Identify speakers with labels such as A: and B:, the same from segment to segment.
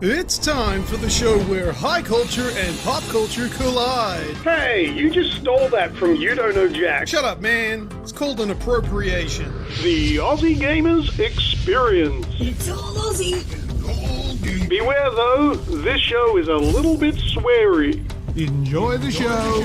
A: It's time for the show where high culture and pop culture collide.
B: Hey, you just stole that from You Don't Know Jack.
A: Shut up, man. It's called an appropriation.
B: The Aussie Gamers Experience.
C: It's all Aussie.
B: Beware though, this show is a little bit sweary.
A: Enjoy the show.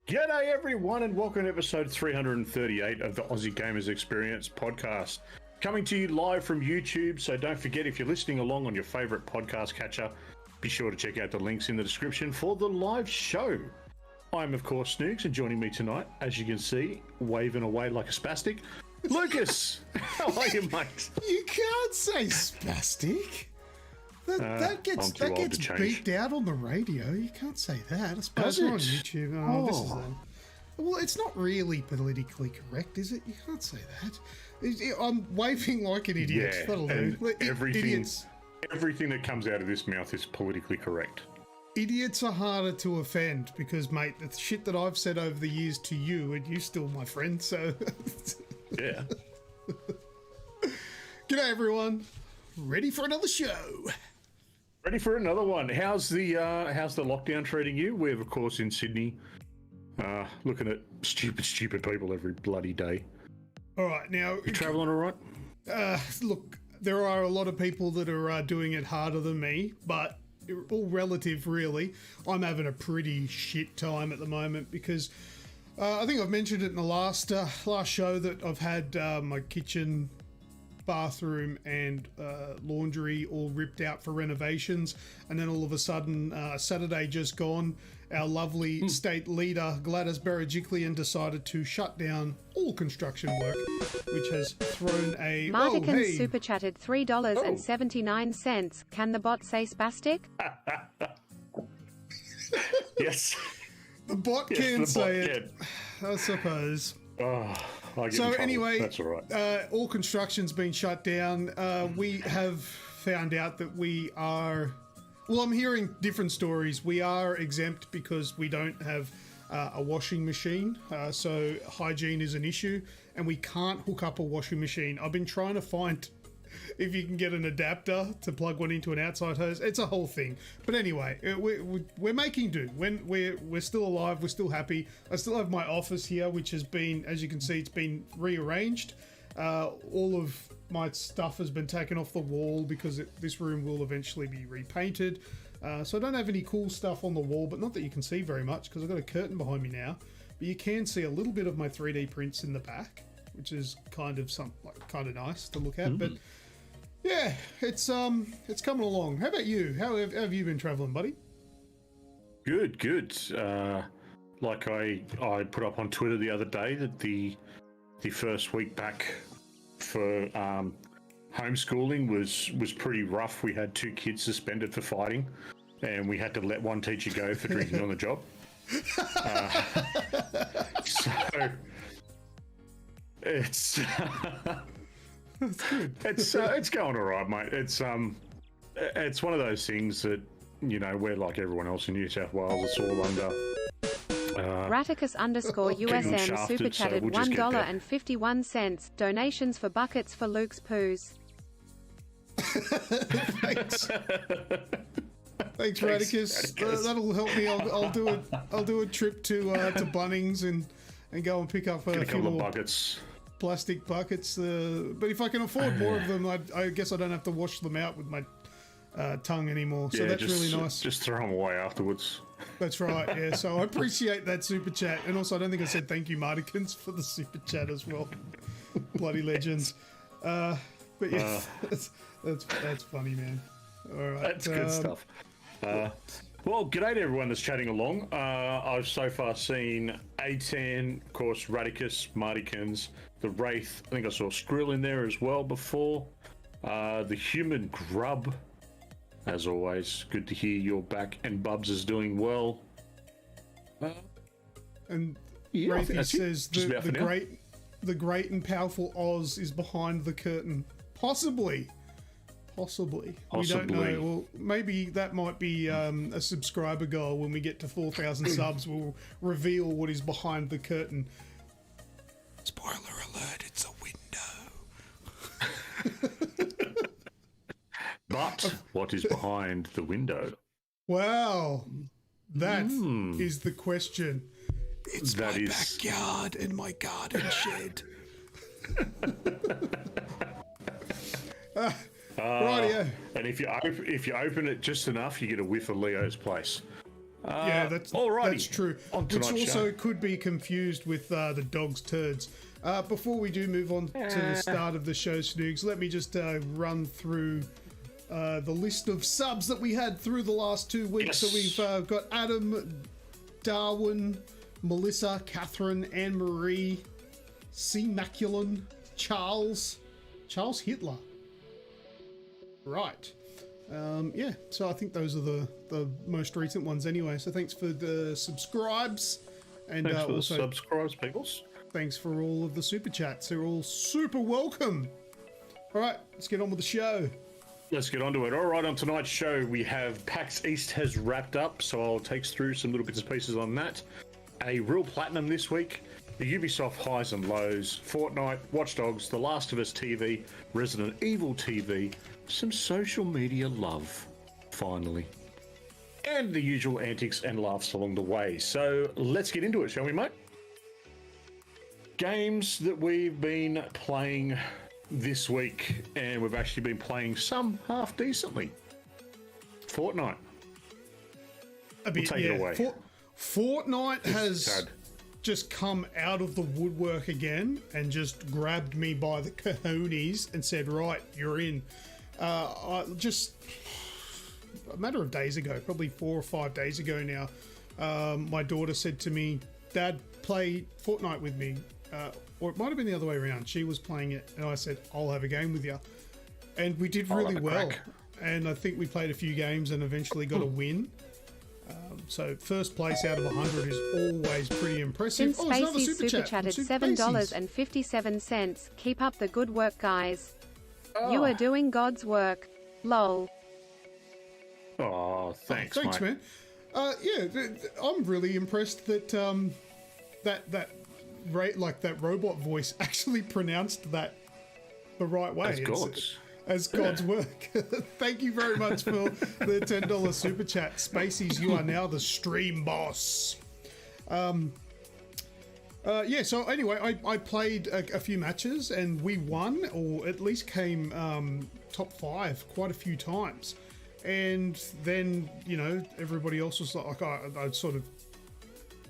D: G'day everyone and welcome to episode 338 of the Aussie Gamers Experience podcast. Coming to you live from YouTube, so don't forget if you're listening along on your favourite podcast catcher, be sure to check out the links in the description for the live show. I'm of course Snoogs, and joining me tonight, as you can see, waving away like a spastic, Lucas. How are you, mate?
A: You can't say spastic. That gets beeped out on the radio. You can't say that. I suppose we're on YouTube. Oh, this is well, it's not really politically correct, is it? You can't say that. I'm waving like an idiot.
D: Yeah,
A: That'll
D: and
A: do.
D: everything that comes out of this mouth is politically correct.
A: Idiots are harder to offend because, mate, the shit that I've said over the years to you, and you're still my friend, so...
D: Yeah.
A: G'day, everyone. Ready for another show.
D: Ready for another one. How's the lockdown treating you? We're, of course, in Sydney, looking at stupid people every bloody day.
A: All right, now...
D: You travelling all right?
A: Look, there are a lot of people that are doing it harder than me, but... all relative, really. I'm having a pretty shit time at the moment because I think I've mentioned it in the last show that I've had my kitchen, bathroom and laundry all ripped out for renovations, and then all of a sudden Saturday just gone, our lovely state leader Gladys Berejiklian decided to shut down all construction work, which has thrown a...
E: Martikins super chatted $3.79. Can the bot say spastic?
D: Yes.
A: The bot can say it, I suppose.
D: Oh,
A: so anyway,
D: that's all right.
A: All construction's been shut down. We have found out that we are... Well, I'm hearing different stories. We are exempt because we don't have a washing machine, so hygiene is an issue, and we can't hook up a washing machine. I've been trying to find if you can get an adapter to plug one into an outside hose. It's a whole thing. But anyway, we're making do. We're still alive. We're still happy. I still have my office here, which has been, as you can see, it's been rearranged. All of my stuff has been taken off the wall because this room will eventually be repainted. So I don't have any cool stuff on the wall, but not that you can see very much because I've got a curtain behind me now. But you can see a little bit of my 3D prints in the back, which is kind of nice to look at. But yeah, it's coming along. How about you? How have you been traveling, buddy?
D: Good. Like I put up on Twitter the other day that the first week back for homeschooling was pretty rough. We had 2 kids suspended for fighting, and we had to let one teacher go for drinking on the job. So it's
A: That's good.
D: it's going all right, mate. It's one of those things that, you know, we're like everyone else in New South Wales. It's all under.
E: Raticus_USM super chatted $1.51. Donations for buckets for Luke's poos.
A: Thanks. Thanks, Raticus. That'll help me. I'll do a trip to Bunnings and go and pick up a few more
D: buckets.
A: Plastic buckets. But if I can afford more of them, I guess I don't have to wash them out with my tongue anymore. So that's really nice.
D: Just throw them away afterwards.
A: That's right, yeah. So I appreciate that super chat. And also, I don't think I said thank you, Martikins, for the super chat as well. Bloody legends. But yeah, that's funny, man. All right.
D: That's good stuff. Well, g'day to everyone that's chatting along. I've so far seen A10, of course, Radicus, Martikins, the Wraith. I think I saw Skrill in there as well before. The Human Grub. As always, good to hear you're back, and Bubs is doing well.
A: And
D: yeah,
A: Wraithy says the great and powerful Oz is behind the curtain. Possibly. Possibly. We
D: Possibly.
A: don't know. Well, maybe that might be a subscriber goal. When we get to 4,000 subs, we'll reveal what is behind the curtain. Spoiler alert, it's a window.
D: But what is behind the window?
A: Wow. That is the question. It's
D: That
A: my
D: is-
A: backyard and my garden shed. Rightio.
D: And if you open it just enough, you get a whiff of Leo's place.
A: Yeah, that's true.
D: On
A: Which
D: tonight's
A: also
D: show.
A: could be confused with the dog's turds. Before we do move on to the start of the show, Snoogs, let me just run through the list of subs that we had through the last 2 weeks.
D: Yes.
A: So we've got Adam, Darwin, Melissa, Catherine, Anne-Marie, C. Maculin, Charles Hitler. Right. Yeah, so I think those are the most recent ones anyway. So thanks for the subscribes. And
D: Thanks for the
A: also
D: subscribes, peoples.
A: thanks for all of the super chats. They're all super welcome. All right, let's get on with the show.
D: Let's get on to it. All right, on tonight's show, we have PAX East has wrapped up, so I'll take us through some little bits and pieces on that. A real platinum this week, the Ubisoft highs and lows, Fortnite, Watch Dogs, The Last of Us TV, Resident Evil TV, some social media love, finally. And the usual antics and laughs along the way. So let's get into it, shall we, mate? Games that we've been playing this week, and we've actually been playing some half decently. Fortnite.
A: A bit,
D: take it away.
A: Fortnite has
D: sad.
A: just come out of the woodwork again and just grabbed me by the cojones and said, right, you're in. Just a matter of days ago, probably 4 or 5 days ago now, my daughter said to me, Dad, play Fortnite with me. Or it might have been the other way around. She was playing it and I said, I'll have a game with you. And we did really well.
D: Crack.
A: And I think we played a few games and eventually got a win. So first place out of 100 is always pretty impressive.
E: Since
A: there's another
E: Spacey's
A: super
E: super
A: chat
E: chatted
A: from Super Spacey's.
E: $7.57. Keep up the good work, guys. You are doing God's work. Lol.
D: Oh, thanks,
A: Thanks,
D: mate.
A: man. I'm really impressed that that robot voice actually pronounced that the right way.
D: As God's.
A: As God's work. Thank you very much for the $10 super chat. Spaceys, you are now the stream boss. So anyway, I played a few matches and we won, or at least came top 5 quite a few times. And then, everybody else was like, I sort of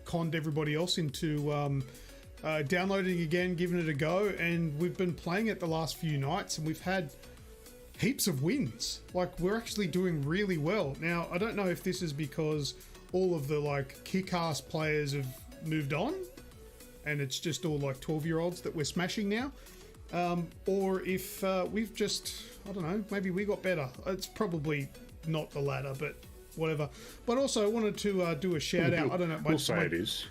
A: conned everybody else into downloading again, giving it a go. And we've been playing it the last few nights and we've had heaps of wins. Like, we're actually doing really well. Now, I don't know if this is because all of the kick-ass players have moved on and it's just all 12-year-olds that we're smashing now, or if we've just, I don't know, maybe we got better. It's probably not the latter, but whatever. But also I wanted to do a shout out. I don't know,
D: We'll say it is.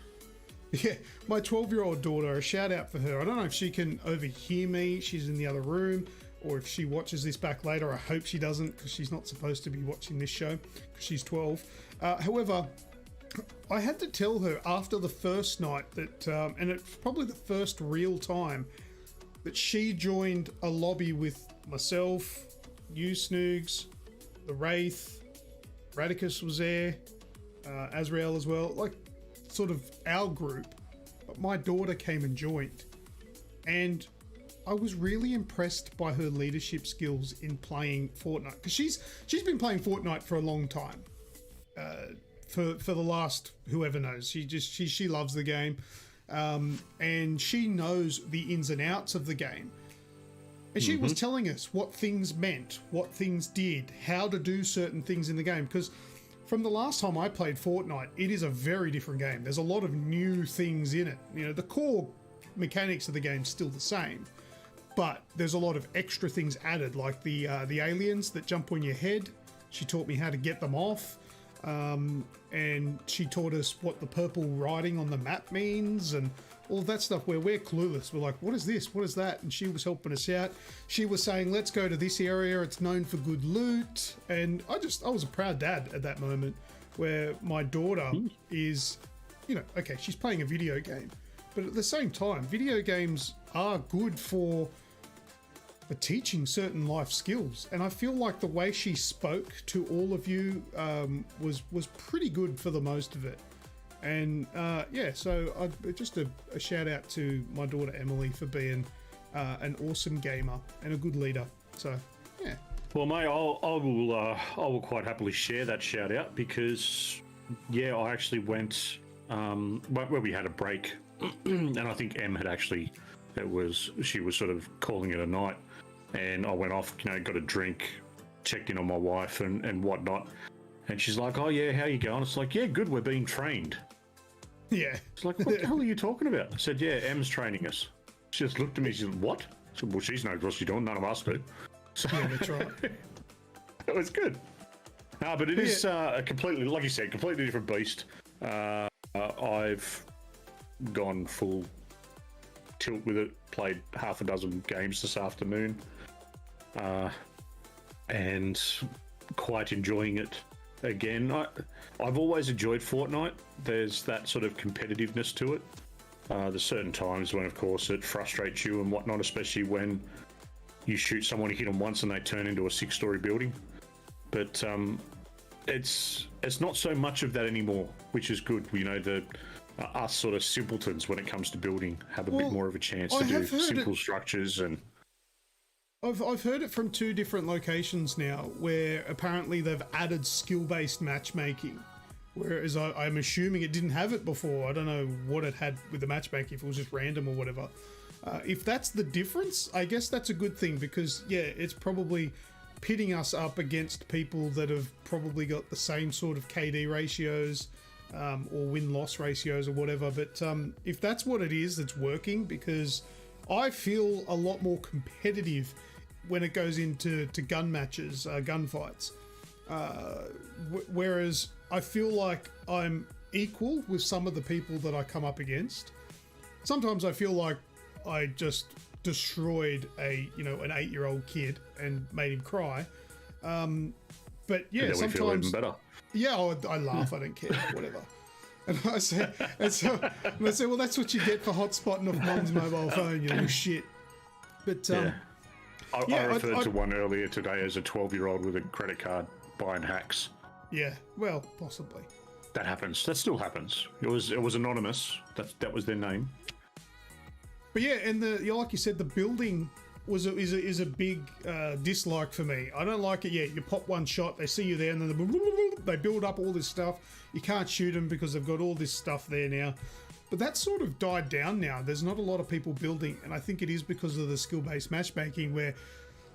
A: Yeah, my 12-year-old daughter, a shout out for her. I don't know if she can overhear me, she's in the other room, or if she watches this back later. I hope she doesn't, because she's not supposed to be watching this show, because she's 12. However, I had to tell her after the first night that, and it's probably the first real time, that she joined a lobby with myself, you, Snoogs, the Wraith, Radicus was there, Azrael as well, sort of our group. But my daughter came and joined, and I was really impressed by her leadership skills in playing Fortnite, because she's been playing Fortnite for a long time. For the last whoever knows, she loves the game, and she knows the ins and outs of the game. And she was telling us what things meant, what things did, how to do certain things in the game. Because from the last time I played Fortnite, it is a very different game. There's a lot of new things in it. The core mechanics of the game's still the same, but there's a lot of extra things added, like the aliens that jump on your head. She taught me how to get them off, and she taught us what the purple writing on the map means, and all of that stuff where we're clueless. We're like, what is this? What is that? And she was helping us out. She was saying, let's go to this area. It's known for good loot. And I was a proud dad at that moment where my daughter is, okay, she's playing a video game. But at the same time, video games are good for teaching certain life skills, and I feel like the way she spoke to all of you was pretty good for the most of it. And so just a shout out to my daughter Emily for being an awesome gamer and a good leader. So yeah.
D: Well, mate, I will quite happily share that shout out because I actually went where we had a break, and I think Em had actually she was sort of calling it a night. And I went off, got a drink, checked in on my wife and whatnot. And she's like, oh, yeah, how you going? It's like, yeah, good, we're being trained.
A: Yeah.
D: It's like, what the hell are you talking about? I said, yeah, Em's training us. She just looked at me, she said, what? I said, well, she knows what she's doing, none of us do. So,
A: yeah, that's right.
D: It was good. But it is a completely, like you said, completely different beast. I've gone full tilt with it, played half a dozen games this afternoon, and quite enjoying it again. I've always enjoyed Fortnite. There's that sort of competitiveness to it. There's certain times when, of course, it frustrates you and whatnot, especially when you shoot someone, you hit them once and they turn into a 6-story building. But it's not so much of that anymore, which is good. Us sort of simpletons when it comes to building have a bit more of a chance to do simple structures. And
A: I've heard it from 2 different locations now where apparently they've added skill-based matchmaking, whereas I'm assuming it didn't have it before. I don't know what it had with the matchmaking, if it was just random or whatever. If that's the difference, I guess that's a good thing because, it's probably pitting us up against people that have probably got the same sort of KD ratios or win-loss ratios or whatever. But if that's what it is that's working, because I feel a lot more competitive when it goes into gun matches, gunfights. Whereas I feel like I'm equal with some of the people that I come up against. Sometimes I feel like I just destroyed an 8-year-old kid and made him cry. But yeah, sometimes we feel even better. Yeah, I laugh. I don't care, whatever. And I say, well, that's what you get for hotspotting off mum's mobile phone, you little shit. But
D: I referred to one earlier today as a 12-year-old with a credit card buying hacks.
A: Yeah, well, possibly.
D: That happens. That still happens. It was anonymous. That was their name.
A: But yeah, and like you said, the building is a big dislike for me. I don't like it. Yeah, you pop one shot, they see you there, and then they build up all this stuff. You can't shoot them because they've got all this stuff there now. But that's sort of died down now. There's not a lot of people building, and I think it is because of the skill-based matchmaking, where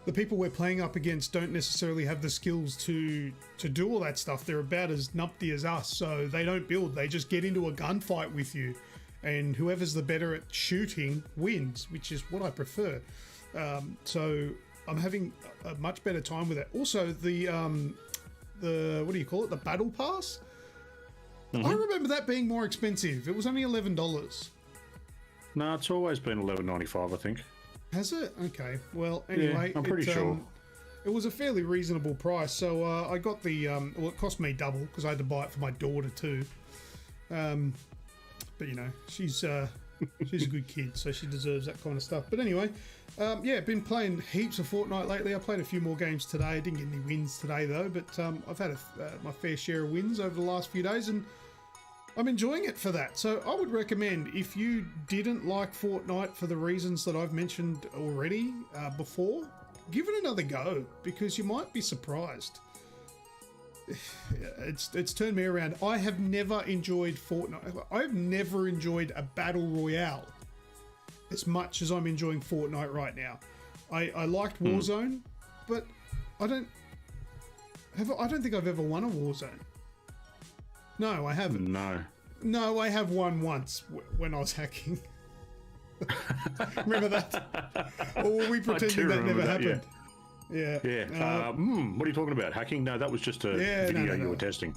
A: the people we're playing up against don't necessarily have the skills to do all that stuff. They're about as numpty as us, so they don't build. They just get into a gunfight with you, and whoever's the better at shooting wins, which is what I prefer. So I'm having a much better time with it. Also, the what do you call it? The battle pass. Mm-hmm. I remember that being more expensive. It was only $11.
D: No, it's always been $11.95, I think.
A: Has it? Okay. Well, anyway,
D: yeah, I'm pretty sure.
A: It was a fairly reasonable price. So I got the well, it cost me double because I had to buy it for my daughter too. But she's a good kid, so she deserves that kind of stuff. But anyway, been playing heaps of Fortnite lately. I played a few more games today. I didn't get any wins today though, but I've had my fair share of wins over the last few days, and I'm enjoying it for that. So I would recommend, if you didn't like Fortnite for the reasons that I've mentioned already before, give it another go, because you might be surprised. It's turned me around. I have never enjoyed Fortnite. I've never enjoyed a battle royale as much as I'm enjoying Fortnite right now. I liked Warzone, but I don't think I've ever won a Warzone. No, I haven't. No, I have won once when I was hacking. Remember that? Or were we pretending that never happened? Yeah.
D: What are you talking about? Hacking? No, that was just a video you were testing.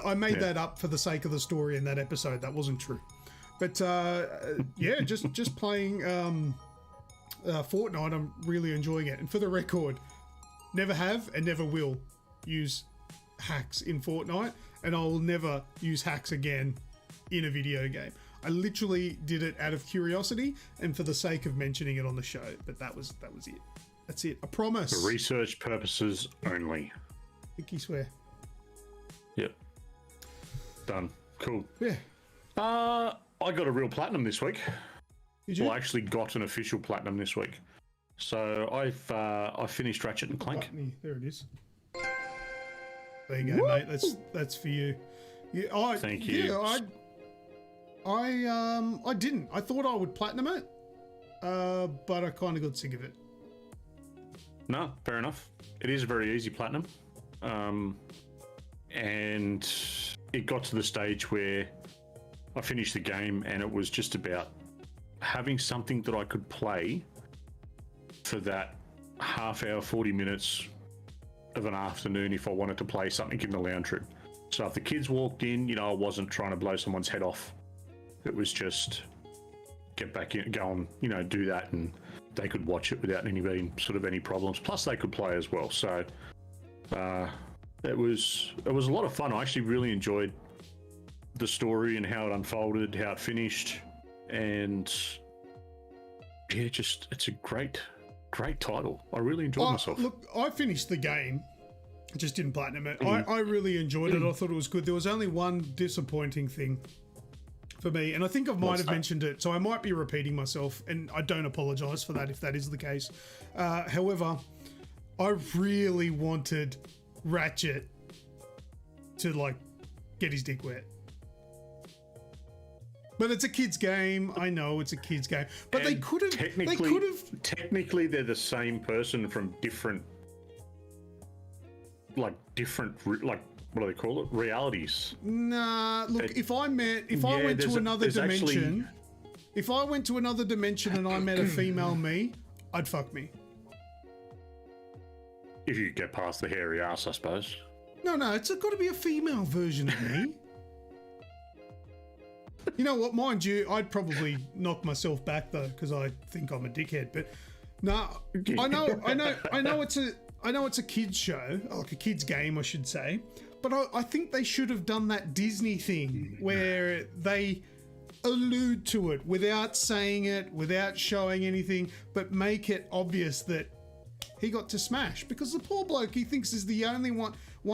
A: I made that up for the sake of the story in that episode. That wasn't true. But yeah, just playing Fortnite, I'm really enjoying it. And for the record, never have and never will use hacks in Fortnite, and I will never use hacks again in a video game. I literally did it out of curiosity and for the sake of mentioning it on the show, but that was it. That's it. I promise.
D: For research purposes only.
A: Pinky swear.
D: Yep. Done. Cool.
A: Yeah.
D: I got a real platinum this week.
A: Did you?
D: Well, I actually got an official platinum this week. So I finished Ratchet and Clank.
A: There it is. There you go, mate. That's for you. Yeah,
D: Thank you.
A: Yeah, I didn't. I thought I would platinum it, but I kind of got sick of it.
D: No, fair enough. It is a very easy platinum. And it got to the stage where I finished the game and it was just about having something that I could play for that half hour, 40 minutes of an afternoon if I wanted to play something in the lounge room. So if the kids walked in, I wasn't trying to blow someone's head off. It was just get back in, go and, do that, and they could watch it without any problems. Plus they could play as well. So it was a lot of fun. I actually really enjoyed the story and how it unfolded, how it finished, and yeah, it's a great title. I really enjoyed myself.
A: Look, I finished the game. I just didn't platinum it. I really enjoyed it. I thought it was good. There was only one disappointing thing for me, and I think I might have mentioned it, so I might be repeating myself, and I don't apologise for that if that is the case. However, I really wanted Ratchet to get his dick wet. But it's a kid's game. I know it's a kid's game, but
D: and
A: they could have.
D: Technically, they're the same person from different, what do they call it? Realities.
A: Nah, look. If I went to another dimension, if I went to another dimension and I met a female me, I'd fuck me.
D: If you get past the hairy ass, I suppose.
A: No, it's got to be a female version of me. You know what? Mind you, I'd probably knock myself back though because I think I'm a dickhead. But no, I know it's a kids show, like a kids game, I should say. But I think they should have done that Disney thing where they allude to it without saying it, without showing anything, but make it obvious that he got to smash because the poor bloke he thinks is the only one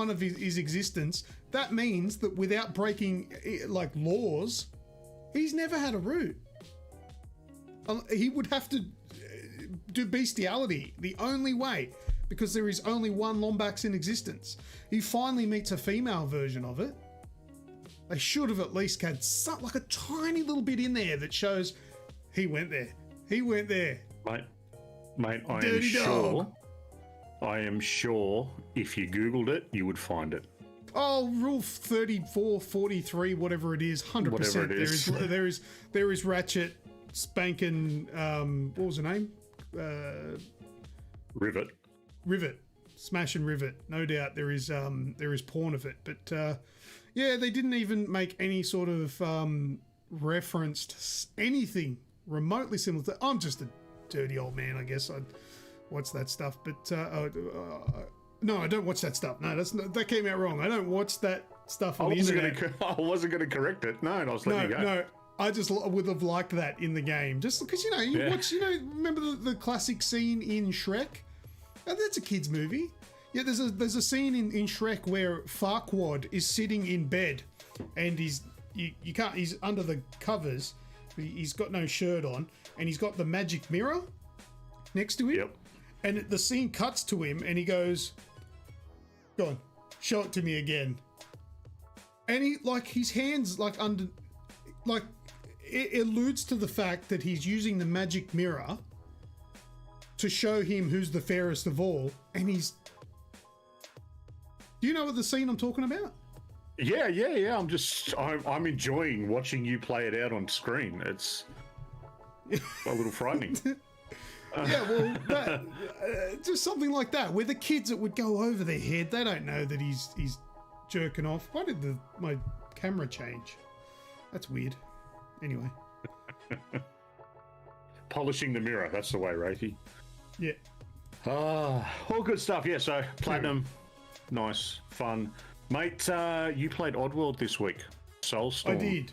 A: of his existence. That means that without breaking laws, he's never had a root. He would have to do bestiality the only way because there is only one Lombax in existence. He finally meets a female version of it. They should have at least had a tiny little bit in there that shows he went there. He went there.
D: Mate, I am sure if you Googled it, you would find it.
A: Oh, Rule 34, 43, whatever it is, 100%.
D: Whatever it is.
A: There is Ratchet spanking, what was her name? Rivet. Smash and Rivet. No doubt there is porn of it. But, yeah, they didn't even make any sort of reference to anything remotely similar to... I'm just a dirty old man, I guess. I'd watch that stuff. But, no, I don't watch that stuff. No, that came out wrong. I don't watch that stuff on the internet.
D: I wasn't going to correct it. No, I was letting you go.
A: No, I just would have liked that in the game. Just because, watch, remember the classic scene in Shrek? That's a kid's movie. Yeah, there's a scene in Shrek where Farquaad is sitting in bed and he's under the covers. He's got no shirt on and he's got the magic mirror next to him.
D: Yep.
A: And the scene cuts to him and he goes, "Go on, show it to me again." And he, his hands, it alludes to the fact that he's using the magic mirror to show him who's the fairest of all. And do you know what the scene I'm talking about?
D: Yeah. I'm enjoying watching you play it out on screen. It's a little frightening.
A: Yeah, well, just something like that, where the kids, it would go over their head. They don't know that he's jerking off. Why did my camera change? That's weird. Anyway.
D: Polishing the mirror. That's the way, Rafi.
A: Yeah.
D: All good stuff. Yeah, so Platinum. Nice. Fun. Mate, you played Oddworld this week. Soulstorm.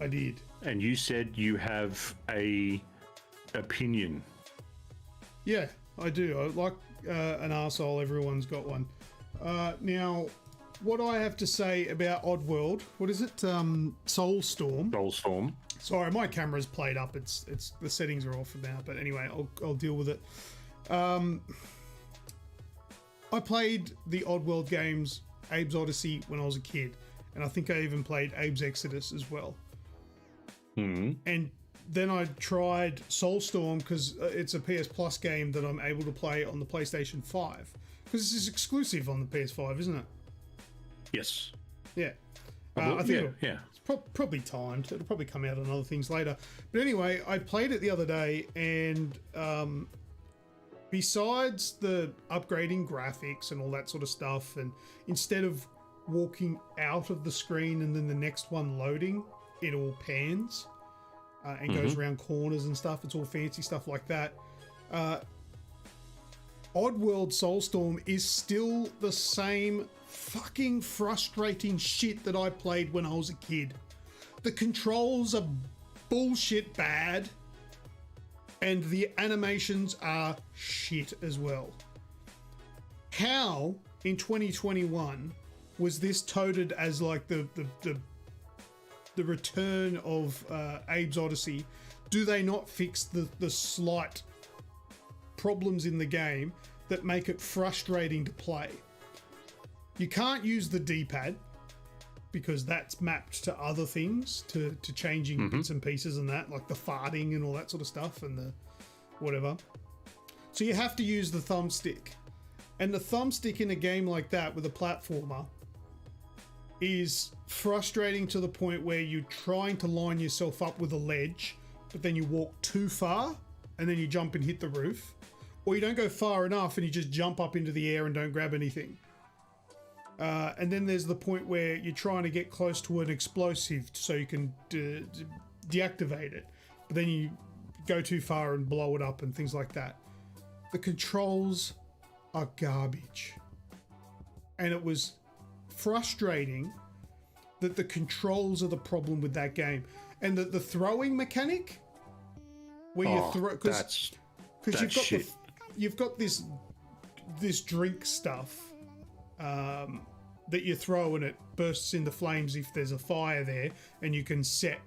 A: I did.
D: And you said you have a opinion.
A: Yeah, I do. I like an arsehole. Everyone's got one. Now, what I have to say about Oddworld, what is it? Soulstorm.
D: Soulstorm.
A: Sorry, my camera's played up. It's the settings are off for now. But anyway, I'll deal with it. I played the Oddworld games, Abe's Odyssey, when I was a kid, and I think I even played Abe's Exodus as well. And then I tried Soulstorm because it's a PS Plus game that I'm able to play on the PlayStation 5 because this is exclusive on the PS5, isn't it?
D: Yes.
A: Yeah. I think
D: yeah.
A: it's probably timed. It'll probably come out on other things later. But anyway, I played it the other day, and besides the upgrading graphics and all that sort of stuff, and instead of walking out of the screen and then the next one loading, it all pans and goes around corners and stuff. It's all fancy stuff like that. Oddworld Soulstorm is still the same fucking frustrating shit that I played when I was a kid. The controls are bullshit bad, and the animations are shit as well. How in 2021 was this touted as like the return of Abe's Odyssey? Do they not fix the slight problems in the game that make it frustrating to play? You can't use the D-pad because that's mapped to other things, to changing bits and pieces and that, like the farting and all that sort of stuff and the whatever. So you have to use the thumbstick. And the thumbstick in a game like that with a platformer is frustrating to the point where you're trying to line yourself up with a ledge, but then you walk too far and then you jump and hit the roof. Or you don't go far enough and you just jump up into the air and don't grab anything. And then there's the point where you're trying to get close to an explosive so you can deactivate it. But then you go too far and blow it up and things like that. The controls are garbage. And it was frustrating that the controls are the problem with that game. And that the throwing mechanic, where you throw... Because you've got this drink stuff that you throw and it bursts into flames if there's a fire there, and you can set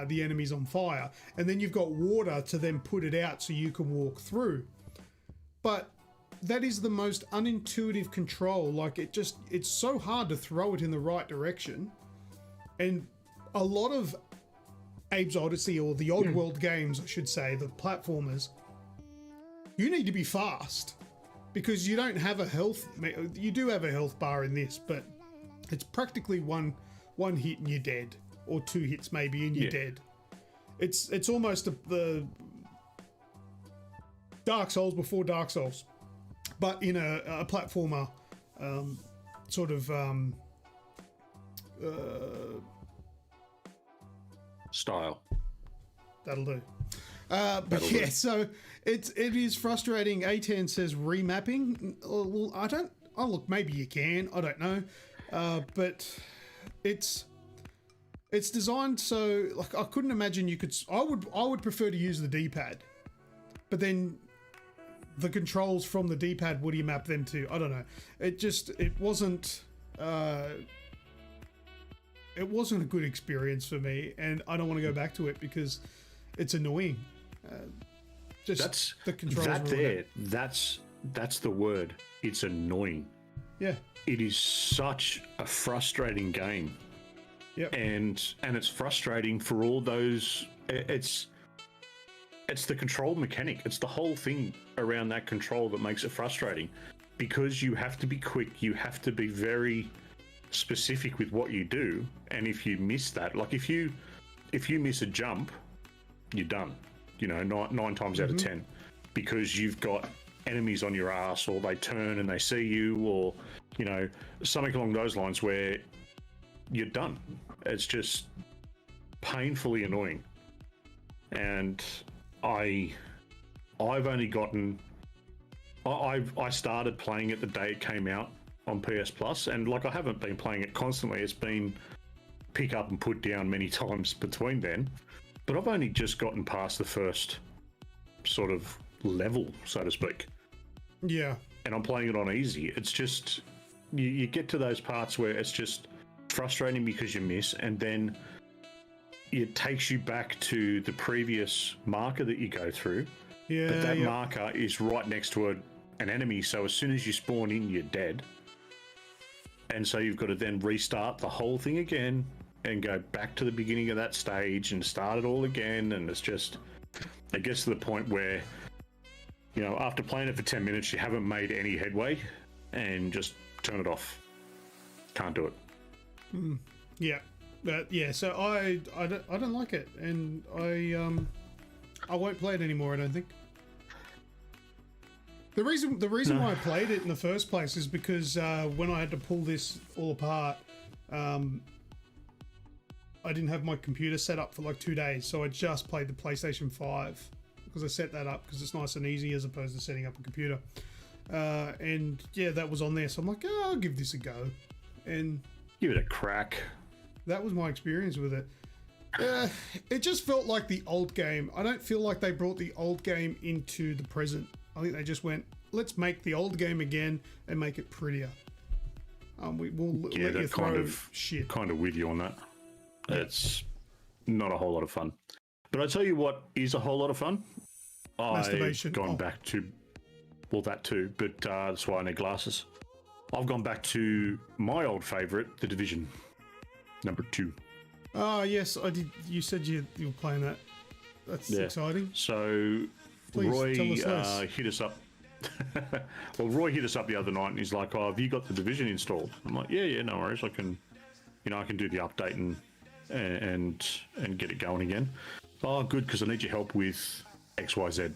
A: the enemies on fire. And then you've got water to then put it out so you can walk through. But that is the most unintuitive control. Like, it's so hard to throw it in the right direction. And a lot of Abe's Odyssey, or the Oddworld games, I should say, the platformers, you need to be fast because you don't have a health. You do have a health bar in this, but it's practically one hit and you're dead, or two hits maybe and you're dead. It's almost the Dark Souls before Dark Souls, but in a platformer sort of
D: style.
A: That'll do. So it is frustrating. A10 says remapping. Well, I don't. Oh, look, maybe you can. I don't know. But it's designed so, like, I couldn't imagine you could. I would prefer to use the D-pad, but then the controls from the D-pad, what do you map them to? I don't know. It wasn't. It wasn't a good experience for me, and I don't want to go back to it because it's annoying. That's the controls.
D: That's the word. It's annoying.
A: Yeah.
D: It is such a frustrating game.
A: Yep.
D: And it's frustrating for all those. It's the control mechanic. It's the whole thing around that control that makes it frustrating, because you have to be quick. You have to be very specific with what you do, and if you miss that, like if you miss a jump, you're done. You know, nine times out of 10, because you've got enemies on your ass, or they turn and they see you, or, you know, something along those lines where you're done. It's just painfully annoying. And I've only gotten... I started playing it the day it came out on PS Plus, and like I haven't been playing it constantly. It's been pick up and put down many times between then. But I've only just gotten past the first sort of level, so to speak.
A: Yeah.
D: And I'm playing it on easy. It's just, you get to those parts where it's just frustrating because you miss, and then it takes you back to the previous marker that you go through.
A: Yeah.
D: But that marker is right next to an enemy, so as soon as you spawn in, you're dead. And so you've got to then restart the whole thing again and go back to the beginning of that stage and start it all again. And it's just, it gets to the point where, you know, after playing it for 10 minutes, you haven't made any headway, and just turn it off. Can't do it.
A: Yeah. Yeah, so I don't like it, and I won't play it anymore, I don't think. The reason why I played it in the first place is because when I had to pull this all apart, I didn't have my computer set up for like 2 days, so I just played the PlayStation 5 because I set that up because it's nice and easy as opposed to setting up a computer. And yeah, that was on there, so I'm like, oh, I'll give this a go, and
D: give it a crack.
A: That was my experience with it. It just felt like the old game. I don't feel like they brought the old game into the present. I think they just went, let's make the old game again and make it prettier. We'll let you throw shit.
D: Kind of with you on that. It's not a whole lot of fun. But I tell you what is a whole lot of fun.
A: Masturbation.
D: I've gone back to, well, that too, but that's why I need glasses. I've gone back to my old favourite, The Division, number 2.
A: Oh, yes, I did. You said you were playing that. That's exciting.
D: So
A: Please,
D: Roy
A: tell us less.
D: hit us up. Well, Roy hit us up the other night, and he's like, "Oh, have you got The Division installed?" I'm like, "Yeah, no worries. I can do the update and get it going again." Oh, good, because I need your help with XYZ.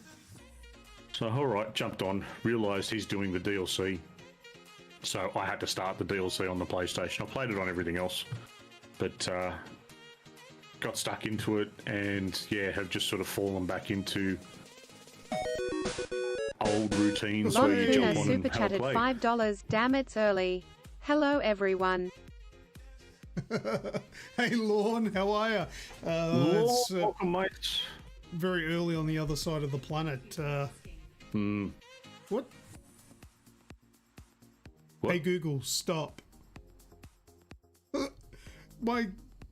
D: So all right, jumped on, realised he's doing the DLC. So I had to start the DLC on the PlayStation. I played it on everything else, but got stuck into it, and yeah, have just sort of fallen back into old routines
E: Lon
D: where you jump
E: Puna
D: on
E: super
D: and have a
E: chatted
D: play.
E: $5. Damn, it's early. Hello, everyone.
A: Hey, Lorne, how are you? It's
D: Welcome, mates.
A: very early on the other side of the planet. What? Hey, Google, stop. My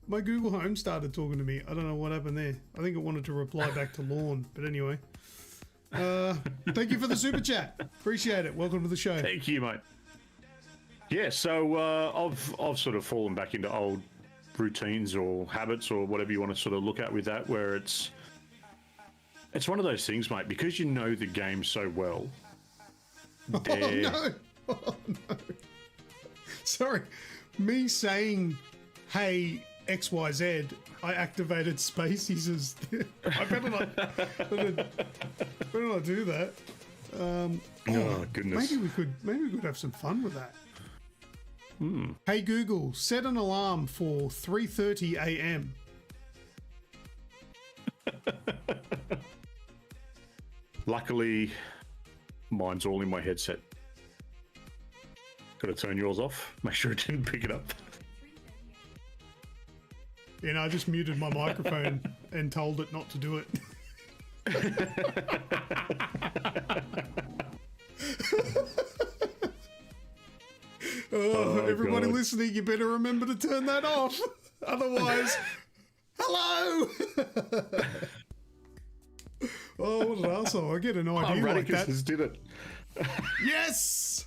A: Google Home started talking to me. I don't know what happened there. I think it wanted to reply back to Lorne, but anyway. Thank you for the super chat. Appreciate it. Welcome to the show.
D: Thank you, mate. Yeah, so I've sort of fallen back into old routines or habits or whatever you want to sort of look at with that, where it's one of those things, mate, because you know the game so well.
A: Oh no! Oh no! Sorry, me saying, "Hey, XYZ," I activated Spaceys as. I better not do that.
D: Oh goodness!
A: Maybe we could have some fun with that. Hey Google, set an alarm for 3:30 a.m.
D: Luckily, mine's all in my headset. Got to turn yours off. Make sure it didn't pick it up.
A: You know, I just muted my microphone and told it not to do it. Everybody
D: God.
A: listening, you better remember to turn that off. Otherwise, hello! Oh, what an arsehole. I get an idea like that.
D: Radicus did it.
A: Yes!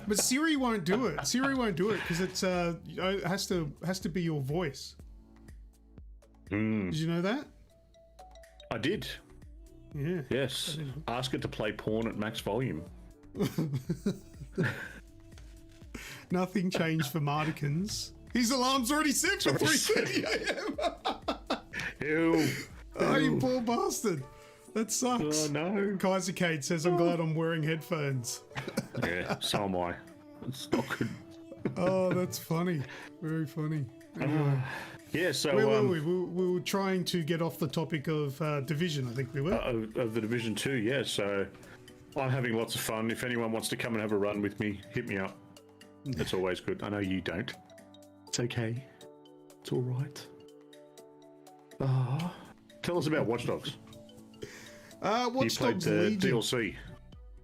A: But Siri won't do it. Siri won't do it because it's it has to be your voice. Did you know that?
D: I did.
A: Yeah.
D: Yes. Ask it to play porn at max volume.
A: Nothing changed for Martikins. His alarm's already set for 3:30 a.m.
D: Ew.
A: Oh, you poor bastard. That sucks.
D: Oh no.
A: Kaiser Kate says, I'm glad I'm wearing headphones.
D: Yeah, so am I. It's not good.
A: Oh, that's funny. Very funny. Anyway.
D: Yeah, so
A: Where were we? We were trying to get off the topic of Division, I think we were.
D: of the Division 2, yeah. So I'm having lots of fun. If anyone wants to come and have a run with me, hit me up. It's always good. I know you don't. It's okay. It's all right. Tell us about Watch Dogs.
A: Watch
D: You played
A: Dogs
D: the
A: Legion.
D: DLC.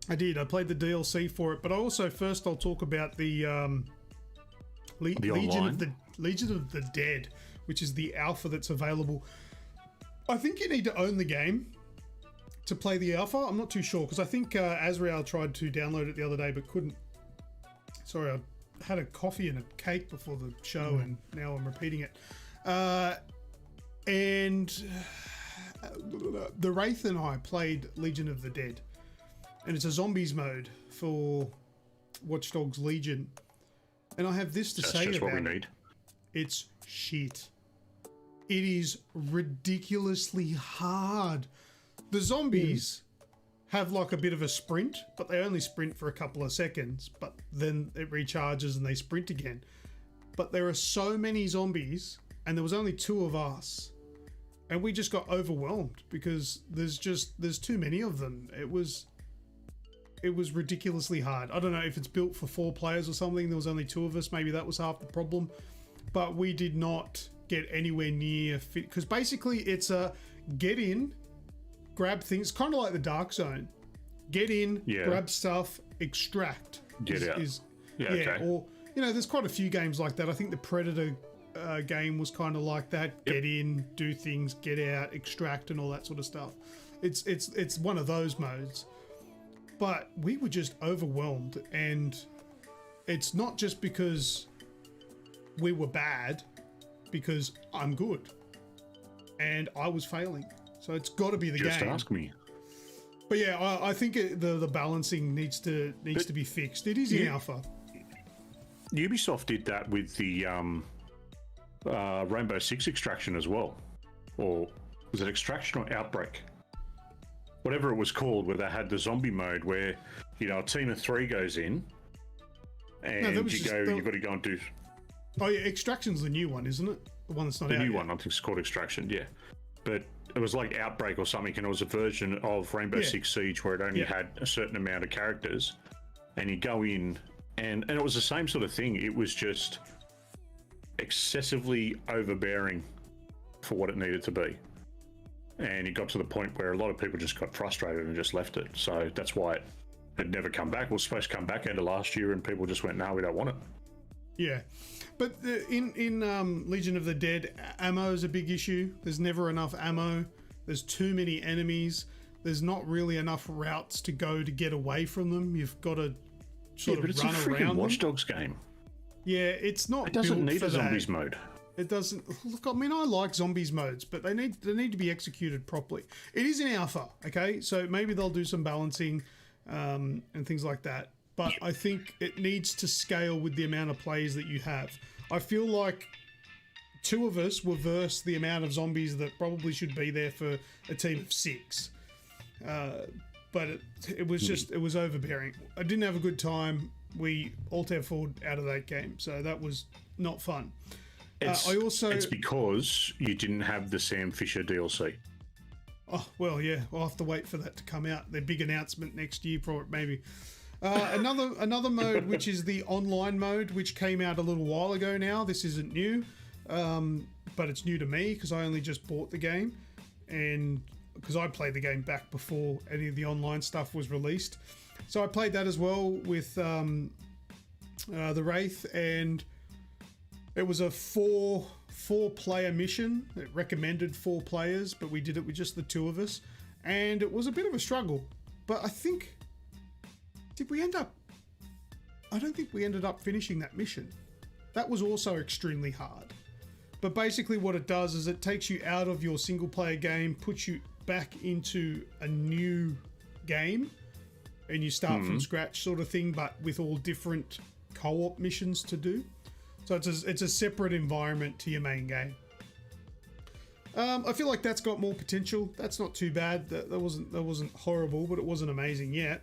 A: I did. I played the DLC for it, but I also first I'll talk about the Legion of the Dead, which is the alpha that's available. I think you need to own the game to play the alpha. I'm not too sure because I think Azrael tried to download it the other day but couldn't. Sorry, I had a coffee and a cake before the show and now I'm repeating it. And the Wraith and I played Legion of the Dead, and it's a zombies mode for Watch Dogs Legion. And I have this to say
D: That's just
A: about
D: what we
A: it.
D: need.
A: It's shit. It is ridiculously hard. The zombies have like a bit of a sprint, but they only sprint for a couple of seconds, but then it recharges and they sprint again. But there are so many zombies, and there was only 2 of us, and we just got overwhelmed because there's too many of them. It was ridiculously hard. I don't know if it's built for 4 players or something. There was only 2 of us. Maybe that was half the problem. But we did not get anywhere near fit, because basically it's a get in, grab things, kind of like the Dark Zone. Get in, grab stuff, extract.
D: Get out. Okay.
A: Or, there's quite a few games like that. I think the Predator game was kind of like that.
D: Yep.
A: Get in, do things, get out, extract, and all that sort of stuff. It's one of those modes. But we were just overwhelmed, and it's not just because we were bad, because I'm good and I was failing. So it's got to be the game.
D: Just ask me.
A: But yeah, I think the balancing needs to be fixed. It is in alpha.
D: Ubisoft did that with the Rainbow Six extraction as well. Or was it extraction or outbreak? Whatever it was called, where they had the zombie mode where, a team of 3 goes in and you've got to go and do...
A: Oh yeah, Extraction's the new one, isn't it? The one that's not out
D: The new
A: yet.
D: one, I think it's called Extraction, yeah. But it was like Outbreak or something, and it was a version of Rainbow Six Siege where it only had a certain amount of characters, and you go in, and it was the same sort of thing. It was just excessively overbearing for what it needed to be. And it got to the point where a lot of people just got frustrated and just left it. So that's why it had never come back. It was supposed to come back end of last year, and people just went, no, we don't want it.
A: Yeah, but in Legion of the Dead, ammo is a big issue. There's never enough ammo. There's too many enemies. There's not really enough routes to go to get away from them. You've got to sort of run around them.
D: But it's a freaking Watch Dogs game.
A: Yeah, it's not.
D: It doesn't
A: built
D: need
A: for
D: a zombies
A: that.
D: mode.
A: It doesn't. Look, I mean, I like zombies modes, but they need to be executed properly. It is in alpha, okay? So maybe they'll do some balancing and things like that. But I think it needs to scale with the amount of players that you have. I feel like 2 of us were versus the amount of zombies that probably should be there for a team of 6. But it was overbearing. I didn't have a good time. We alt-F4'd out of that game, so that was not fun.
D: It's because you didn't have the Sam Fisher DLC.
A: Oh, well, yeah. We'll have to wait for that to come out. Their big announcement next year, maybe. Another mode, which is the online mode, which came out a little while ago now. This isn't new, but it's new to me because I only just bought the game, and because I played the game back before any of the online stuff was released. So I played that as well with the Wraith, and it was a four-player mission. It recommended 4 players, but we did it with just the 2 of us, and it was a bit of a struggle. But I think... I don't think we ended up finishing that mission. That was also extremely hard. But basically what it does is it takes you out of your single player game, puts you back into a new game, and you start from scratch sort of thing, but with all different co-op missions to do. So it's a separate environment to your main game. I feel like that's got more potential. That's not too bad. That wasn't horrible, but it wasn't amazing yet.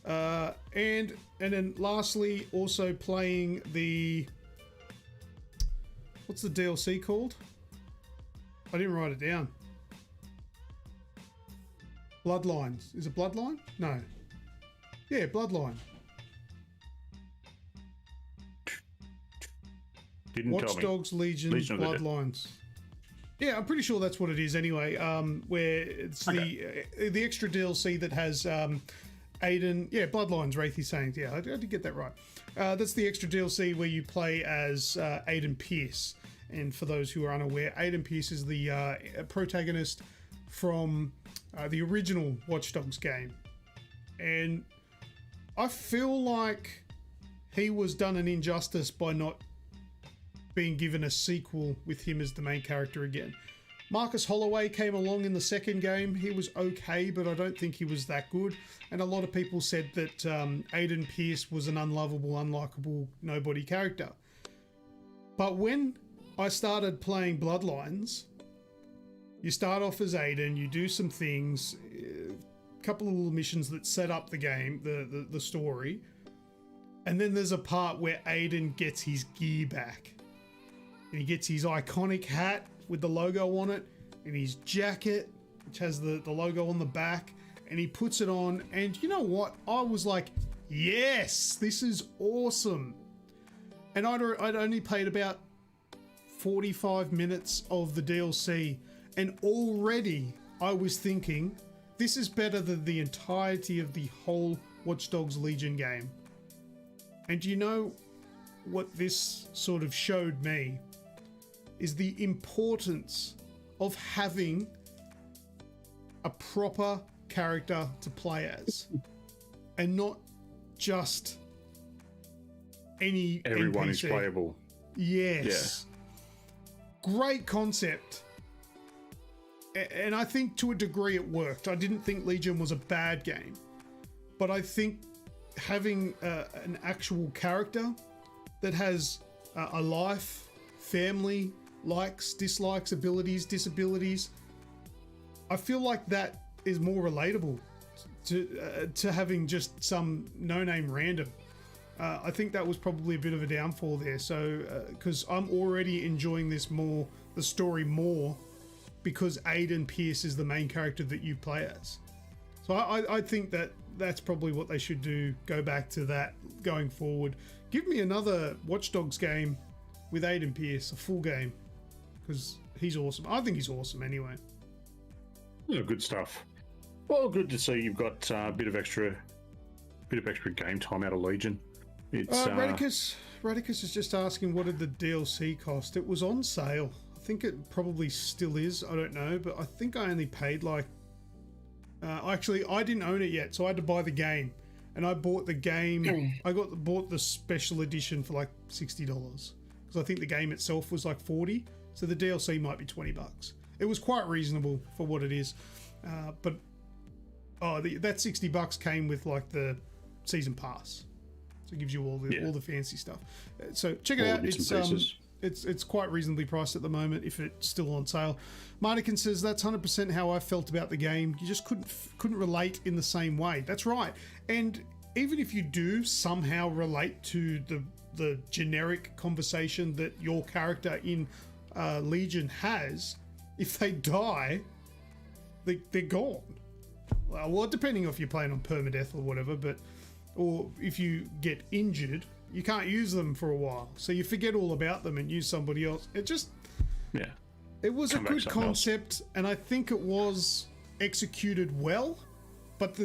A: And then lastly, also playing the What's the DLC called? I didn't write it down. Bloodlines. Is it Bloodline? No. Yeah, Bloodline.
D: Didn't
A: Watch
D: tell me.
A: Dogs Legion
D: Legion of the Dead.
A: Bloodlines. Yeah, I'm pretty sure that's what it is anyway. Where it's the extra DLC that has Aiden. Yeah, Bloodlines. Wraithy's saying. Yeah, I did get that right. That's the extra DLC where you play as Aiden Pierce. And for those who are unaware, Aiden Pierce is the protagonist from the original Watch Dogs game. And I feel like he was done an injustice by not being given a sequel with him as the main character again. Marcus Holloway came along in the second game. He was okay, but I don't think he was that good. And a lot of people said that Aiden Pierce was an unlovable, unlikable, nobody character. But when I started playing Bloodlines, you start off as Aiden, you do some things, a couple of little missions that set up the game, the story, and then there's a part where Aiden gets his gear back. And he gets his iconic hat with the logo on it, and his jacket, which has the logo on the back, and he puts it on, and you know what? I was like, yes, this is awesome. And I'd only played about 45 minutes of the DLC, and already I was thinking, this is better than the entirety of the whole Watch Dogs Legion game. And you know what this sort of showed me is the importance of having a proper character to play as, and not just any
D: Everyone
A: NPC.
D: is playable.
A: Yes. Yeah. Great concept. And I think to a degree it worked. I didn't think Legion was a bad game, but I think having an actual character that has a life, family, likes, dislikes, abilities, disabilities, I feel like that is more relatable to having just some no-name random. I think that was probably a bit of a downfall there. So, because I'm already enjoying the story more, because Aiden Pierce is the main character that you play as. So I think that's probably what they should do. Go back to that going forward. Give me another Watch Dogs game with Aiden Pierce, a full game, because he's awesome. I think he's awesome anyway.
D: Yeah, good stuff. Well, good to see you've got a bit of extra game time out of Legion. It's
A: Radicus is just asking, what did the DLC cost? It was on sale. I think it probably still is. I don't know, but I think I only paid like. Actually, I didn't own it yet, so I had to buy the game, and I bought the game. I bought the special edition for like $60 because I think the game itself was like $40. So the DLC might be $20. It was quite reasonable for what it is, but that $60 came with like the season pass, so it gives you all the fancy stuff. So check it out. It's quite reasonably priced at the moment if it's still on sale. Mardican says that's 100% how I felt about the game. You just couldn't relate in the same way. That's right. And even if you do somehow relate to the generic conversation that your character in Legion has, if they die, they're gone. Well, depending if you're playing on permadeath or whatever, or if you get injured, you can't use them for a while, so you forget all about them and use somebody else. It was a good concept, and I think it was executed well, but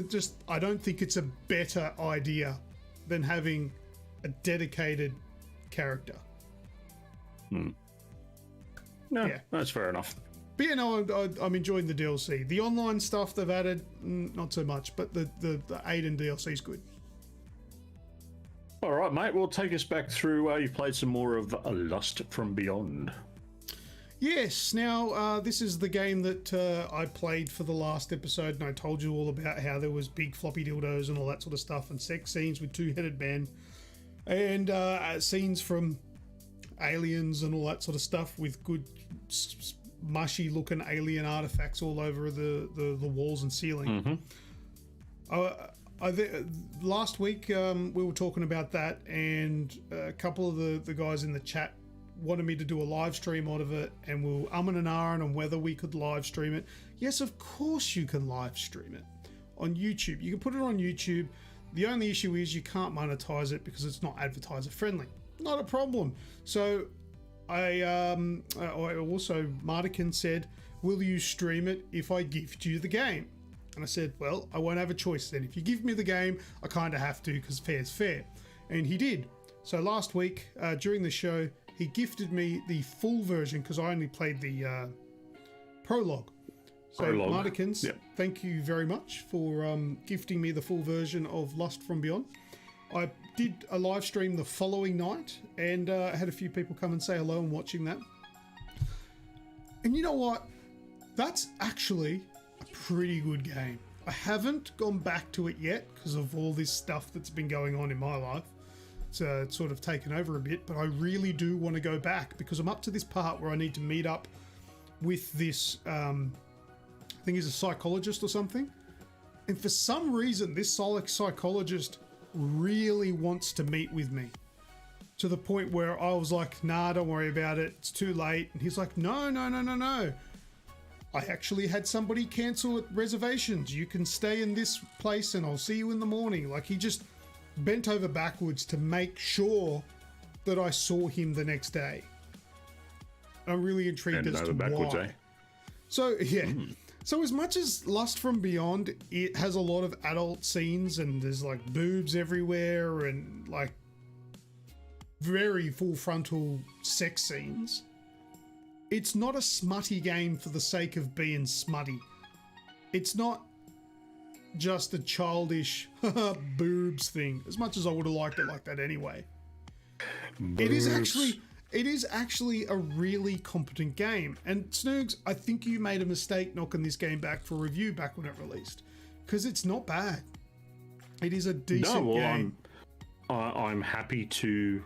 A: I don't think it's a better idea than having a dedicated character.
D: No, that's fair enough.
A: But yeah, no, I'm enjoying the DLC. The online stuff they've added, not so much, but the Aiden DLC is good.
D: All right, mate. Well, take us back through. You played some more of Lust from Beyond.
A: Yes. Now, this is the game that I played for the last episode, and I told you all about how there was big floppy dildos and all that sort of stuff, and sex scenes with two-headed men, and scenes from aliens and all that sort of stuff with good mushy-looking alien artifacts all over the walls and ceiling. Last week we were talking about that, and a couple of the guys in the chat wanted me to do a live stream out of it, and we were umming and ahhing on whether we could live stream it. Yes, of course you can live stream it on YouTube. You can put it on YouTube. The only issue is you can't monetize it because it's not advertiser friendly. Not a problem. So I also, Mardikin said, will you stream it if I gift you the game? And I said, well, I won't have a choice then. If you give me the game, I kind of have to because fair's fair. And he did. So last week, during the show, he gifted me the full version because I only played the prologue. So Martikins, yep. Thank you very much for gifting me the full version of Lust from Beyond. I did a live stream the following night, and I had a few people come and say hello and watching that. And you know what? That's actually a pretty good game. I haven't gone back to it yet because of all this stuff that's been going on in my life. It's sort of taken over a bit, but I really do want to go back because I'm up to this part where I need to meet up with this, I think he's a psychologist or something. And for some reason, this psychologist really wants to meet with me to the point where I was like, nah, don't worry about it. It's too late. And he's like, no. I actually had somebody cancel reservations. You can stay in this place and I'll see you in the morning. Like, he just bent over backwards to make sure that I saw him the next day. I'm really intrigued as to why. Eh? So, yeah. So as much as Lust from Beyond, it has a lot of adult scenes and there's like boobs everywhere and like very full frontal sex scenes. It's not a smutty game for the sake of being smutty. It's not just a childish boobs thing, as much as I would have liked it like that anyway. Boobs. It is actually a really competent game. And Snoogs, I think you made a mistake knocking this game back for review back when it released, because it's not bad. It is a decent game.
D: I'm happy to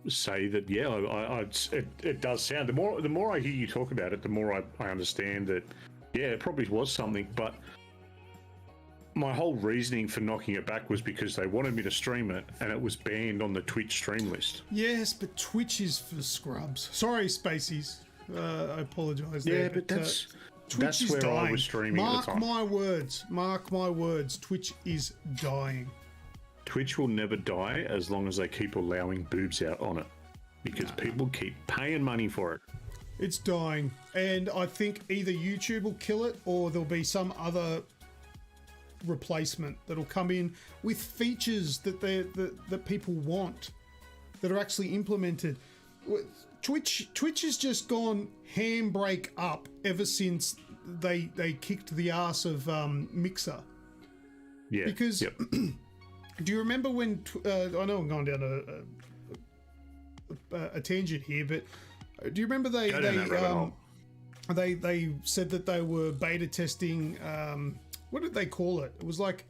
D: say that, yeah, it does sound. The more I hear you talk about it, the more I understand that, yeah, it probably was something. But my whole reasoning for knocking it back was because they wanted me to stream it, and it was banned on the Twitch stream list.
A: Yes, but Twitch is for scrubs. Sorry, Spaceys. I apologise.
D: Yeah, but Twitch is where dying. I was streaming at the time. Mark my words. Twitch is dying. Twitch will never die as long as they keep allowing boobs out on it, because people keep paying money for it.
A: It's dying, and I think either YouTube will kill it or there'll be some other replacement that'll come in with features that people want that are actually implemented. Twitch has just gone handbrake up ever since they kicked the ass of Mixer.
D: Yeah.
A: Because do you remember when I know I'm going down a tangent here, but do you remember they said that they were beta testing what did they call it? It was like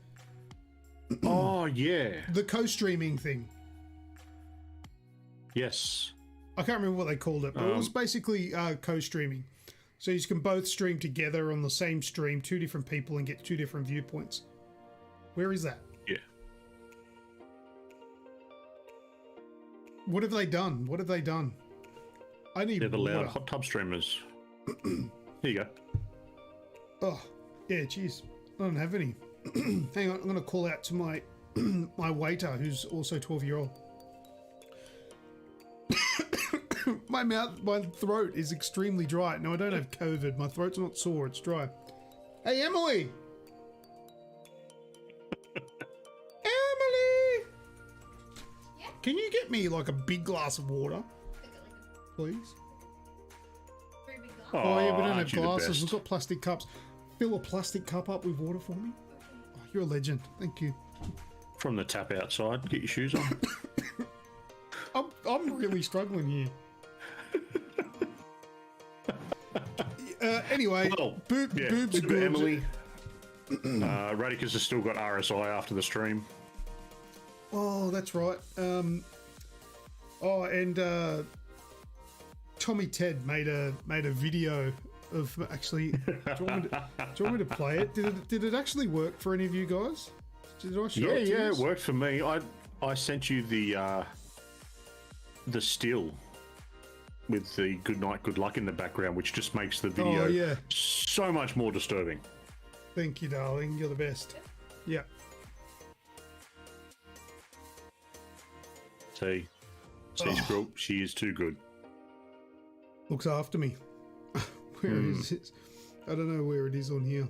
D: oh yeah,
A: the co-streaming thing.
D: Yes.
A: I can't remember what they called it, but it was basically co-streaming. So you can both stream together on the same stream, two different people, and get two different viewpoints. Where is that?
D: Yeah.
A: What have they done? I need
D: They've allowed hot tub streamers. Here you go.
A: Oh, yeah, jeez. I don't have any. Hang on, I'm going to call out to my my waiter, who's also 12-year-old. My throat is extremely dry. No, I don't have COVID. My throat's not sore. It's dry. Hey, Emily. Emily. Yeah? Can you get me like a big glass of water, please? Oh yeah, we don't have glasses. We've got plastic cups. Fill a plastic cup up with water for me. Oh, you're a legend. Thank you.
D: From the tap outside. Get your shoes on.
A: I'm really struggling here. Anyway, boobs are good.
D: Emily. Radicus has still got RSI after the stream.
A: Oh, that's right. And Tommy Ted made a video of actually. Do you want me to play it? Did it actually work for any of you guys? Did I show it to you?
D: It worked for me. I sent you the still with the good night, good luck in the background, which just makes the video so much more disturbing.
A: Thank you, darling. You're the best. Yeah.
D: See, Squirrel, she is too good.
A: Looks after me. Where is it? I don't know where it is on here.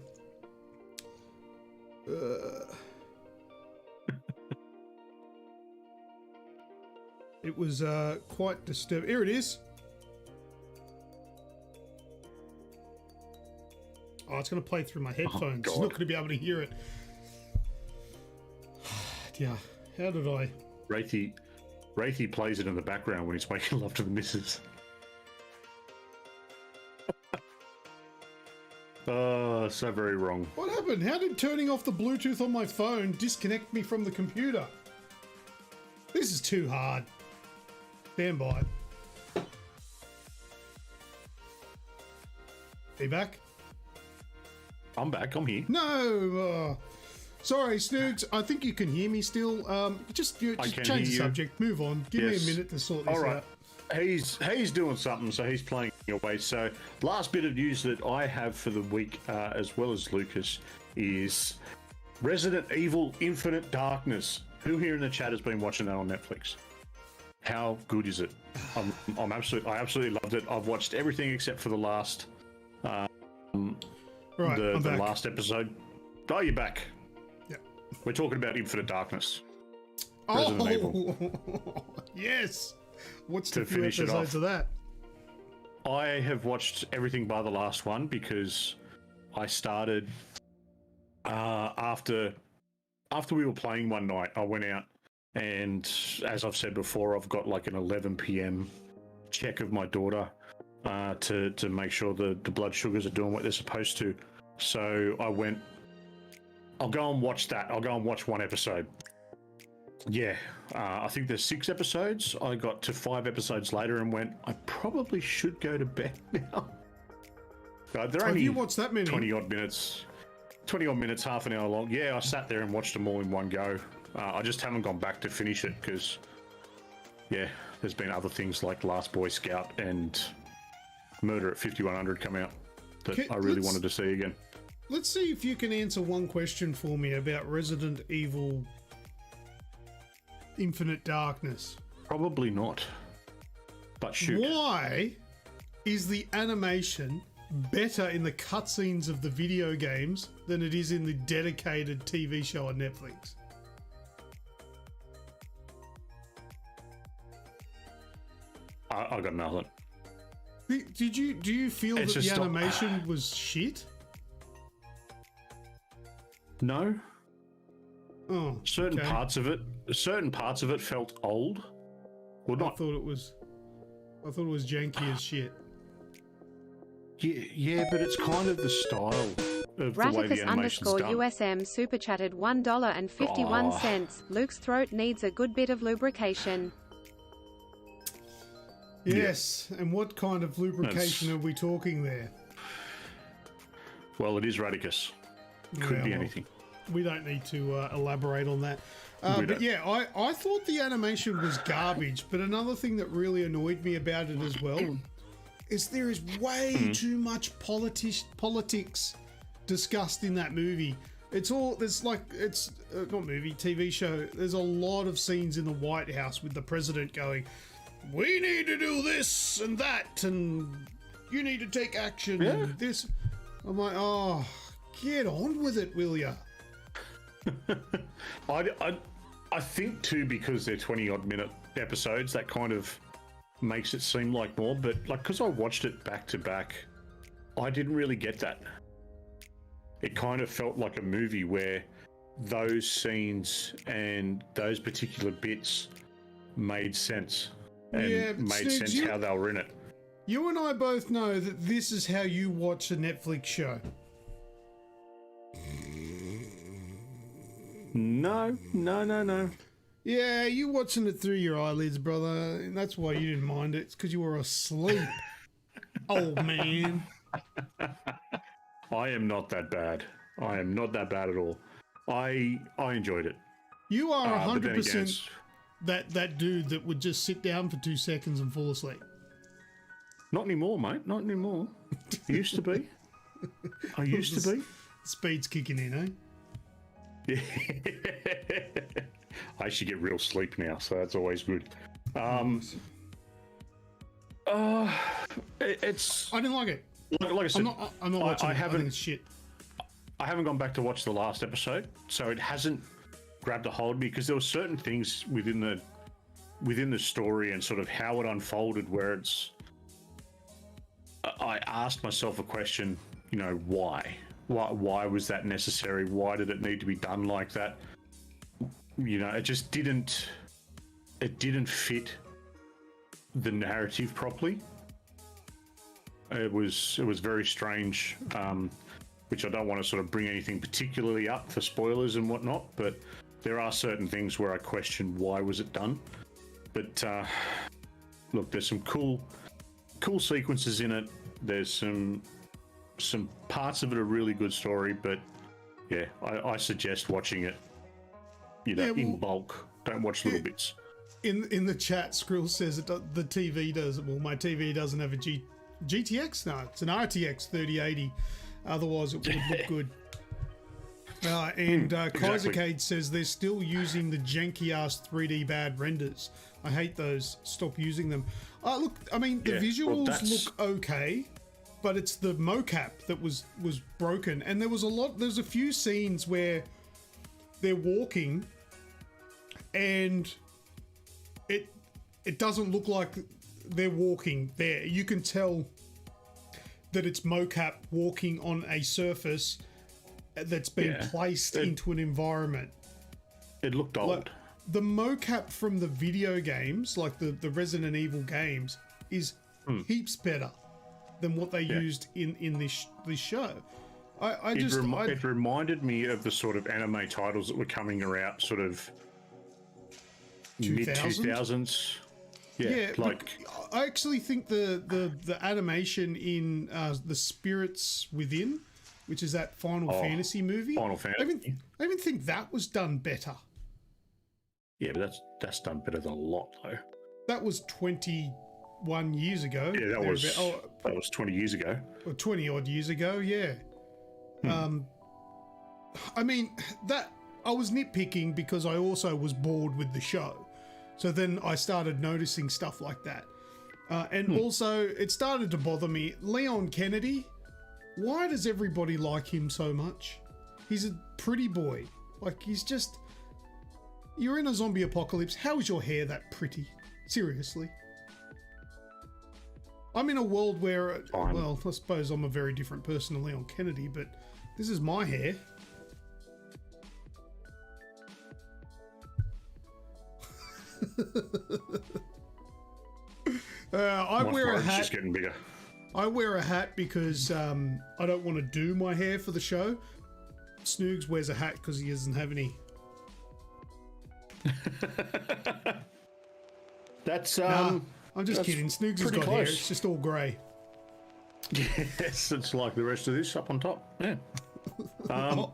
A: It was quite disturbing. Here it is. Oh, it's going to play through my headphones. It's not going to be able to hear it. Yeah. How did I?
D: Wraithy plays it in the background when he's making love to the missus. Oh, so very wrong.
A: What happened? How did turning off the Bluetooth on my phone disconnect me from the computer? This is too hard. Stand by. Are you back?
D: I'm back. I'm here.
A: No. Sorry, Snoogs. I think you can hear me still. Just change the subject. Move on. Give me a minute to sort this
D: All right.
A: out.
D: He's doing something, so he's playing away. So, last bit of news that I have for the week, as well as Lucas, is Resident Evil Infinite Darkness. Who here in the chat has been watching that on Netflix? How good is it? I absolutely loved it. I've watched everything except for the last, the last episode. Oh, you're back.
A: Yeah.
D: We're talking about Infinite Darkness. Resident Evil.
A: Yes. What's
D: to
A: the few
D: finish
A: episodes of that?
D: I have watched everything by the last one because I started after we were playing one night. I went out and, as I've said before, I've got like an 11 p.m. check of my daughter to make sure the blood sugars are doing what they're supposed to. So I went, I'll go and watch that. I'll go and watch one episode. Yeah, I think there's 6 episodes. I got to 5 episodes later and went, I probably should go to bed now. They're only
A: you watched that many?
D: 20 odd minutes, half an hour long. Yeah, I sat there and watched them all in one go. I just haven't gone back to finish it because, yeah, there's been other things like Last Boy Scout and Murder at 5100 come out that I really wanted to see again.
A: Let's see if you can answer one question for me about Resident Evil Infinite Darkness.
D: Probably not. But shoot.
A: Why is the animation better in the cutscenes of the video games than it is in the dedicated TV show on Netflix?
D: I got nothing.
A: Do you feel that the animation was shit?
D: No.
A: Oh,
D: certain parts of it felt old. Well, not.
A: I thought it was janky as shit.
D: Yeah, but it's kind of the style of the way the animation's done.
E: _USM super chatted $1.51. Luke's throat needs a good bit of lubrication.
A: Yes, and what kind of lubrication are we talking there?
D: Well, it is Radicus. Could be anything.
A: We don't need to elaborate on that. But yeah, I thought the animation was garbage, but another thing that really annoyed me about it as well is there is way too much politics discussed in that movie. It's not movie, TV show. There's a lot of scenes in the White House with the president going, we need to do this and that, and you need to take action, and this. I'm like, oh, get on with it, will ya?
D: I think too, because they're 20-odd minute episodes, that kind of makes it seem like more, but like, because I watched it back to back, I didn't really get that. It kind of felt like a movie where those scenes and those particular bits made sense and made sense how they were in it.
A: You and I both know that this is how you watch a Netflix show.
D: No.
A: Yeah, you watching it through your eyelids, brother. And that's why you didn't mind it. It's because you were asleep. Old man.
D: I am not that bad. I am not that bad at all. I enjoyed it.
A: You are 100% that dude that would just sit down for 2 seconds and fall asleep.
D: Not anymore, mate. Not anymore. I used to be. I used to be.
A: Speed's kicking in, eh?
D: Yeah. I actually get real sleep now, so that's always good. It's.
A: I didn't like it.
D: Like I said,
A: I'm not watching
D: I
A: it.
D: haven't.
A: I think it's shit.
D: I haven't gone back to watch the last episode, so it hasn't grabbed a hold of me because there were certain things within the story and sort of how it unfolded where it's. I asked myself a question. You know, why? Why was that necessary? Why did it need to be done like that? You know, it just didn't. It didn't fit the narrative properly. It was very strange, which I don't want to sort of bring anything particularly up for spoilers and whatnot, but there are certain things where I question why was it done. But look, there's some cool sequences in it. There's some parts of it are really good story, but yeah, I suggest watching it, in bulk. Don't watch little bits.
A: In the chat, Skrill says the TV does. Well, my TV doesn't have a GTX. No, it's an RTX 3080. Otherwise, it would look good. And Kaisercade says they're still using the janky ass 3D bad renders. I hate those. Stop using them. Look, I mean, the visuals look okay, but it's the mocap that was broken. And there's a few scenes where they're walking, and it doesn't look like they're walking there. You can tell that it's mocap walking on a surface that's been placed into an environment.
D: It looked old.
A: Like, the mocap from the video games, like the Resident Evil games, is heaps better than what they used in this show. It
D: reminded me of the sort of anime titles that were coming around, sort of mid 2000s. Yeah, like
A: I actually think the animation in the Spirits Within, which is that Final Fantasy movie.
D: Final Fantasy.
A: I even think that was done better.
D: Yeah, but that's done better than a lot, though.
A: That was 21 years ago.
D: Yeah, that was 20 years ago.
A: Or 20 odd years ago, yeah. I mean, that I was nitpicking because I also was bored with the show. So then I started noticing stuff like that. And also, it started to bother me. Leon Kennedy, why does everybody like him so much? He's a pretty boy. Like, he's just... You're in a zombie apocalypse. How is your hair that pretty? Seriously. I'm in a world where... Well, I suppose I'm a very different person to Leon Kennedy, but this is my hair. I wear a hat.
D: Just getting bigger.
A: I wear a hat because I don't want to do my hair for the show. Snoogs wears a hat because he doesn't have any.
D: That's
A: I'm just kidding. Snoogs has got hair.
D: Close.
A: It's just all grey.
D: Yes, it's like the rest of this up on top. Yeah.
A: I'll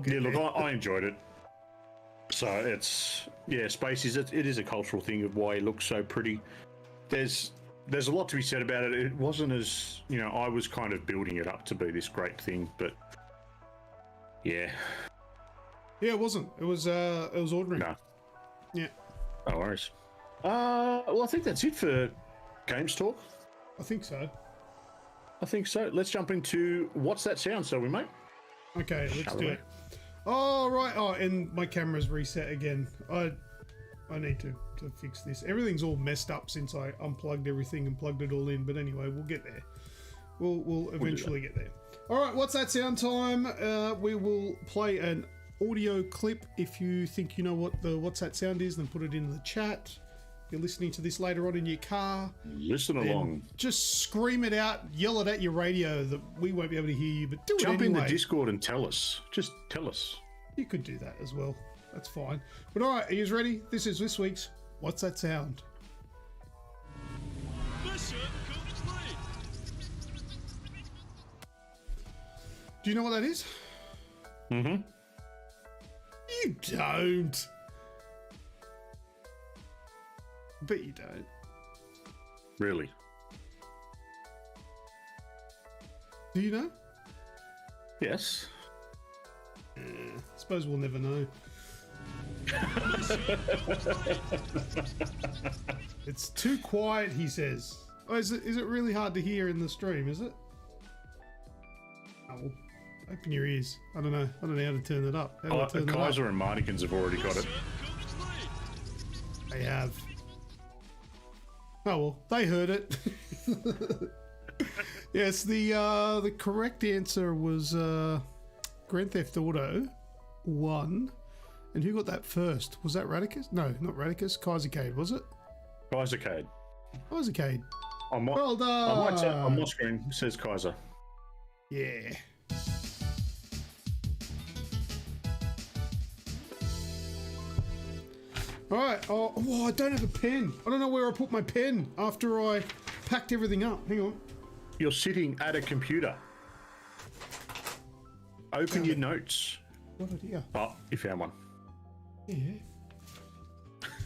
A: get
D: look,
A: there.
D: I enjoyed it. So it's Spacey's. It is a cultural thing of why he looks so pretty. There's a lot to be said about it. It wasn't as I was kind of building it up to be this great thing, but yeah,
A: it wasn't. It was ordinary.
D: No.
A: Yeah.
D: No worries. Well, I think that's it for Games Talk.
A: I think so.
D: Let's jump into what's that sound, shall we, mate?
A: Okay, let's do it. Oh, right. Oh, and my camera's reset again. I need to fix this. Everything's all messed up since I unplugged everything and plugged it all in. But anyway, we'll get there. We'll eventually get there. All right, what's that sound time? We will play an audio clip. If you think you know what the what's that sound is, then put it in the chat. If you're listening to this later on in your car,
D: listen along.
A: Just scream it out, yell it at your radio that we won't be able to hear you, but do it anyway.
D: Jump in the Discord and tell us. Just tell us.
A: You could do that as well. That's fine. But all right, are you ready? This is this week's What's That Sound?
C: Mission complete.
A: Do you know what that is?
D: Mm-hmm.
A: You don't. But you don't.
D: Really?
A: Do you know?
D: Yes.
A: I suppose we'll never know. It's too quiet, he says. Oh, is it really hard to hear in the stream, is it? Oh, well, open your ears. I don't know how to turn it up. How do I turn it up?
D: Kaiser and Marnikins have already got it.
A: They have. Oh well, they heard it. Yes, the correct answer was Grand Theft Auto 1. And who got that first? Was that Radicus? No, not Radicus. Kaisercade, was it?
D: Kaisercade.
A: Kaisercade.
D: On
A: Well done.
D: on my screen it says Kaiser.
A: Yeah. All right. Oh, I don't have a pen. I don't know where I put my pen after I packed everything up. Hang on.
D: You're sitting at a computer. Open your notes.
A: What idea?
D: Oh, you found one.
A: Yeah.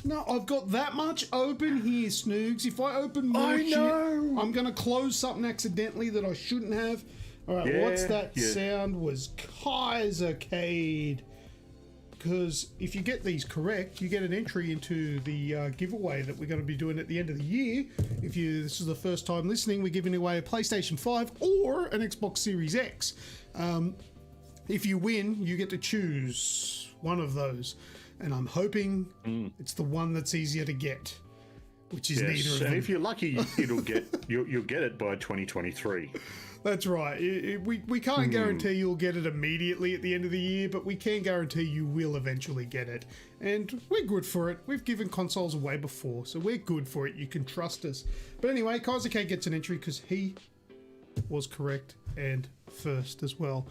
A: No, I've got that much open here, Snoogs. If I open more shit, I'm going to close something accidentally that I shouldn't have. All right, what's that sound? Was Kaisercade. Because if you get these correct, you get an entry into the giveaway that we're going to be doing at the end of the year. If this is the first time listening, we're giving away a PlayStation 5 or an Xbox Series X. If you win, you get to choose one of those. And I'm hoping it's the one that's easier to get, which is neither of them.
D: And if you're lucky, you'll get it by 2023.
A: That's right. We can't guarantee you'll get it immediately at the end of the year, but we can guarantee you will eventually get it. And we're good for it. We've given consoles away before, so we're good for it. You can trust us. But anyway, Kaisercade gets an entry because he was correct and first as well.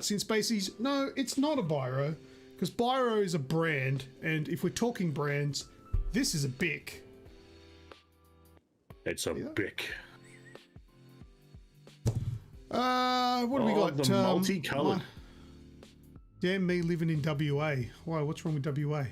A: Since Spacey's, no, it's not a Biro, because Biro is a brand, and if we're talking brands, this is a Bic.
D: It's a Bic.
A: What do we got?
D: The multicolored.
A: Damn me living in WA. Why? What's wrong with WA?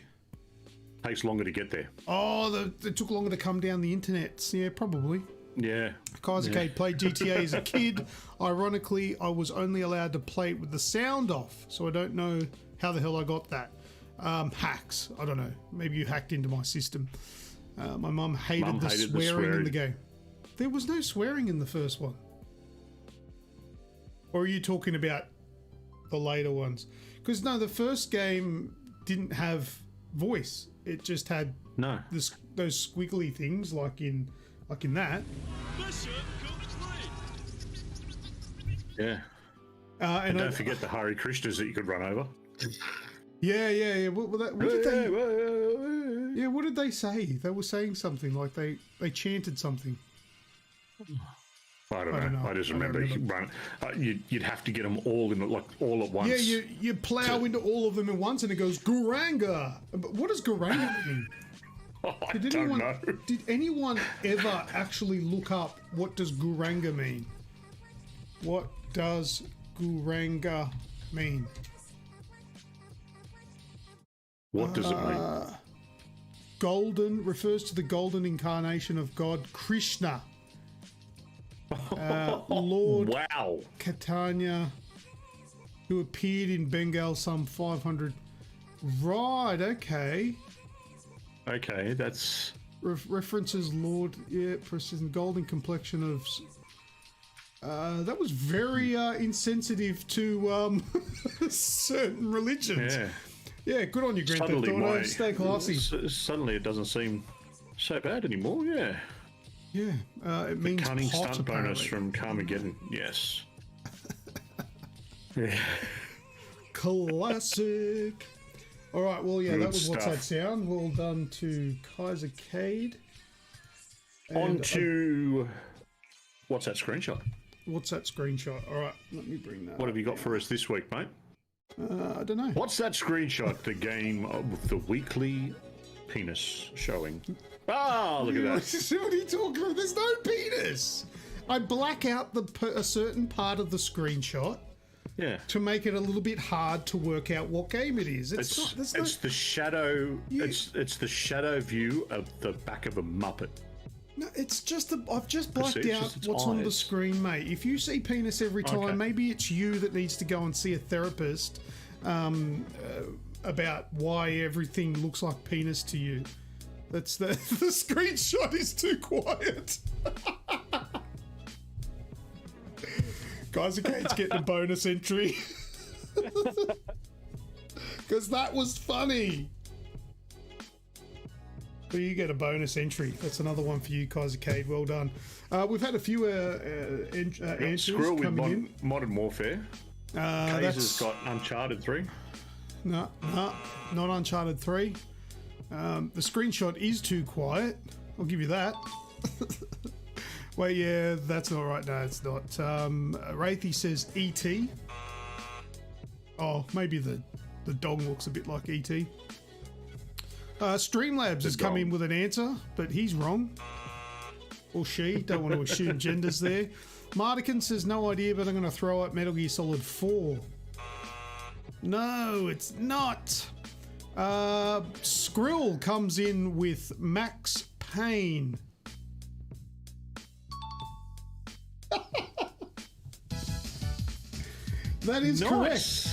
D: Takes longer to get there.
A: Oh, it took longer to come down the internet. Yeah, probably.
D: Yeah.
A: Kaisercade played GTA as a kid. Ironically, I was only allowed to play it with the sound off, so I don't know how the hell I got that. Hacks. I don't know. Maybe you hacked into my system. My mum hated the swearing in the game. There was no swearing in the first one. Or are you talking about the later ones? Because no, the first game didn't have voice. It just had those squiggly things like in that.
D: Yeah. And don't forget the Hare Krishnas that you could run over.
A: Yeah. What did they say? They were saying something like they chanted something.
D: I don't know. I just remember. You'd have to get them all in all at once.
A: Yeah, you plow into all of them at once, and it goes Guranga. But what does Guranga mean?
D: I don't know.
A: Did anyone ever actually look up what does Guranga mean? What does Guranga mean?
D: What does it mean?
A: Golden refers to the golden incarnation of God Krishna. Lord Catania, who appeared in Bengal some 500. Right, okay.
D: Okay, that's...
A: references Lord, precision, golden complexion of... that was very insensitive to certain religions. Yeah, good on you, Grand Theft Auto. Stay classy.
D: Suddenly it doesn't seem so bad anymore, yeah.
A: Yeah, it means
D: the cunning
A: pot,
D: stunt
A: apparently.
D: bonus from Carmageddon, yes. Yeah.
A: Classic. All right, well, yeah,
D: Good
A: that was
D: stuff.
A: What's That Sound? Well done to Kaisercade.
D: On to... What's that screenshot?
A: What's that screenshot? All right, let me bring that
D: What have you got for us this week, mate?
A: I don't know.
D: What's that screenshot? The game with the weekly penis showing. Ah, look at that.
A: What are you talking about? There's no penis. I black out a certain part of the screenshot to make it a little bit hard to work out what game it is.
D: It's the shadow. It's the shadow view of the back of a Muppet.
A: No, it's just I've just blacked
D: Perceives
A: out
D: just its
A: what's on the
D: eyes.
A: screen, mate. If you see penis every time,
D: Okay.
A: maybe it's you that needs to go and see a therapist about why everything looks like penis to you. That's the screenshot is too quiet. Guys, Kate's getting a bonus entry because that was funny. So you get a bonus entry. That's another one for you, Kaiser Cade. Well done. We've had a few answers
D: Squirrel with
A: coming in.
D: Modern Warfare. Kaiser's got Uncharted 3.
A: No, not Uncharted 3. The screenshot is too quiet. I'll give you that. Well, yeah, that's not right. No, it's not. Wraithy says E.T. Oh, maybe the dog looks a bit like E.T. Streamlabs has come in with an answer, but he's wrong. Or she. Don't want to assume genders there. Mardican says no idea, but I'm going to throw out Metal Gear Solid 4. No, it's not. Skrill comes in with Max Payne. That is correct.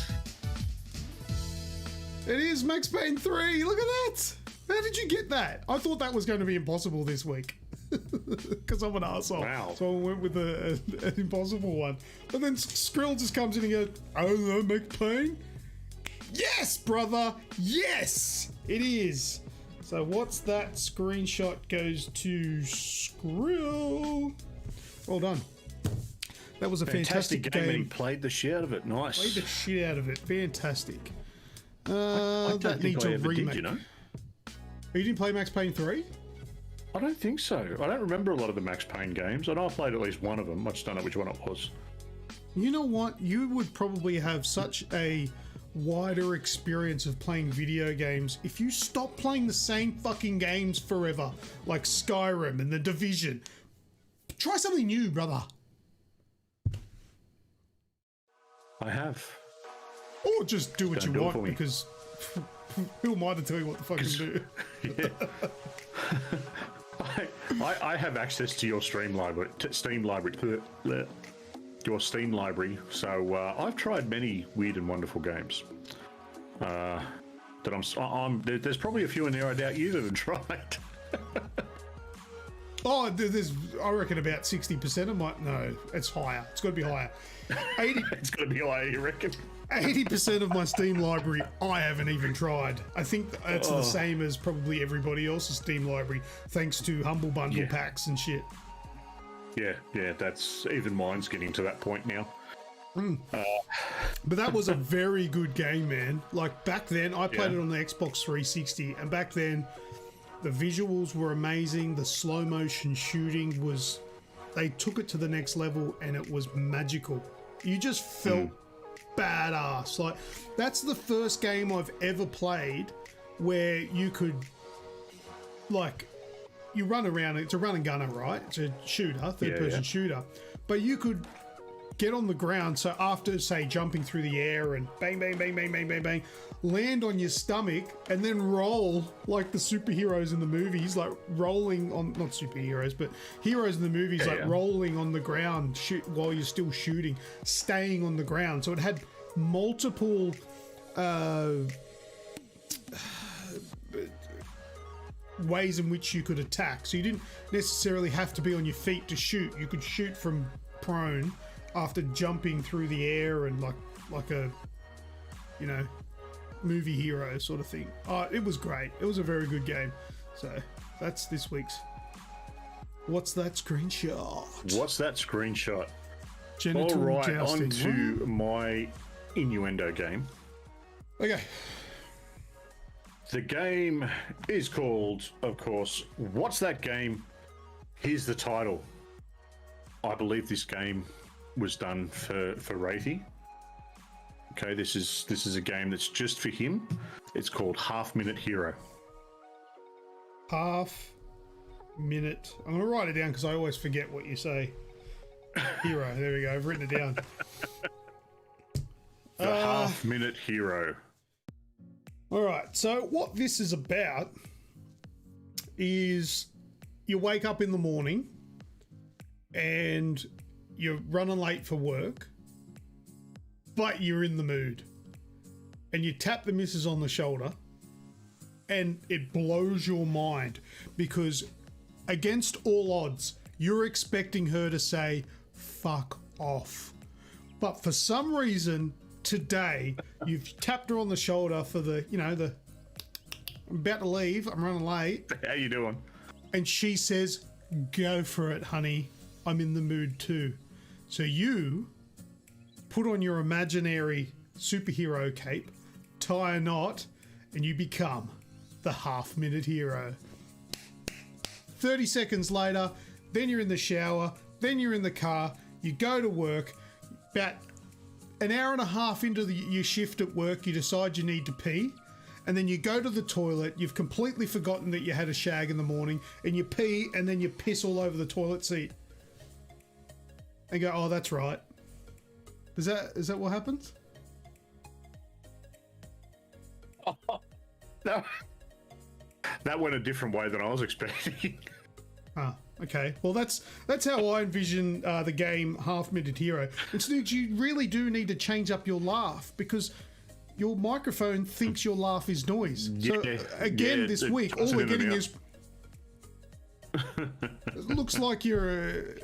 A: It is Max Payne 3. Look at that. How did you get that? I thought that was going to be impossible this week. Because I'm an arsehole.
D: Wow.
A: So I went with an impossible one. But then Skrill just comes in and goes, oh, Max Payne? Yes, brother. Yes, it is. So what's that? Screenshot goes to Skrill. Well done. That was a fantastic
D: game. And he played the shit out of it. Nice.
A: Played the shit out of it. Fantastic.
D: I don't
A: that
D: think
A: needs
D: I
A: a
D: ever
A: remake.
D: did, you know?
A: You didn't play Max Payne 3?
D: I don't think so. I don't remember a lot of the Max Payne games. I know I played at least one of them. I just don't know which one it was.
A: You know what? You would probably have such a wider experience of playing video games if you stop playing the same fucking games forever, like Skyrim and The Division. Try something new, brother.
D: I have.
A: Or just do what
D: Don't
A: you
D: do it
A: want,
D: for me.
A: because who am I to tell you what to fucking do?
D: Yeah. I have access to your Steam library, your Steam library. So I've tried many weird and wonderful games. There's probably a few in there I doubt you haven't tried.
A: Oh, there's, I reckon about 60% of my, no, it's higher. It's got to be higher. 80,
D: It's got to be higher, you reckon?
A: 80% of my Steam library I haven't even tried. I think that's the same as probably everybody else's Steam library, thanks to Humble Bundle packs and shit.
D: Yeah, that's even mine's getting to that point now.
A: But that was a very good game, man. Like back then, I played it on the Xbox 360, and back then, the visuals were amazing. The slow motion shooting was, they took it to the next level, and it was magical. You just felt badass. Like, that's the first game I've ever played where you could, like, you run around. It's a run and gunner, right? It's a shooter, third-person shooter. But you could get on the ground. So after, say, jumping through the air and bang, bang, bang, bang, bang, bang, bang, land on your stomach and then roll like the superheroes in the movies, like rolling on, not superheroes, but heroes in the movies, rolling on the ground while you're still shooting, staying on the ground. So it had multiple ways in which you could attack. So you didn't necessarily have to be on your feet to shoot. You could shoot from prone after jumping through the air and like a, you know, movie hero sort of thing. It was great. It was a very good game. So that's this week's What's That Screenshot?
D: What's that screenshot?
A: Genital
D: All right,
A: jousting.
D: on to my innuendo game.
A: Okay.
D: The game is called, of course, What's That Game? Here's the title. I believe this game was done for Ratey. Okay, this is a game that's just for him. It's called Half Minute Hero.
A: Half minute. I'm going to write it down because I always forget what you say. Hero. There we go. I've written it down.
D: The Half Minute Hero. All
A: right. So what this is about is you wake up in the morning and you're running late for work, but you're in the mood, and you tap the missus on the shoulder, and it blows your mind because against all odds, you're expecting her to say, fuck off. But for some reason, today, you've tapped her on the shoulder for the, I'm about to leave, I'm running late.
D: How you doing?
A: And she says, go for it, honey. I'm in the mood too. So you put on your imaginary superhero cape, tie a knot, and you become the half-minute hero. 30 seconds later, then you're in the shower, then you're in the car, you go to work. About an hour and a half into your shift at work, you decide you need to pee, and then you go to the toilet. You've completely forgotten that you had a shag in the morning, and you pee, and then you piss all over the toilet seat. And go, oh, that's right. Is that what happens?
D: No. That went a different way than I was expecting.
A: Ah, okay. Well, that's how I envision the game Half-Minute Hero. And Snoogs, you really do need to change up your laugh because your microphone thinks your laugh is noise. So again, this week, all we're getting is... It looks like you're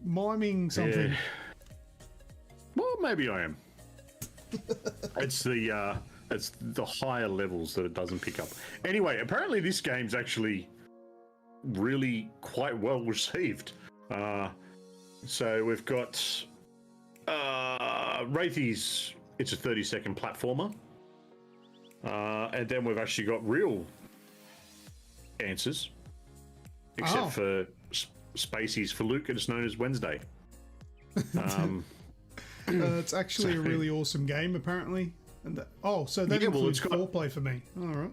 A: miming something.
D: Yeah. Well, maybe I am. It's the higher levels that it doesn't pick up. Anyway, apparently this game's actually really quite well received. So we've got Wraithies. It's a 30-second platformer. And then we've actually got real answers. Except for Spaceys for Luke, it's known as Wednesday.
A: It's actually a really awesome game, apparently. And so that includes foreplay for me. All right.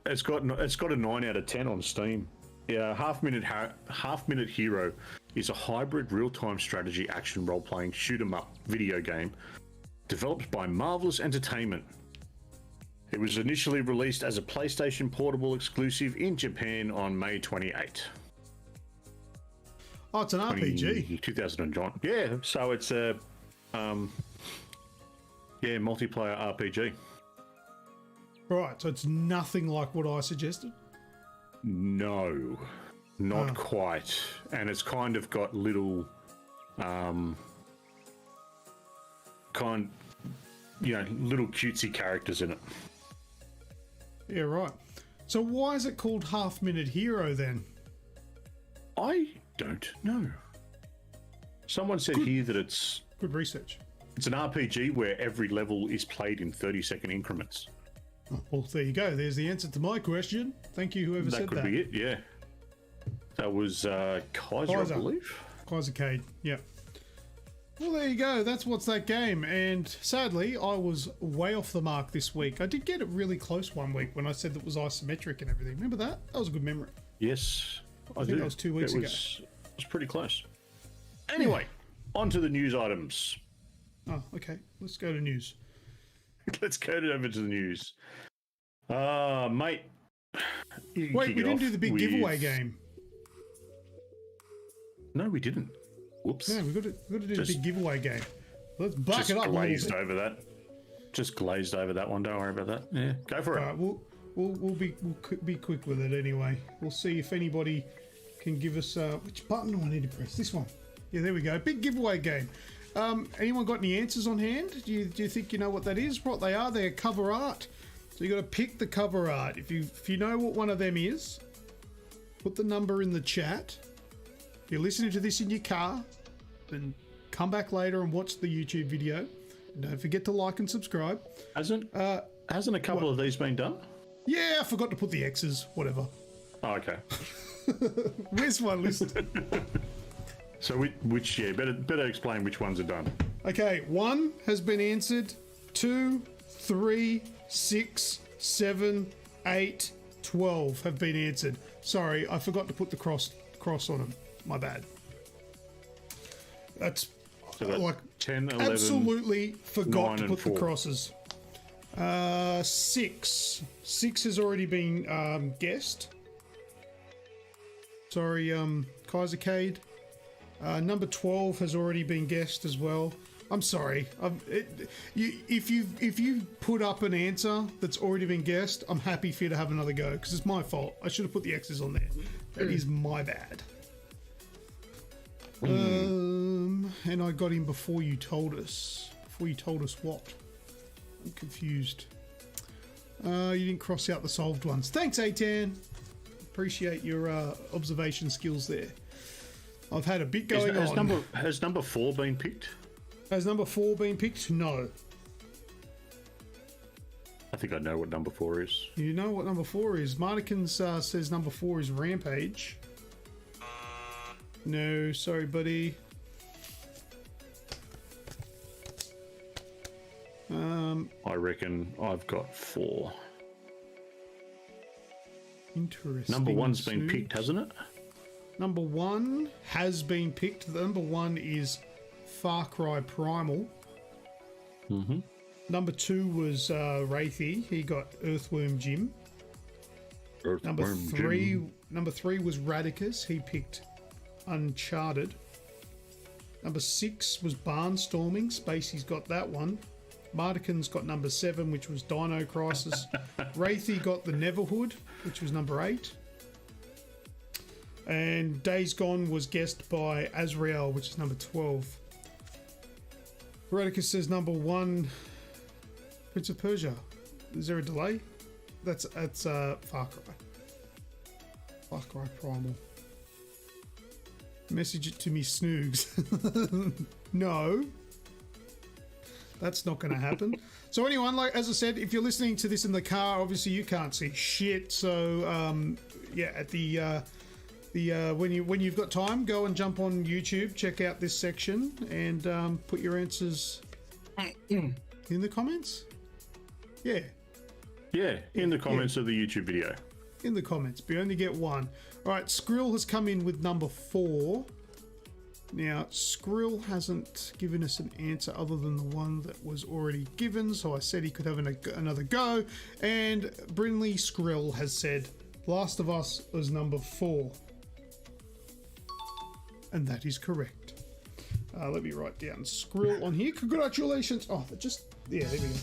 D: It's got a 9 out of 10 on Steam. Yeah, Half-Minute Hero is a hybrid real-time strategy action role-playing shoot-'em-up video game developed by Marvelous Entertainment. It was initially released as a PlayStation Portable exclusive in Japan on May 28.
A: Oh, it's an RPG.
D: 2009. Yeah, so it's a multiplayer RPG.
A: Right, so it's nothing like what I suggested?
D: No, not quite. And it's kind of got little, little cutesy characters in it.
A: Yeah, right. So why is it called Half-Minute Hero then?
D: I don't know. Someone said here that it's
A: good research.
D: It's an RPG where every level is played in 30-second increments.
A: Oh, well, there you go. There's the answer to my question. Thank you, whoever said that.
D: That could be it, yeah. That was Kaiser, I believe.
A: Kaiser Cade, yeah. Well, there you go. That's what's that game. And sadly, I was way off the mark this week. I did get it really close one week when I said that it was isometric and everything. Remember that? That was a good memory.
D: Yes,
A: I think that was 2 weeks ago.
D: It was pretty close. Anyway, on to the news items.
A: Oh, okay. Let's go to news.
D: Let's go over to the news. Mate.
A: Wait, we didn't do the big giveaway game.
D: No, we didn't. Whoops.
A: Yeah, we've got to do the big giveaway game. Let's buck it up a little bit.
D: Just glazed over that. Just glazed over that one. Don't worry about that. Yeah, go for it.
A: All right, we'll be quick with it anyway. We'll see if anybody can give us which button do I need to press? This one. Yeah, there we go. Big giveaway game. Anyone got any answers on hand? Do you think you know what that is? What they are? They're cover art. So you got to pick the cover art. If you know what one of them is, put the number in the chat. If you're listening to this in your car, then come back later and watch the YouTube video. And don't forget to like and subscribe.
D: Hasn't a couple of these been done?
A: Yeah, I forgot to put the X's. Whatever.
D: Oh, okay.
A: Where's one listed?
D: So which better explain which ones are done.
A: Okay, 1 has been answered. 2, 3, 6, 7, 8, 12 have been answered. Sorry, I forgot to put the cross on them. My bad. That's like
D: 10, 11,
A: absolutely forgot to put
D: 4.
A: the crosses. 6 has already been guessed. Sorry, Kaisercade. Number 12 has already been guessed as well. I'm sorry. If you put up an answer that's already been guessed, I'm happy for you to have another go because it's my fault. I should have put the X's on there. That is my bad. And I got him before you told us. Before you told us what? I'm confused. You didn't cross out the solved ones. Thanks, Atan. Appreciate your observation skills there. I've had a bit going on.
D: Has number 4 been picked?
A: Has number 4 been picked? No.
D: I think I know what number 4 is.
A: You know what number 4 is. Martikins says number 4 is Rampage. No, sorry, buddy.
D: I reckon I've got 4.
A: Interesting.
D: Number 1's been picked, hasn't it?
A: Number 1 has been picked. The number 1 is Far Cry Primal.
D: Mm-hmm.
A: Number 2 was Wraithy. He got Earthworm Jim. Number 3 was Radicus. He picked Uncharted. Number 6 was Barnstorming. Spacey's got that one. Martikins got number 7, which was Dino Crisis. Wraithy got the Neverhood, which was number 8. And Days Gone was guessed by Azrael, which is number 12. Radicus says number 1, Prince of Persia. Is there a delay? That's Far Cry. Far Cry Primal. Message it to me, Snoogs. No. That's not going to happen. So anyone, like as I said, if you're listening to this in the car, obviously you can't see shit. So yeah, at the when you've got time, go and jump on YouTube, check out this section, and put your answers in the comments. Yeah.
D: Yeah, in the comments of the YouTube video.
A: In the comments, but you only get one. All right, Skrill has come in with number 4. Now, Skrill hasn't given us an answer other than the one that was already given, so I said he could have another go. And Brinley Skrill has said Last of Us was number 4. And that is correct. Let me write down Skrill on here. Congratulations. Oh, yeah, there we go.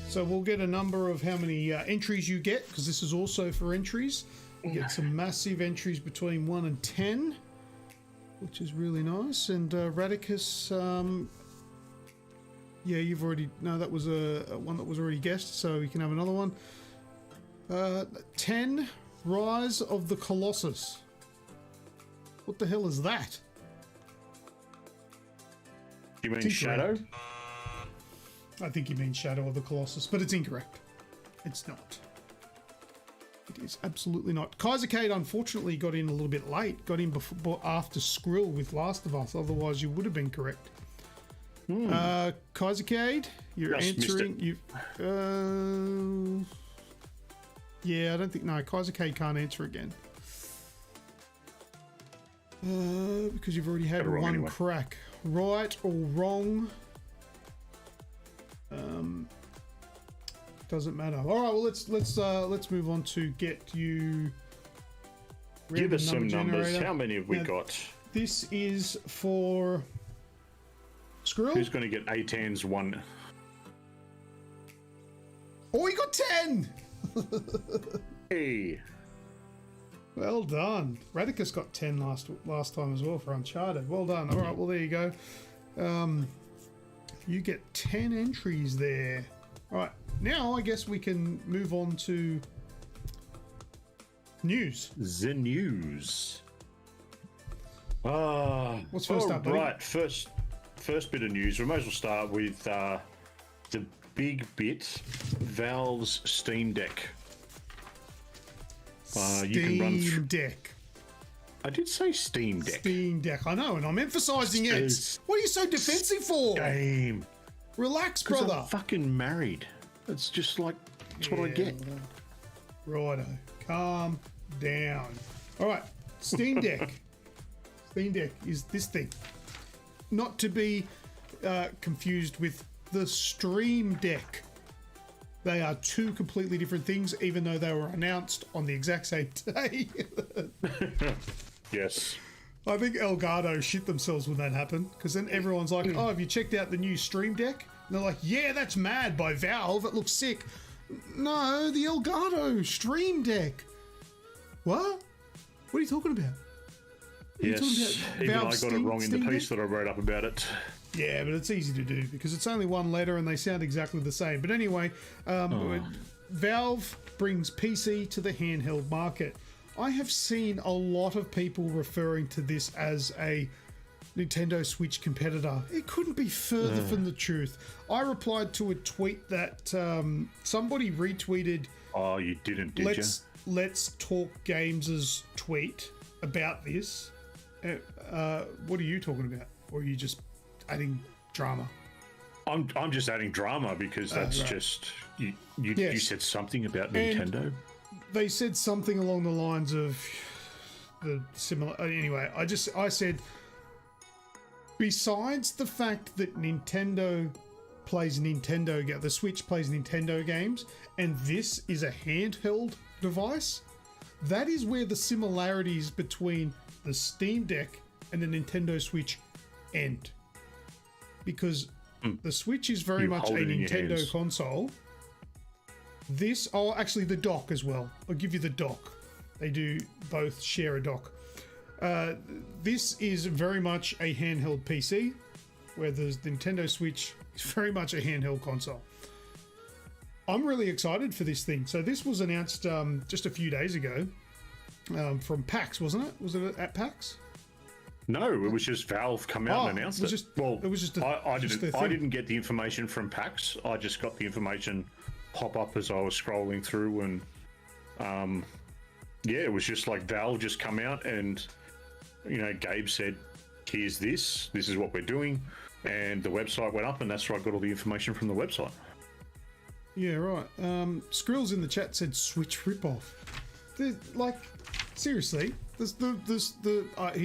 A: So we'll get a number of how many entries you get, because this is also for entries. You get some massive entries between 1 and 10, which is really nice. And Radicus, yeah, you've already... No, that was a one that was already guessed, so you can have another one. 10, Rise of the Colossus. What the hell is that?
D: You mean Shadow?
A: I think you mean Shadow of the Colossus, but it's incorrect. It's not. It is absolutely not. Kaisercade unfortunately got in a little bit late. Got in after Skrill with Last of Us. Otherwise, you would have been correct. Kaisercade, you're answering. Yeah, I don't think. No, Kaisercade can't answer again. Because you've already had one anyway. Crack. Right or wrong? Doesn't matter. All right, well let's move on to get you.
D: Give us some numbers. How many have we got?
A: This is for Skrill.
D: Who's going to get A10's one?
A: Oh, he got 10.
D: Hey.
A: Well done. Radicus got 10 last time as well for Uncharted. Well done. All right, well there you go. You get 10 entries there. All right, now I guess we can move on to news.
D: The news.
A: What's first up, buddy?
D: Right, first bit of news. We might as well start with the big bit, Valve's Steam Deck. You can run
A: Steam Deck.
D: I did say Steam Deck.
A: Steam Deck. I know, and I'm emphasizing it. What are you so defensive for?
D: Game.
A: Relax, brother.
D: I'm fucking married. It's just like, that's what I get.
A: Righto. Calm down. All right. Steam Deck. Steam Deck is this thing. Not to be confused with the Stream Deck. They are two completely different things, even though they were announced on the exact same day.
D: Yes.
A: I think Elgato shit themselves when that happened, because then everyone's like, oh, have you checked out the new Stream Deck? And they're like, yeah, that's mad by Valve. It looks sick. No, the Elgato Stream Deck. What? What are you talking about?
D: Yes, even I got it wrong in the piece
A: Deck?
D: that I wrote up about it.
A: Yeah, but it's easy to do because it's only one letter and they sound exactly the same. But anyway, Valve brings PC to the handheld market. I have seen a lot of people referring to this as a Nintendo Switch competitor. It couldn't be further from the truth. I replied to a tweet that somebody retweeted.
D: Oh, you didn't, did you?
A: Let's Talk Games' tweet about this. What are you talking about? Or are you just adding drama?
D: I'm just adding drama because that's right. Just you said something about Nintendo.
A: And they said something along the lines of the similar. Anyway, I said, besides the fact that Nintendo plays the Switch plays Nintendo games, and this is a handheld device, that is where the similarities between the Steam Deck and the Nintendo Switch end. Because the Switch is very much a Nintendo console. Actually the dock as well. I'll give you the dock. They do both share a dock. This is very much a handheld PC, where the Nintendo Switch is very much a handheld console. I'm really excited for this thing. So this was announced just a few days ago from PAX, wasn't it? Was it at PAX?
D: No, it was just Valve come out and announced it. I didn't get the information from PAX. I just got the information pop up as I was scrolling through, and it was just like Valve just come out and Gabe said, "Here's this. This is what we're doing," and the website went up, and that's where I got all the information from the website.
A: Yeah, right. Skrills in the chat said Switch ripoff. Like, seriously, he's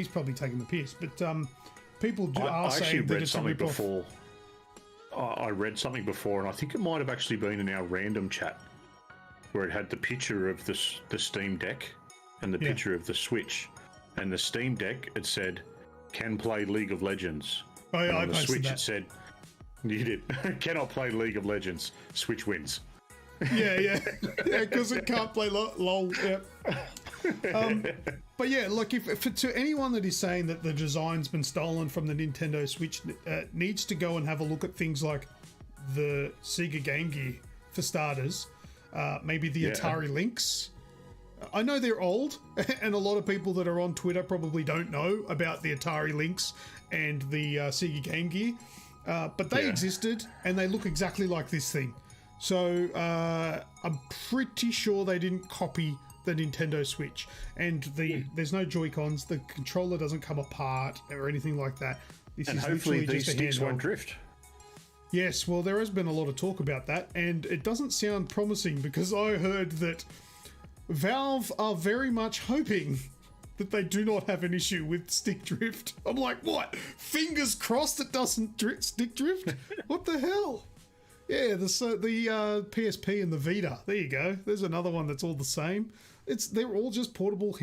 A: probably taking the piss, but people are saying that it's a ripoff.
D: I read something before, and I think it might have actually been in our random chat, where it had the picture of the Steam Deck and the picture of the Switch, and the Steam Deck, it said, "Can play League of Legends."
A: Oh yeah,
D: and
A: I
D: on the
A: posted
D: Switch
A: that.
D: it said, "You did cannot play League of Legends. Switch wins."
A: Yeah, because it can't play LOL. Yep. But yeah, look, if to anyone that is saying that the design's been stolen from the Nintendo Switch, needs to go and have a look at things like the Sega Game Gear for starters, maybe the Atari Lynx. I know they're old, and a lot of people that are on Twitter probably don't know about the Atari Lynx and the Sega Game Gear, but they existed, and they look exactly like this thing. So I'm pretty sure they didn't copy the Nintendo Switch, and there's no Joy-Cons. The controller doesn't come apart or anything like that. This
D: and
A: is
D: hopefully
A: literally
D: these
A: just a
D: sticks
A: handheld.
D: won't drift.
A: Yes, well, there has been a lot of talk about that, and it doesn't sound promising, because I heard that Valve are very much hoping that they do not have an issue with stick drift. I'm like, what? Fingers crossed it doesn't stick drift? What the hell? Yeah, the PSP and the Vita. There you go. There's another one that's all the same. They're all just portable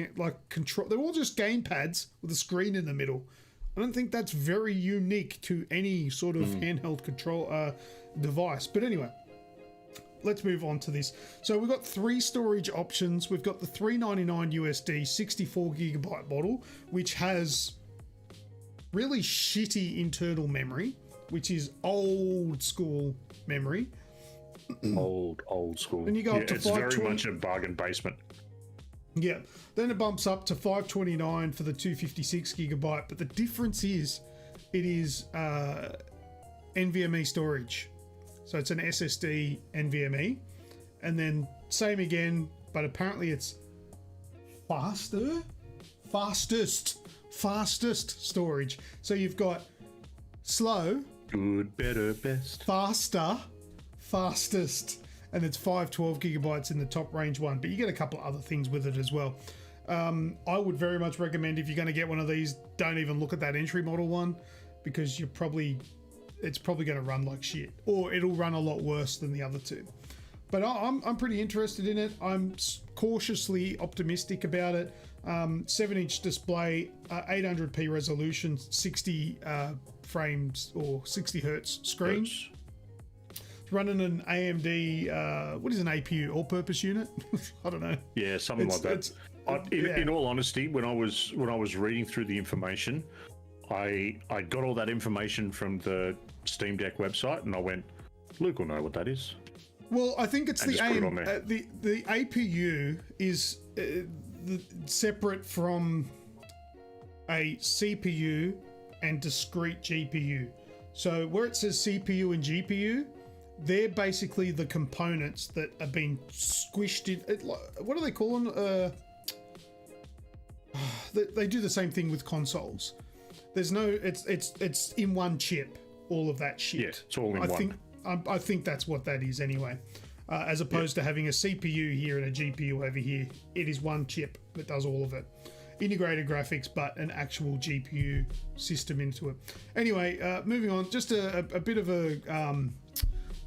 A: control. They're all just game pads with a screen in the middle. I don't think that's very unique to any sort of handheld control device. But anyway, let's move on to this. So we've got 3 storage options. We've got the $399 USD 64 gigabyte model, which has really shitty internal memory, which is old school memory.
D: Old school.
A: And you go up to
D: it's very much a bargain basement.
A: Yeah. Then it bumps up to $529 for the 256 gigabyte, but the difference is it is NVMe storage. So it's an SSD NVMe, and then same again, but apparently it's fastest storage. So you've got slow,
D: good, better, best,
A: faster, fastest, and it's 512 gigabytes in the top range one, but you get a couple of other things with it as well. I would very much recommend, if you're going to get one of these, don't even look at that entry model one, because it's probably going to run like shit, or it'll run a lot worse than the other two. But I'm pretty interested in it. I'm cautiously optimistic about it. 7-inch display, 800p resolution, 60 frames or 60 hertz screen. It's running an AMD, what is an APU? All-purpose unit? I don't know.
D: Yeah, something like that. In all honesty, when I was reading through the information, I got all that information from the Steam Deck website, and I went, Luke will know what that is.
A: Well, I think it's the APU is separate from a CPU and discrete GPU. So where it says CPU and GPU, they're basically the components that are being squished in. What do they call them? They do the same thing with consoles. There's no, it's in one chip. All of that shit.
D: Yeah, it's all in one.
A: I think that's what that is anyway. As opposed to having a CPU here and a GPU over here, it is one chip that does all of it. Integrated graphics, but an actual GPU system into it. Anyway, moving on. Just a bit of a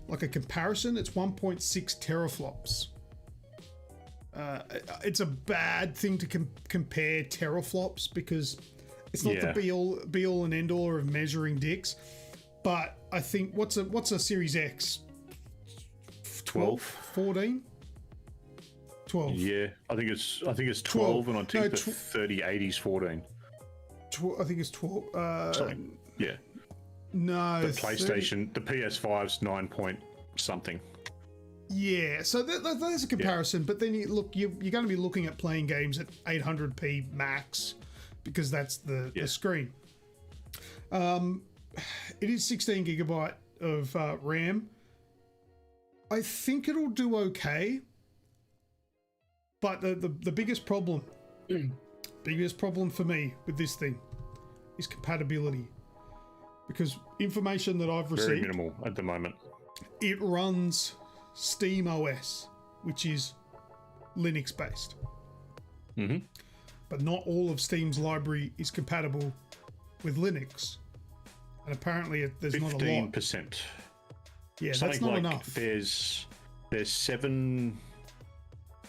A: like a comparison. It's 1.6 teraflops. It's a bad thing to compare teraflops because it's not the be all and end all of measuring dicks. But I think what's a Series X? 12, 14, 12.
D: Yeah, I think it's 12, and I think the 3080 is 14.
A: I think it's 12.
D: Something. Yeah.
A: No.
D: The PlayStation, the PS5's 9 point something.
A: Yeah, so there's a comparison, but then you're going to be looking at playing games at 800p max because that's the screen. It is 16 gigabyte of RAM. I think it'll do okay, but the biggest problem for me with this thing is compatibility, because information that I've received,
D: very minimal at the moment.
A: It runs Steam OS, which is Linux based.
D: Mm-hmm.
A: But not all of Steam's library is compatible with Linux. And apparently there's 15%. Not a lot. 15%. Yeah, something that's not like enough.
D: There's 7.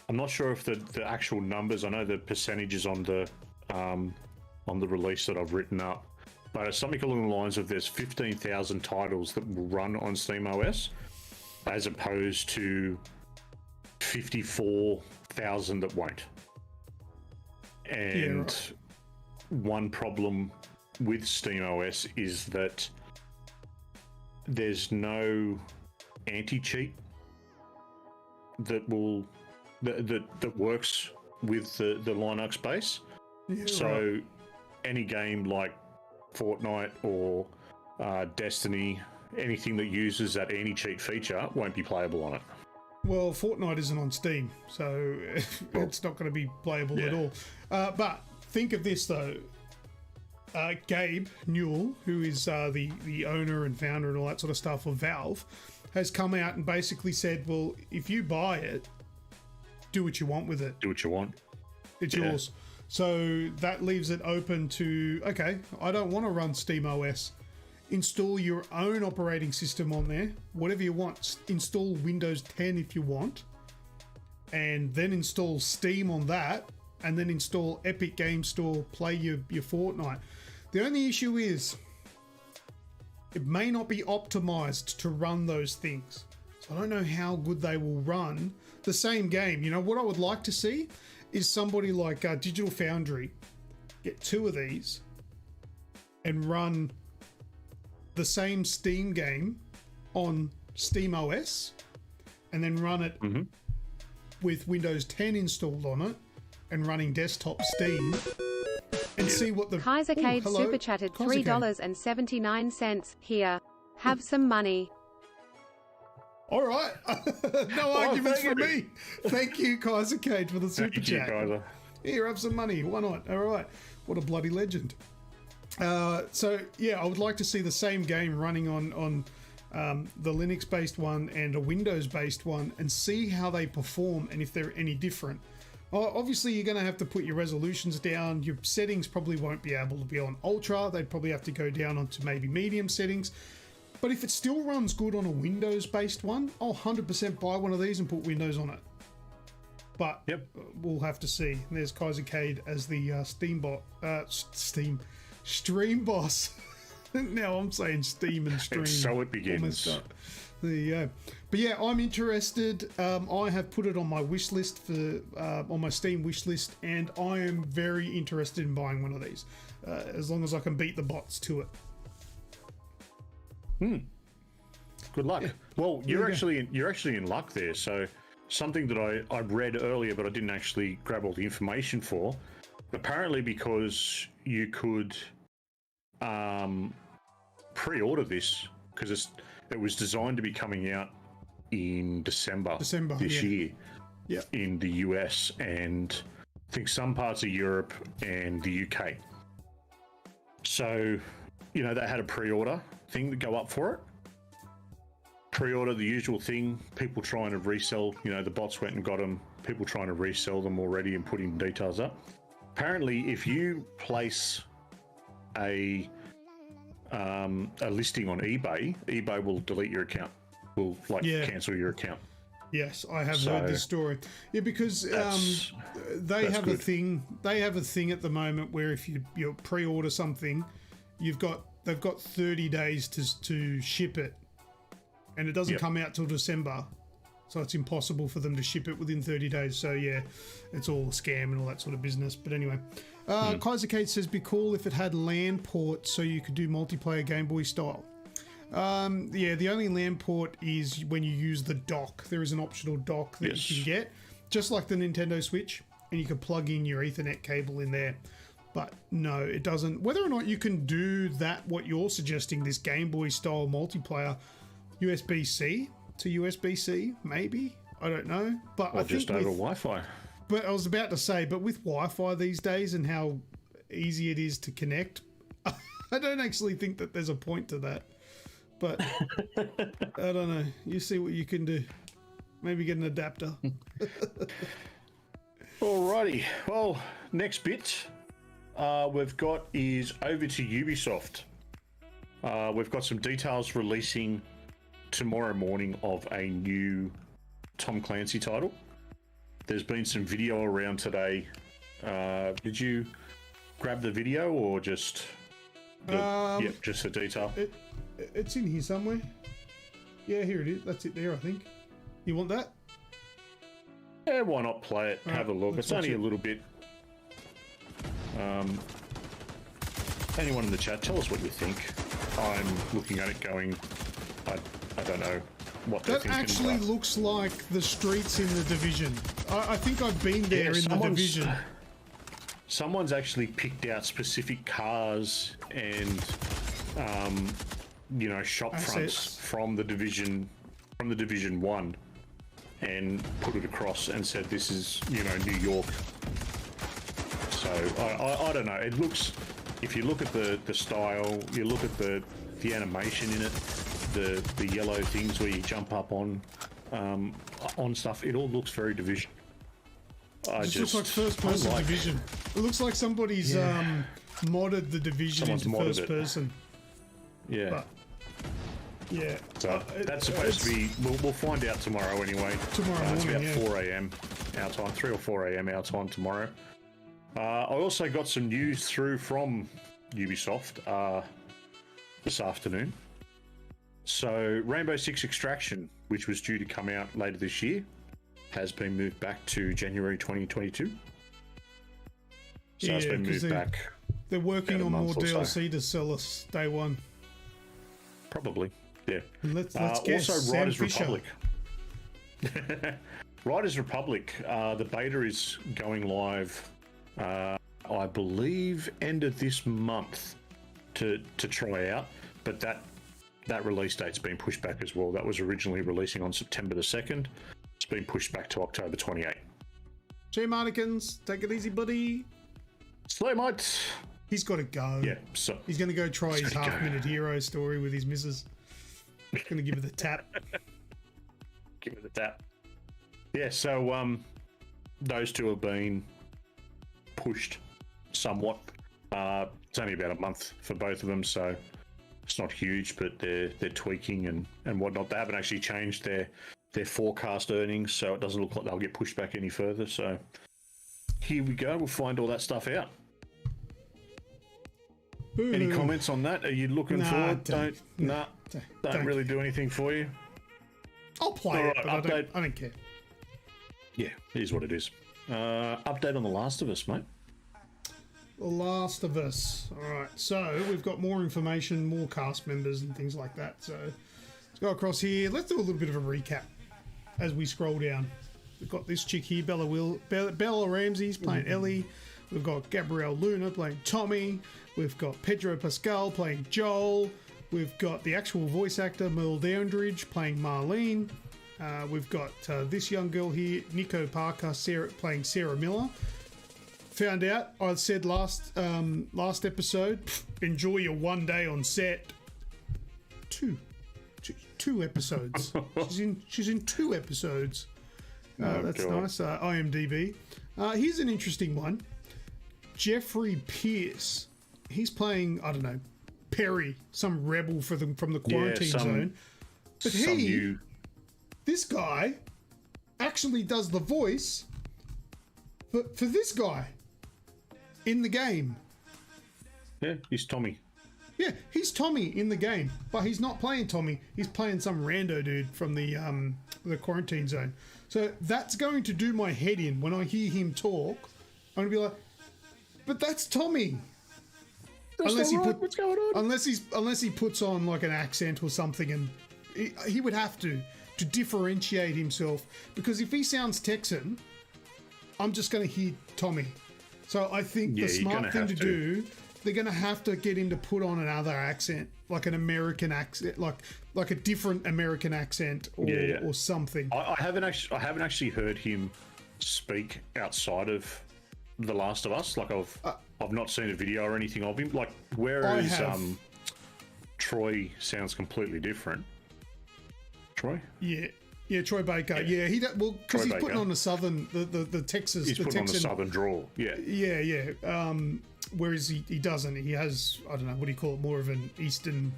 D: I'm not sure if the actual numbers. I know the percentages on the release that I've written up, but it's something along the lines of there's 15,000 titles that will run on Steam OS, as opposed to 54,000 that won't. And one problem with Steam OS is that there's no anti-cheat that works with the Linux base.
A: Yeah,
D: so any game like Fortnite or Destiny, anything that uses that anti-cheat feature won't be playable on it.
A: Well, Fortnite isn't on Steam, so it's not going to be playable at all. But think of this though. Gabe Newell, who is the owner and founder and all that sort of stuff of Valve, has come out and basically said, well, if you buy it, do what you want with it.
D: Do what you want.
A: It's yours. So that leaves it open to, okay, I don't want to run Steam OS. Install your own operating system on there, whatever you want. Install Windows 10 if you want, and then install Steam on that, and then install Epic Game Store, play your Fortnite. The only issue is it may not be optimized to run those things. So I don't know how good they will run the same game. You know, what I would like to see is somebody like Digital Foundry get 2 of these and run the same Steam game on Steam OS, and then run it with Windows 10 installed on it and running desktop Steam, and see what the...
E: Kaisercade super chatted $3.79. Here, have some money.
A: All right. No arguments from me. Thank you, Kaisercade, for the super chat.
D: Kaiser.
A: Here, have some money. Why not? All right. What a bloody legend. So, yeah, I would like to see the same game running on the Linux-based one and a Windows-based one, and see how they perform and if they're any different. Obviously, you're going to have to put your resolutions down. Your settings probably won't be able to be on ultra. They'd probably have to go down onto maybe medium settings. But if it still runs good on a Windows-based one, I'll 100% buy one of these and put Windows on it. But we'll have to see. And there's Kaiser Cade as the Stream boss. Now I'm saying Steam and Stream.
D: And so it begins.
A: There you go. But yeah, I'm interested. I have put it on my wish list on my Steam wish list, and I am very interested in buying one of these, as long as I can beat the bots to it.
D: Good luck. Yeah. Well, you're actually in luck there. So something that I read earlier, but I didn't actually grab all the information for. Apparently, because you could pre-order this because it was designed to be coming out in December this year in the US and I think some parts of Europe and the UK. So, they had a pre-order thing to go up for it. Pre-order, the usual thing, people trying to resell, the bots went and got them, people trying to resell them already and putting details up. Apparently, if you place a listing on eBay will delete your account. Will cancel your account.
A: Yes, I have heard this story. Yeah, because they have a thing. They have a thing at the moment where if you pre-order something, they've got 30 days to ship it, and it doesn't come out till December, so it's impossible for them to ship it within 30 days. So yeah, it's all a scam and all that sort of business. But anyway. Kaiser Kate says, be cool if it had LAN ports so you could do multiplayer Game Boy style. The only LAN port is when you use the dock. There is an optional dock that you can get, just like the Nintendo Switch, and you can plug in your Ethernet cable in there. But no, it doesn't. Whether or not you can do that, what you're suggesting, this Game Boy style multiplayer, USB-C to USB-C, maybe? I don't know. But I think
D: just over Wi-Fi.
A: But I was about to say, but with Wi-Fi these days and how easy it is to connect, I don't actually think that there's a point to that. But I don't know. You see what you can do. Maybe get an adapter.
D: Alrighty. Well, next bit we've got is over to Ubisoft. We've got some details releasing tomorrow morning of a new Tom Clancy title. There's been some video around today. Did you grab the video or just just the detail?
A: It's in here somewhere. Yeah, here it is. That's it there, I think. You want that?
D: Yeah, why not play it? Have a look. It's only a little bit. Anyone in the chat, tell us what you think. I'm looking at it going, I don't know what they're thinking. That
A: actually looks like the streets in the Division. I think I've been there in the Division.
D: Someone's actually picked out specific cars and shop fronts from the Division 1 and put it across and said this is New York. So I don't know. It looks, if you look at the style, you look at the animation in it, the yellow things where you jump up on stuff, it all looks very Division.
A: It looks like first person Division. It looks like somebody's modded the Division into first person.
D: Yeah.
A: But, yeah.
D: So that's supposed to be. We'll find out tomorrow anyway.
A: Tomorrow morning,
D: it's about 4 a.m. our time, 3 or 4 a.m. our time tomorrow. I also got some news through from Ubisoft this afternoon. So Rainbow Six Extraction, which was due to come out later this year, has been moved back to January 2022. So it's been moved back.
A: They're working on more DLC to sell us day one.
D: Probably, yeah.
A: Let's guess.
D: Also,
A: Sam
D: Riders
A: Fisher.
D: Republic. Riders Republic, the beta is going live, I believe, end of this month to try out, but that release date's been pushed back as well. That was originally releasing on September the 2nd. It's been pushed back to October 28th.
A: Gee, Marnikins, take it easy, buddy.
D: Slay, mate.
A: He's got to go.
D: Yeah, so
A: he's going to go try his half-minute hero story with his missus. He's going to give it the tap.
D: Give it the tap. Yeah, so those two have been pushed somewhat. It's only about a month for both of them, so It's not huge, but they're tweaking and whatnot. They haven't actually changed their forecast earnings, so it doesn't look like they'll get pushed back any further. So here we go. We'll find all that stuff out.
A: Boo.
D: Any comments on that? Are you looking forward? Don't really do anything for you.
A: I'll play
D: All
A: it,
D: right,
A: but I don't care.
D: Yeah, it is what it is. Update on The Last of Us, mate.
A: The Last of Us. All right, so we've got more information, more cast members and things like that. So let's go across here. Let's do a little bit of a recap as we scroll down. We've got this chick here, Bella Ramsey's playing Ellie. We've got Gabrielle Luna playing Tommy. We've got Pedro Pascal playing Joel. We've got the actual voice actor, Merle Dandridge, playing Marlene. We've got this young girl here, Nico Parker, playing Sarah Miller. Found out, I said last episode, enjoy your one day on set. Two episodes. She's in 2 episodes. That's
D: God.
A: nice. IMDb. Here's an interesting one. Jeffrey Pierce. He's playing, I don't know, Perry, some rebel from the quarantine zone. But this guy actually does the voice for this guy in the game.
D: Yeah, he's Tommy.
A: Yeah, he's Tommy in the game, but he's not playing Tommy. He's playing some rando dude from the quarantine zone. So that's going to do my head in when I hear him talk. I'm gonna be like, but that's Tommy. What's going on? Unless he puts on like an accent or something, and he would have to differentiate himself, because if he sounds Texan, I'm just going to hear Tommy. So I think the smart thing to do, they're going to have to get him to put on another accent, like an American accent, like a different American accent or something.
D: I haven't actually heard him speak outside of The Last of Us. Like I've not seen a video or anything of him. Like whereas Troy sounds completely different. Troy?
A: Yeah, Troy Baker. Yeah, because he's putting on the southern, the Texas.
D: He's putting on the southern drawl. Yeah.
A: Yeah. Whereas he doesn't. He has, I don't know, what do you call it? More of an Eastern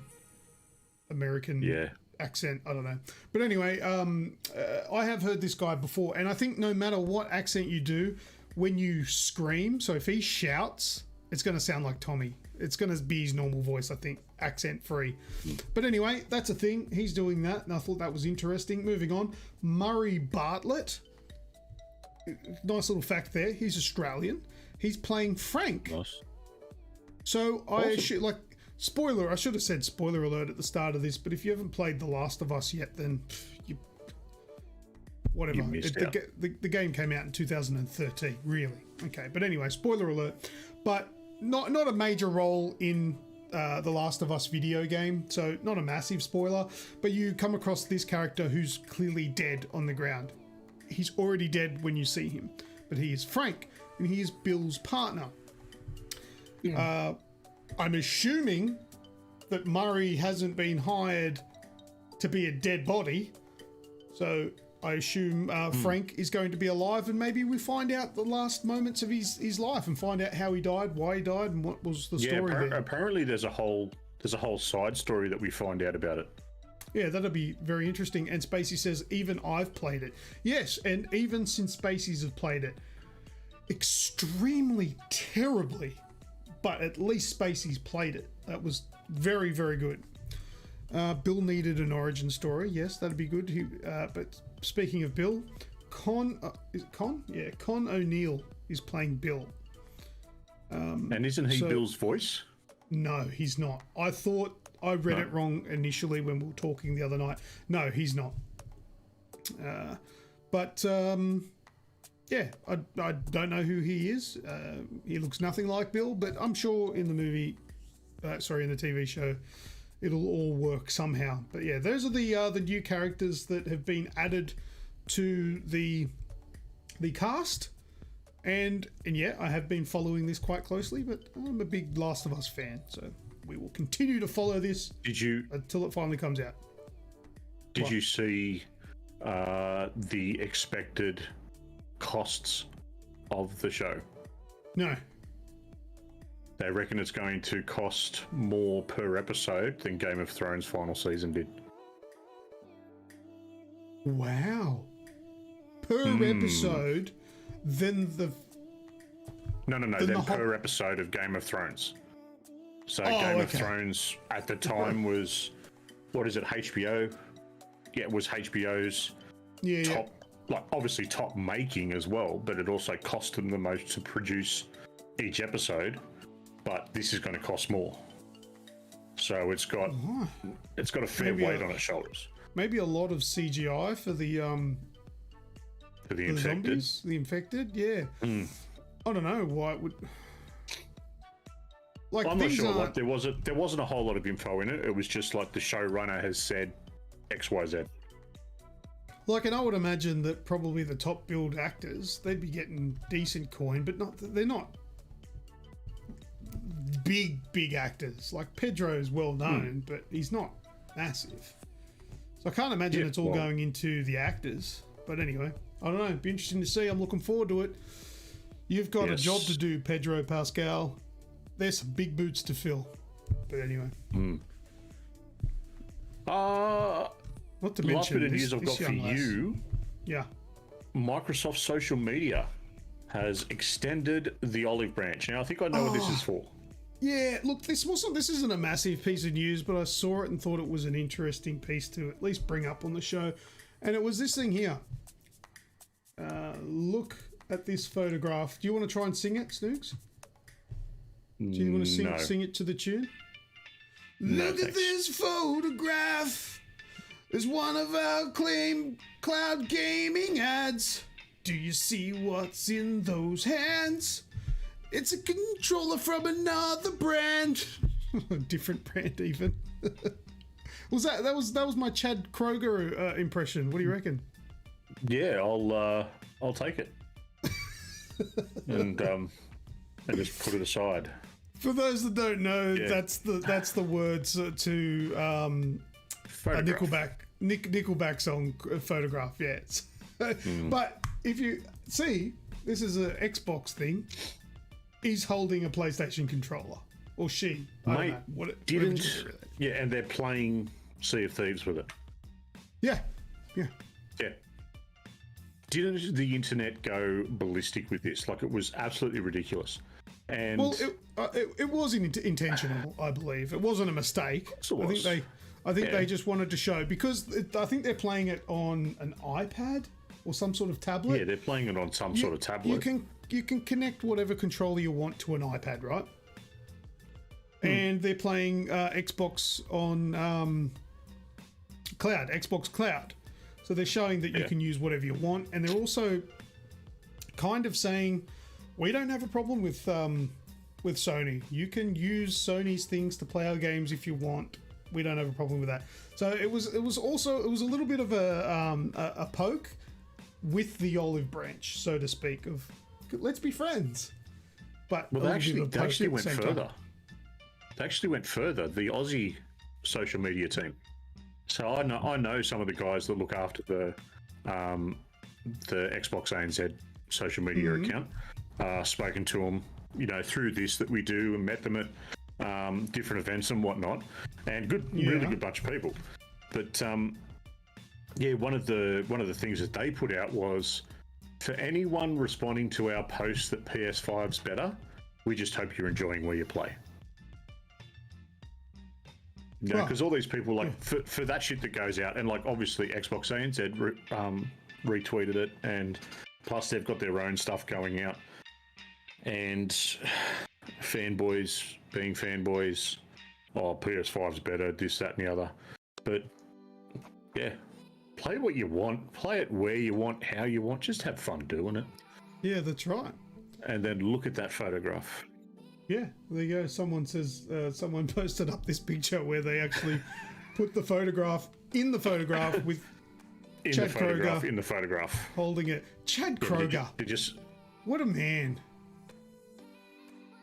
A: American accent. I don't know. But anyway, I have heard this guy before, and I think no matter what accent you do, when you scream, so if he shouts, it's going to sound like Tommy. It's going to be his normal voice, I think, accent free. But anyway, that's a thing. He's doing that, and I thought that was interesting. Moving on, Murray Bartlett. Nice little fact there. He's Australian. He's playing Frank.
D: Nice.
A: So spoiler. I should have said spoiler alert at the start of this. But if you haven't played The Last of Us yet, then whatever. The game came out in 2013. Really? Okay. But anyway, spoiler alert. But not a major role in the Last of Us video game, so not a massive spoiler, but you come across this character who's clearly dead on the ground. He's already dead when you see him, but he is Frank, and he is Bill's partner. I'm assuming that Murray hasn't been hired to be a dead body, so I assume Frank is going to be alive, and maybe we find out the last moments of his life and find out how he died, why he died, and what was the story there.
D: Apparently there's a whole side story that we find out about it.
A: Yeah, that'll be very interesting. And Spacey says, even I've played it. Yes, and even since Spacey's have played it, extremely terribly, but at least Spacey's played it. That was very, very good. Bill needed an origin story. Yes, that'd be good. But speaking of Bill, Con O'Neill is playing Bill.
D: And isn't he Bill's voice?
A: No, he's not. I read it wrong initially when we were talking the other night. No, he's not. But I don't know who he is. He looks nothing like Bill, but I'm sure in the movie, in the TV show, it'll all work somehow. But yeah, those are the new characters that have been added to the cast. And yeah, I have been following this quite closely, but I'm a big Last of Us fan, so we will continue to follow this until it finally comes out.
D: Did you see the expected costs of the show?
A: No.
D: They reckon it's going to cost more per episode than Game of Thrones final season did.
A: Wow. Per episode, then the...
D: No, then per episode of Game of Thrones. So Game of Thrones at the time was, what is it, HBO? Yeah, it was HBO's top, like obviously top making as well, but it also cost them the most to produce each episode. But this is going to cost more. So it's got a fair weight on its shoulders.
A: Maybe a lot of CGI for the
D: infected.
A: zombies, the infected. Yeah, I don't know why it would. Like,
D: I'm not sure. Like there wasn't a whole lot of info in it. It was just like the showrunner has said X, Y, Z.
A: Like, and I would imagine that probably the top billed actors, they'd be getting decent coin, but they're not big actors. Like Pedro's well known, but he's not massive. So I can't imagine it's all going into the actors. But anyway, I don't know. It'd be interesting to see. I'm looking forward to it. You've got a job to do, Pedro Pascal. There's some big boots to fill. But anyway. Not to mention
D: last bit of news I've got for you.
A: Yeah.
D: Microsoft social media has extended the olive branch. Now I think I know what this is for.
A: Yeah, look, this isn't a massive piece of news, but I saw it and thought it was an interesting piece to at least bring up on the show. And it was this thing here. Look at this photograph. Do you want to try and sing it, Snoogs? Do you want to sing it to the tune? Look at this photograph. It's one of our cloud gaming ads. Do you see what's in those hands? It's a controller from another brand. Different brand even. That was my Chad Kroger impression. What do you reckon?
D: Yeah, I'll take it. and just put it aside.
A: For those that don't know, that's the words to a Nickelback song, Photograph. Yeah. But if you see, this is an Xbox thing. He's holding a PlayStation controller, or she. I don't know.
D: Yeah, and they're playing Sea of Thieves with it.
A: Yeah.
D: Didn't the internet go ballistic with this? Like, it was absolutely ridiculous. And
A: well, it was intentional, I believe. It wasn't a mistake. I think they just wanted to show, because I think they're playing it on an iPad or some sort of tablet.
D: Yeah, they're playing it on some sort of tablet.
A: You can connect whatever controller you want to an iPad, right? And they're playing Xbox on Cloud, Xbox Cloud. So they're showing that you can use whatever you want, and they're also kind of saying, we don't have a problem with Sony. You can use Sony's things to play our games if you want. We don't have a problem with that. So it was a little bit of a poke with the olive branch, so to speak, of let's be friends. But
D: they actually went further. They actually went further. The Aussie social media team. So I know some of the guys that look after the Xbox ANZ social media account. Spoken to them, through this that we do, and met them at different events and whatnot, and really good bunch of people. But one of the things that they put out was, for anyone responding to our post that PS5's better, we just hope you're enjoying where you play. Because all these people, like, for that shit that goes out, and like obviously Xbox ANZ retweeted it, and plus they've got their own stuff going out, and fanboys being fanboys, PS5's better, this, that, and the other. But yeah, play what you want, play it where you want, how you want, just have fun doing it.
A: Yeah, that's right.
D: And then look at that photograph.
A: Yeah, there you go. Someone says, someone posted up this picture where they actually put the photograph in the photograph with Chad Kroger
D: in the photograph
A: holding it. Chad Kroger. What a man.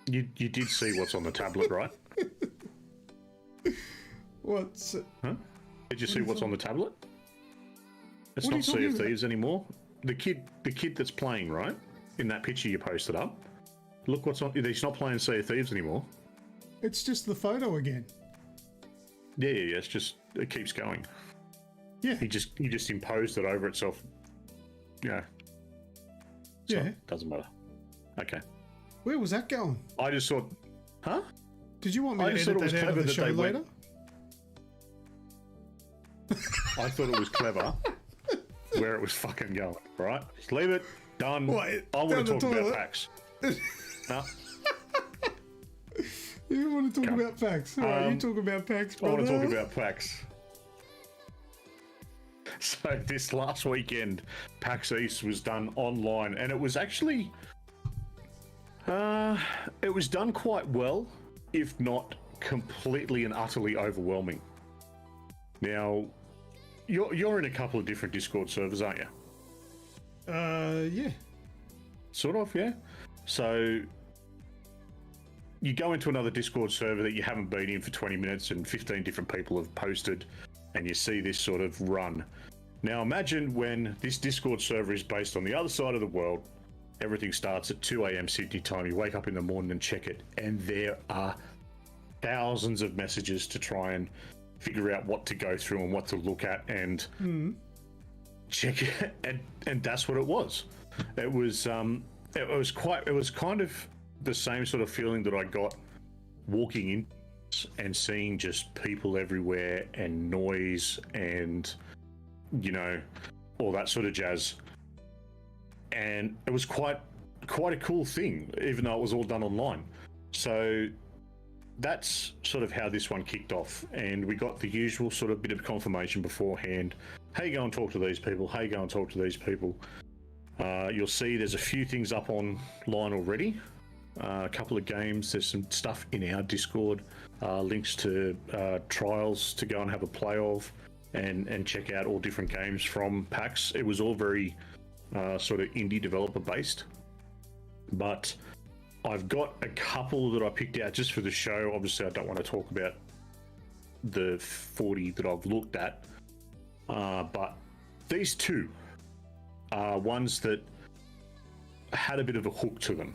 D: You did see what's on the tablet, right?
A: What's?
D: Huh? Did you see what's on the tablet? It's not Sea of Thieves anymore. The kid that's playing, right? In that picture you posted up. Look what's on. He's not playing Sea of Thieves anymore.
A: It's just the photo again.
D: Yeah. It's just it keeps going.
A: Yeah.
D: He just imposed it over itself. Yeah. So,
A: Yeah.
D: Doesn't matter. Okay.
A: Where was that going?
D: I just thought, huh?
A: Did you want me
D: I
A: to
D: just
A: edit
D: thought it was
A: that out of
D: clever
A: the
D: that
A: show
D: they
A: later?
D: went- I thought it was clever where it was fucking going, right? Just leave it, done.
A: What,
D: I want
A: down
D: to
A: the
D: talk about
A: toilet?
D: PAX. No,
A: You want to talk
D: Come.
A: about PAX? All right, you talk about PAX,
D: I
A: brother.
D: want to talk about PAX. So this last weekend, PAX East was done online, and it was actually, it was done quite well, if not completely and utterly overwhelming. Now, you're in a couple of different Discord servers, aren't you?
A: Yeah.
D: Sort of, yeah. So you go into another Discord server that you haven't been in for 20 minutes and 15 different people have posted, and you see this sort of run. Now imagine when this Discord server is based on the other side of the world, everything starts at 2 a.m. Sydney time, you wake up in the morning and check it, and there are thousands of messages to try and figure out what to go through and what to look at and check it, and that's what it was. It was kind of the same sort of feeling that I got walking in and seeing just people everywhere and noise and all that sort of jazz. And it was quite a cool thing, even though it was all done online. So that's sort of how this one kicked off, and we got the usual sort of bit of confirmation beforehand. Hey, go and talk to these people. Hey, go and talk to these people. You'll see there's a few things up online already. A couple of games. There's some stuff in our Discord. Links to trials to go and have a play of, and check out all different games from PAX. It was all very sort of indie developer based, but I've got a couple that I picked out just for the show. Obviously, I don't want to talk about the 40 that I've looked at, but these two are ones that had a bit of a hook to them.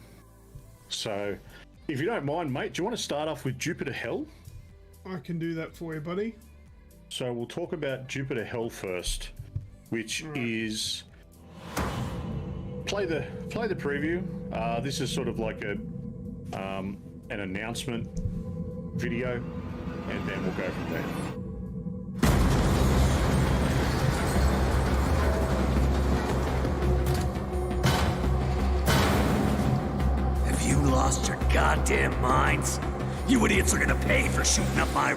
D: So, if you don't mind, mate, do you want to start off with Jupiter Hell?
A: I can do that for you, buddy.
D: So we'll talk about Jupiter Hell first, which is play the preview. This is sort of like an announcement video, and then we'll go from there.
F: Have you lost your goddamn minds? You idiots are gonna pay for shooting up my...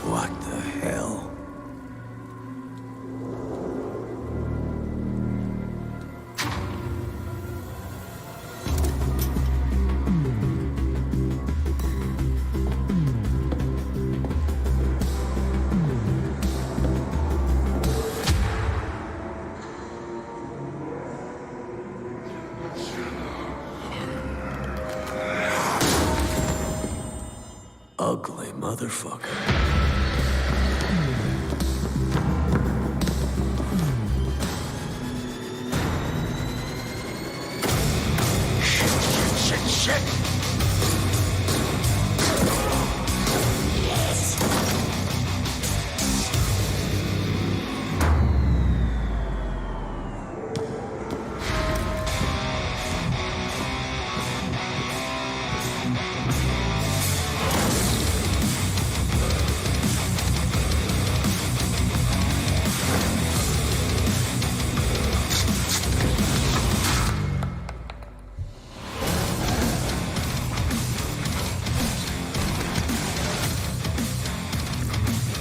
F: What the hell? Ugly motherfucker. Shit. Yes.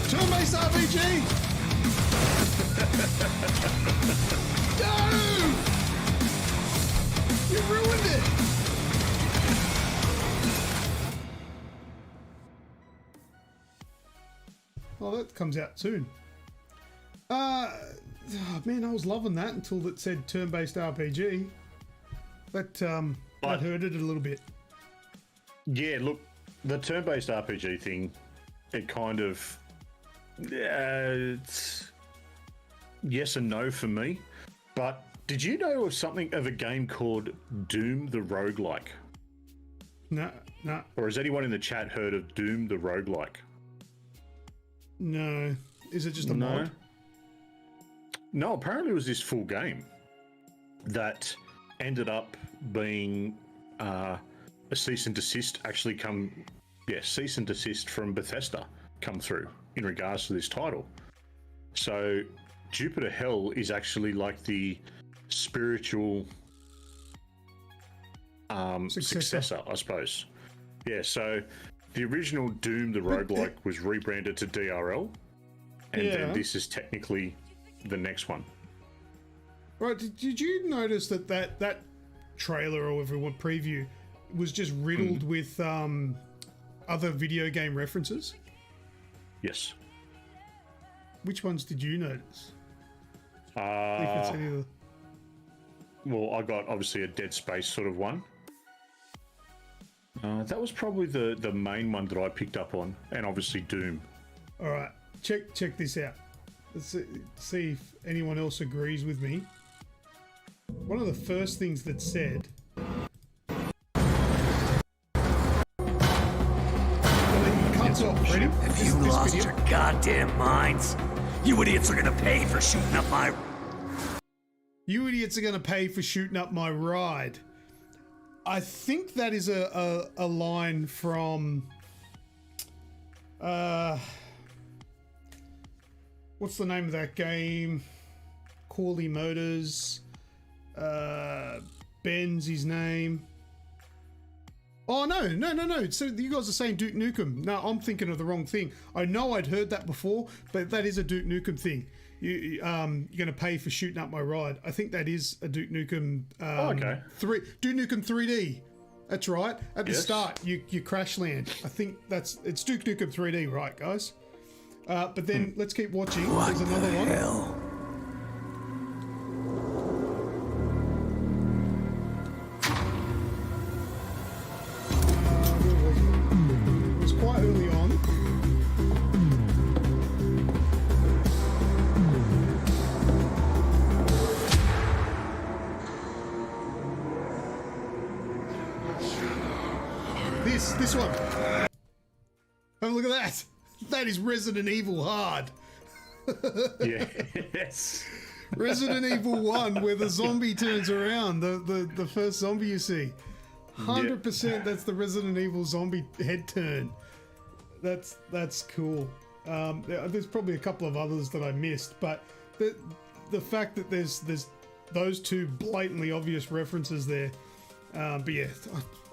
A: Turn-based RPG! No! You ruined it! Well, that comes out soon. Oh, man, I was loving that until it said turn-based RPG. That hurted it a little bit.
D: Yeah, look, the turn-based RPG thing, it kind of... it's yes and no for me. But did you know of something of a game called Doom the Roguelike?
A: No, no,
D: Or has anyone in the chat heard of Doom the roguelike?
A: no. Is it just a mod?
D: No, apparently it was this full game that ended up being a cease and desist cease and desist from Bethesda come through in regards to this title. So Jupiter Hell is actually like the spiritual successor, I suppose. Yeah, so the original Doom the roguelike was rebranded to DRL, and then this is technically the next one.
A: Right, did you notice that trailer or everyone preview was just riddled with other video game references?
D: Yes.
A: Which ones did you notice? If it's any of the...
D: Well, I got obviously a Dead Space sort of one. That was probably the main one that I picked up on, and obviously Doom.
A: All right, check this out. Let's see if anyone else agrees with me. One of the first things that said... Cuts off. Ready?
F: If you lost your goddamn minds, you idiots are gonna pay for shooting up my...
A: You idiots are going to pay for shooting up my ride. I think that is a line from... what's the name of that game? Corley Motors. Ben's his name. Oh, no. So you guys are saying Duke Nukem. No, I'm thinking of the wrong thing. I know I'd heard that before, but that is a Duke Nukem thing. You're going to pay for shooting up my ride. I think that is a Duke Nukem.
D: Okay.
A: Duke Nukem 3D. That's right. At the start, you crash land. I think it's Duke Nukem 3D, right, guys? But then let's keep watching. There's another one.
F: Hell?
A: It was quite early on. This one. Have a look at that. That is Resident Evil hard.
D: Yes.
A: Resident Evil 1, where the zombie turns around, the first zombie you see. 100% that's the Resident Evil zombie head turn. That's cool. There's probably a couple of others that I missed, but the fact that there's those two blatantly obvious references there. But yeah,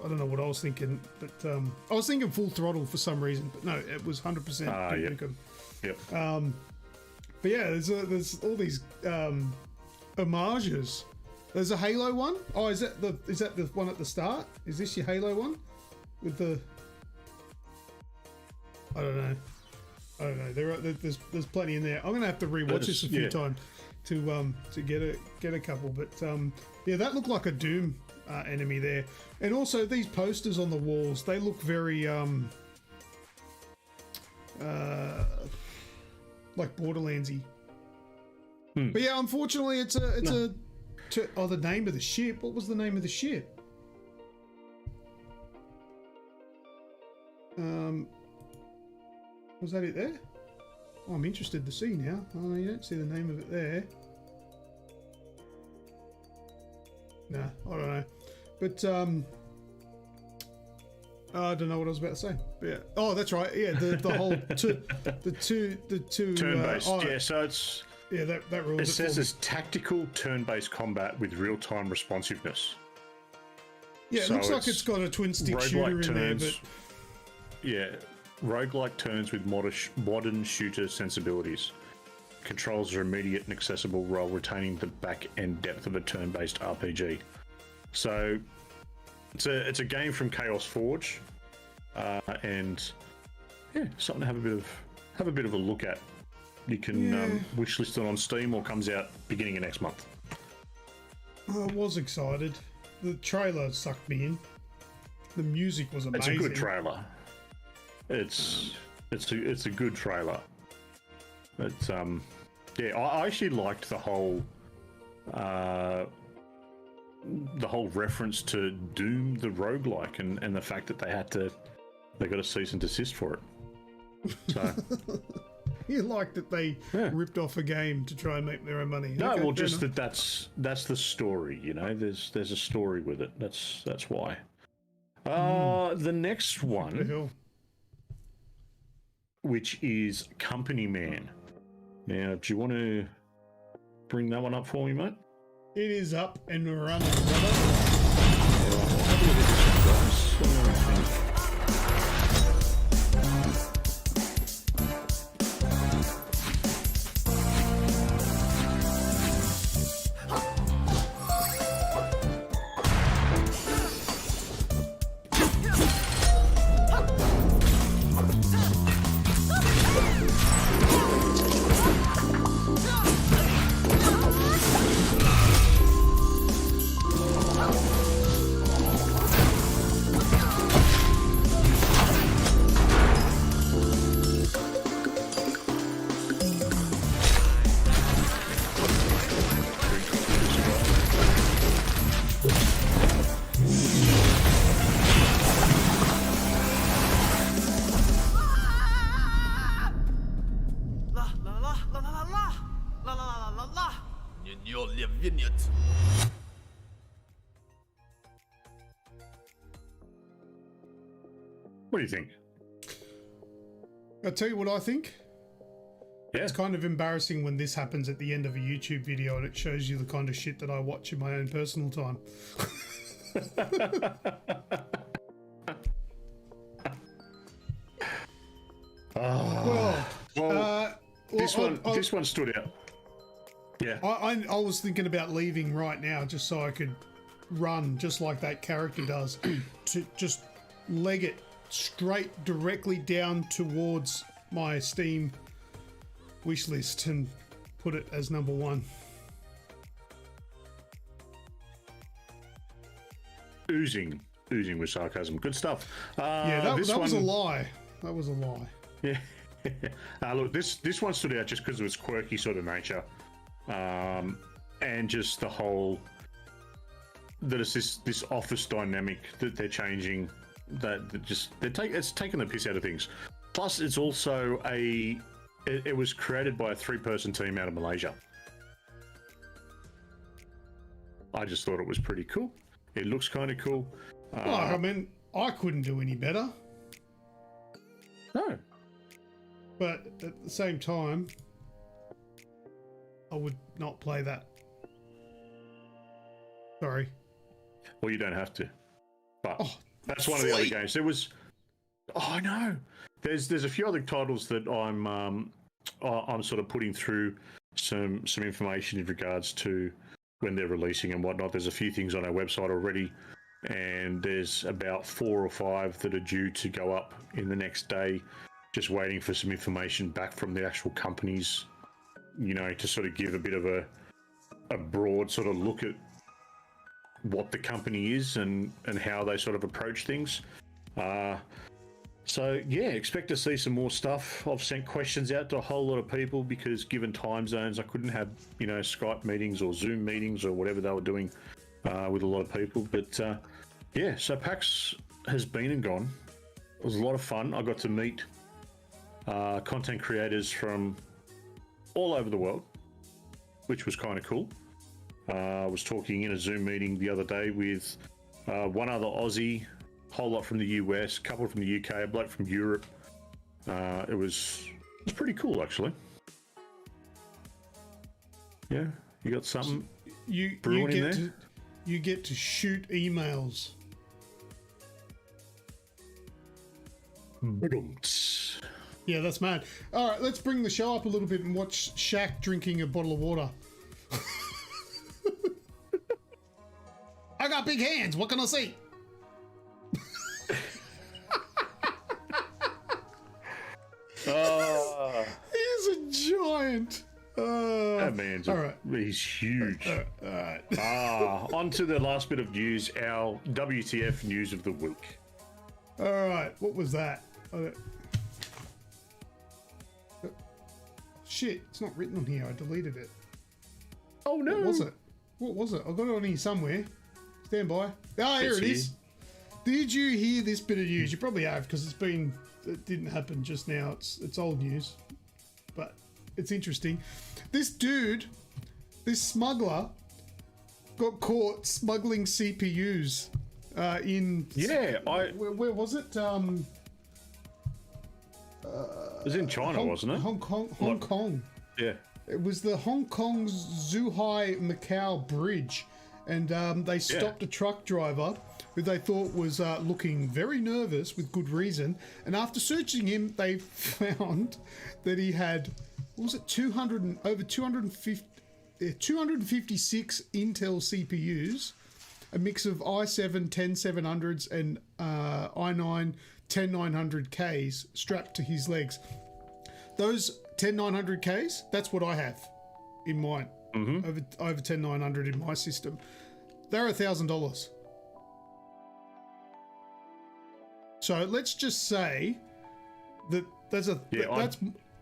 A: I don't know what I was thinking, but I was thinking Full Throttle for some reason, but no, it was 100% Duke Nukem.
D: Yep.
A: But yeah, there's all these homages. There's a Halo one. Oh, is that the one at the start? Is this your Halo one with the? I don't know. There's plenty in there. I'm gonna have to rewatch this a few times to get a couple. But yeah, that looked like a Doom enemy there, and also these posters on the walls. They look very like Borderlandsy. But yeah, unfortunately, it's the name of the ship. What was the name of the ship? Was that it there? Oh, I'm interested to see now. Oh, you don't see the name of it there. Nah, I don't know. But I don't know what I was about to say. But yeah. Oh, that's right. Yeah, the whole the two
D: turn-based. Yeah, so it's
A: that rules.
D: It says it's tactical turn-based combat with real-time responsiveness.
A: Yeah, it looks like it's got a twin stick shooter in there, but
D: yeah, roguelike turns with modern shooter sensibilities. Controls are immediate and accessible while retaining the back-end depth of a turn-based RPG. So it's a game from Chaos Forge, and yeah, something to have a bit of a look at. You can wishlist it on Steam, or comes out beginning of next month.
A: I was excited. The trailer sucked me in. The music was amazing.
D: It's a good trailer. It's a good trailer. It's yeah, I actually liked the whole the whole reference to Doom the roguelike and the fact that they got a cease and desist for it. So
A: You like that they ripped off a game to try and make their own money.
D: no,
A: Okay,
D: well,
A: fair
D: just
A: enough.
D: that's the story. You know, there's a story with it. That's why. The next
A: What the
D: one,
A: hell?
D: which is Company Man. Now, do you want to bring that one up for me, mate?
A: It is up and running, brother.
D: All right, I'll have a look at this one, guys. What do you think?
A: I'll tell you what I think.
D: Yeah.
A: It's kind of embarrassing when this happens at the end of a YouTube video and it shows you the kind of shit that I watch in my own personal time.
D: This one stood out. Yeah.
A: I was thinking about leaving right now just so I could run just like that character does to just leg it straight directly down towards my Steam wish list and put it as number one.
D: Oozing with sarcasm. Good stuff.
A: Yeah, that was
D: one,
A: a lie. That was a lie.
D: Yeah. Look, this one stood out just because of its quirky sort of nature, and just the whole that it's this office dynamic that they're changing. It's taking the piss out of things. Plus, it's also it was created by a 3-person team out of Malaysia. I just thought it was pretty cool. It looks kind of cool.
A: I mean, I couldn't do any better.
D: No.
A: But at the same time, I would not play that. Sorry.
D: Well, you don't have to. But
A: Oh,
D: that's one of the other games. There was. Oh, I know. There's a few other titles that I'm sort of putting through some information in regards to when they're releasing and whatnot. There's a few things on our website already, and there's about 4 or 5 that are due to go up in the next day. Just waiting for some information back from the actual companies, to sort of give a bit of a broad sort of look at what the company is and how they sort of approach things. So yeah, expect to see some more stuff. I've sent questions out to a whole lot of people because given time zones, I couldn't have, Skype meetings or Zoom meetings or whatever they were doing with a lot of people. But yeah, so PAX has been and gone. It was a lot of fun. I got to meet content creators from all over the world, which was kind of cool. I was talking in a Zoom meeting the other day with one other Aussie, a whole lot from the US, a couple from the UK, a bloke from Europe. It was pretty cool, actually. Yeah, you got something brewing in there?
A: You get to shoot emails. Yeah, that's mad. All right, let's bring the show up a little bit and watch Shaq drinking a bottle of water. I got big hands. What can I say? He's a giant.
D: That man's
A: all right.
D: He's huge.
A: All right.
D: On to the last bit of news, our WTF news of the week.
A: All right. What was that? Shit, it's not written on here. I deleted it.
D: Oh no!
A: What was it? I got it on here somewhere. Stand by. Oh, here it is. Did you hear this bit of news? You probably have, because it didn't happen just now. It's old news, but it's interesting. This dude, this smuggler, got caught smuggling CPUs in.
D: Yeah,
A: where was it?
D: It was in China, wasn't it?
A: Hong Kong.
D: Yeah.
A: It was the Hong Kong Zhuhai Macau Bridge, and they stopped a truck driver who they thought was looking very nervous with good reason. And after searching him, they found that he had, what was it, 256 Intel CPUs, a mix of i7 10700s and i9 10900Ks strapped to his legs. Those 10900Ks, that's what I have in mine. Over 10900 in my system. They're $1,000. So let's just say that that's about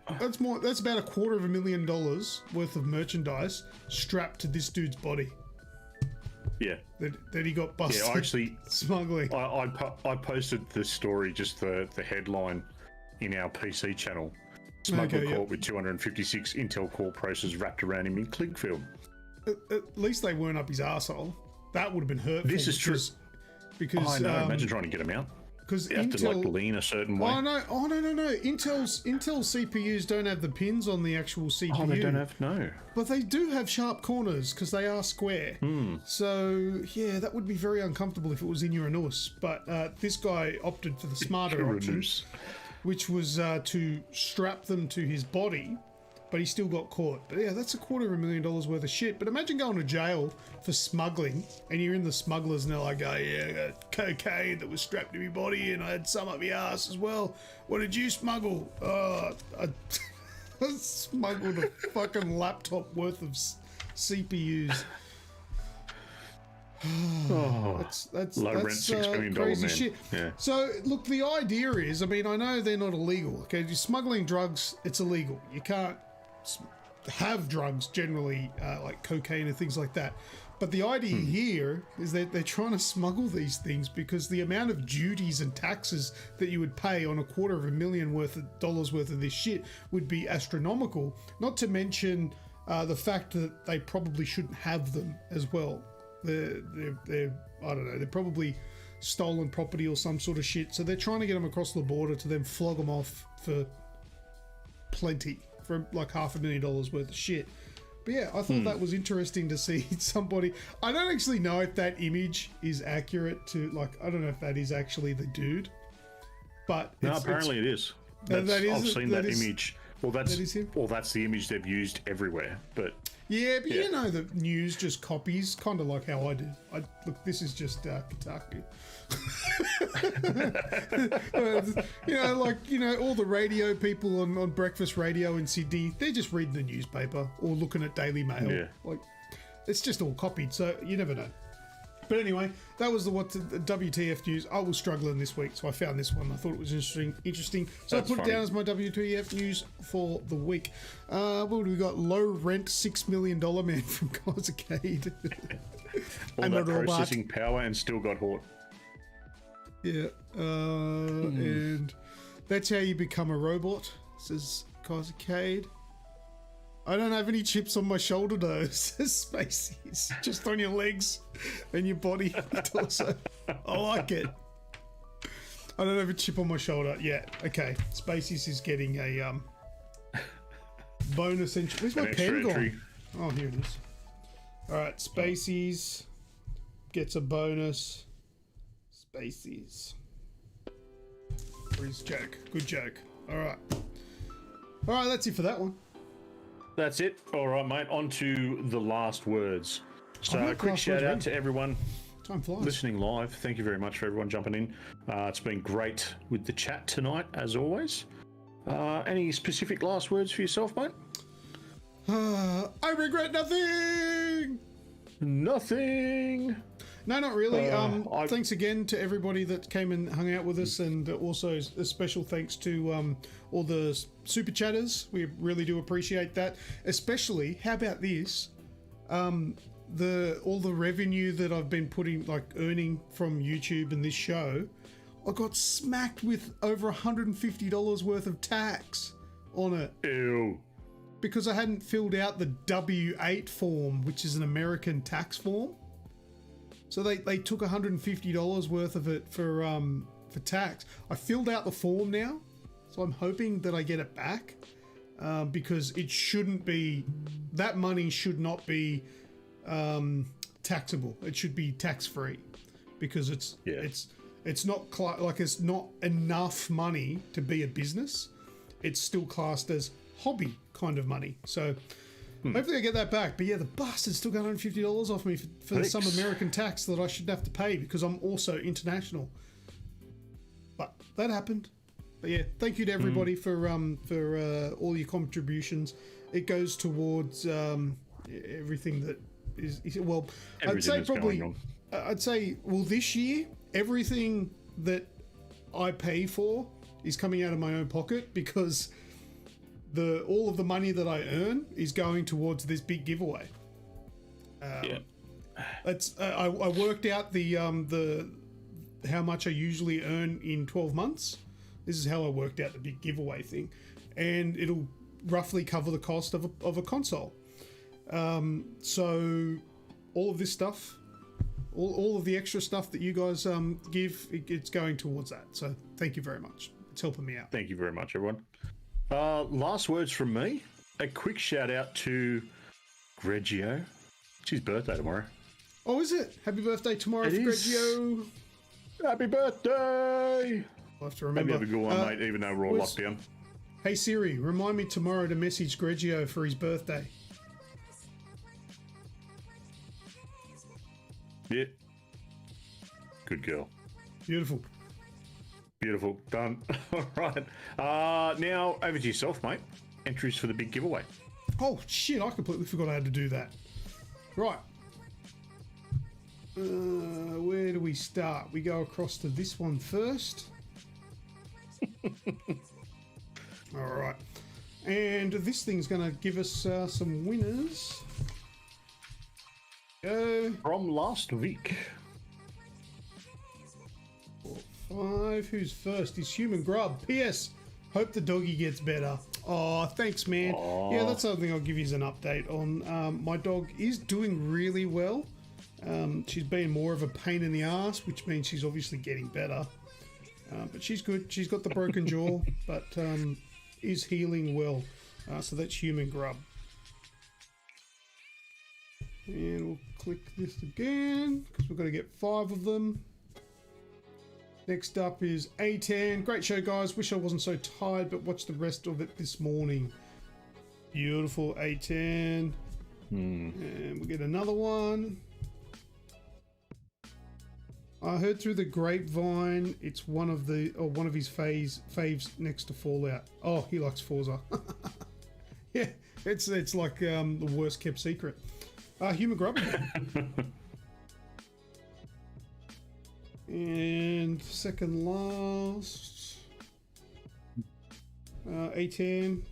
A: $250,000 worth of merchandise strapped to this dude's body.
D: Yeah.
A: That he got busted.
D: Yeah, actually
A: smuggling.
D: I posted the story, just the headline, in our PC channel. Smuggler caught with 256 Intel Core processors wrapped around him in click film.
A: At least they weren't up his arsehole. That would have been hurtful.
D: This is true.
A: Because
D: I know. Imagine trying to get him out.
A: Because
D: you have to lean a certain way.
A: Oh no! Intel CPUs don't have the pins on the actual CPU.
D: Oh, they don't have
A: But they do have sharp corners because they are square. So yeah, that would be very uncomfortable if it was in Uranus. But this guy opted for the smarter option, which was to strap them to his body. But he still got caught. But yeah, that's $250,000 worth of shit. But imagine going to jail for smuggling, and you're in the smugglers, and they're like, "Oh yeah, I got cocaine that was strapped to my body, and I had some up my ass as well. What did you smuggle?" I smuggled a fucking laptop worth of CPUs. That's
D: low rent $6 million
A: crazy
D: man.
A: shit.
D: Yeah.
A: So look, the idea is, I mean, I know they're not illegal. Okay, you're smuggling drugs, it's illegal. You can't have drugs generally, like cocaine and things like that. But the idea here is that they're trying to smuggle these things because the amount of duties and taxes that you would pay on $250,000 worth of this shit would be astronomical. Not to mention the fact that they probably shouldn't have them as well. They're I don't know, they're probably stolen property or some sort of shit. So they're trying to get them across the border to then flog them off for plenty, for like $500,000 worth of shit. But yeah, I thought that was interesting to see somebody. I don't actually know if that image is accurate to, like, I don't know if that is actually the dude. But
D: no, apparently it is. I've seen that image. Well, that's
A: him?
D: Well, that's the image they've used everywhere. But
A: yeah, you know, the news just copies, kind of like how I do. Look, this is just Kotaku. All the radio people on breakfast radio in Sydney, they're just reading the newspaper or looking at Daily Mail. Yeah. Like, it's just all copied, so you never know. But anyway, that was the WTF news. I was struggling this week, so I found this one. I thought it was interesting. So I put it down as my WTF news for the week. What do we got? Low rent $6 million man from Arcade.
D: All that processing power and still got caught.
A: Yeah. And that's how you become a robot, says Arcade. I don't have any chips on my shoulder though, says Spaceys. Just on your legs and your body, your torso. I like it. I don't have a chip on my shoulder yet. Okay, Spaceys is getting a bonus entry. Where's my pen gone? Oh, here it is. Alright, Spaceys gets a bonus. Spaceys. Where's Jack? Good joke. Alright. Alright, that's it for that one.
D: That's it. All right, mate. On to the last words. So a quick shout out to everyone listening live. Thank you very much for everyone jumping in. It's been great with the chat tonight, as always. Any specific last words for yourself, mate?
A: I regret nothing.
D: Nothing.
A: No, not really. Thanks again to everybody that came and hung out with us, and also a special thanks to all the super chatters. We really do appreciate that. Especially, how about this? all the revenue that I've been earning from YouTube and this show, I got smacked with over $150 worth of tax on it.
D: Ew.
A: Because I hadn't filled out the W-8 form, which is an American tax form. So they took $150 worth of it for tax. I filled out the form now, so I'm hoping that I get it back, because it shouldn't be, that money should not be taxable. It should be tax free, because it's not it's not enough money to be a business. It's still classed as hobby kind of money. So hopefully I get that back. But yeah, the bastard still got $150 off me for some American tax that I shouldn't have to pay because I'm also international. But that happened. But yeah, thank you to everybody for all your contributions. It goes towards everything that is well. I'd say this year everything that I pay for is coming out of my own pocket, because all of the money that I earn is going towards this big giveaway. I worked out the how much I usually earn in 12 months. This is how I worked out the big giveaway thing, and it'll roughly cover the cost of a console. So all of this stuff, all of the extra stuff that you guys give, it's going towards that. So thank you very much. It's helping me out.
D: Thank you very much, everyone. Last words from me. A quick shout out to Greggio. It's his birthday tomorrow.
A: Oh, is it? Happy birthday tomorrow for Greggio.
D: Happy birthday!
A: I'll have to remember.
D: Maybe have a good one, mate, even though we're all locked down.
A: Hey Siri, remind me tomorrow to message Greggio for his birthday.
D: Yeah. Good girl.
A: Beautiful.
D: Beautiful. Done. All right. Now, over to yourself, mate. Entries for the big giveaway.
A: Oh, shit. I completely forgot I had to do that. Right. Where do we start? We go across to this one first. All right. And this thing's going to give us some winners. Go.
D: From last week.
A: 5. Who's first? Is Human Grub. P.S. Hope the doggy gets better. Oh, thanks, man. Aww. Yeah, that's something I'll give you as an update on. My dog is doing really well. She's been more of a pain in the ass, which means she's obviously getting better. But she's good. She's got the broken jaw, but is healing well. So that's Human Grub. And we'll click this again, because we've got to get 5 of them. Next up is A10. Great show, guys. Wish I wasn't so tired, but watched the rest of it this morning. Beautiful, A10. And we'll get another one. I heard through the grapevine it's one of his faves next to Fallout. Oh, he likes Forza. Yeah, it's like the worst kept secret. Human Grub again. And second last, A10.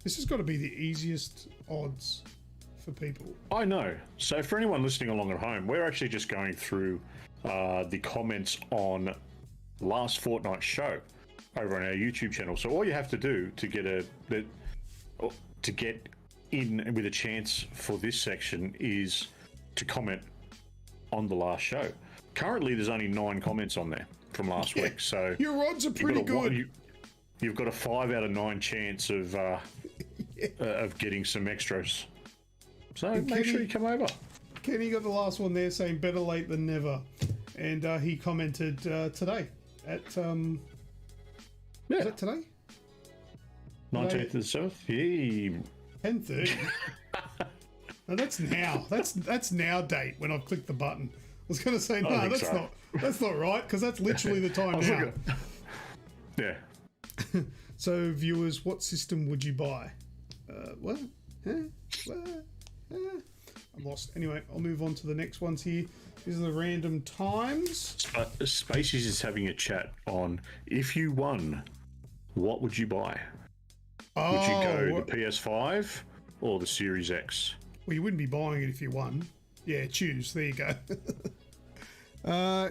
A: This has got to be the easiest odds for people.
D: I know. So for anyone listening along at home, we're actually just going through the comments on last fortnight's show over on our YouTube channel. So all you have to do to get in with a chance for this section is to comment on the last show. Currently, there's only 9 comments on there from last week, so
A: your odds are pretty good.
D: You've got a 5 out of 9 chance of getting some extras. So make sure you come over.
A: Kenny got the last one there saying better late than never, and he commented today at is that today?
D: 19th of the 7th. Yeah.
A: 10:30. No, that's now. That's now date when I've clicked the button. I was going to say no, that's not right, because that's literally the time now.
D: Yeah.
A: So viewers, what system would you buy? What? What? I'm lost. Anyway, I'll move on to the next ones here. These are the random times.
D: Spaces is having a chat on if you won, what would you buy? Would you go the PS5 or the Series X?
A: Well, you wouldn't be buying it if you won. Yeah, choose. There you go.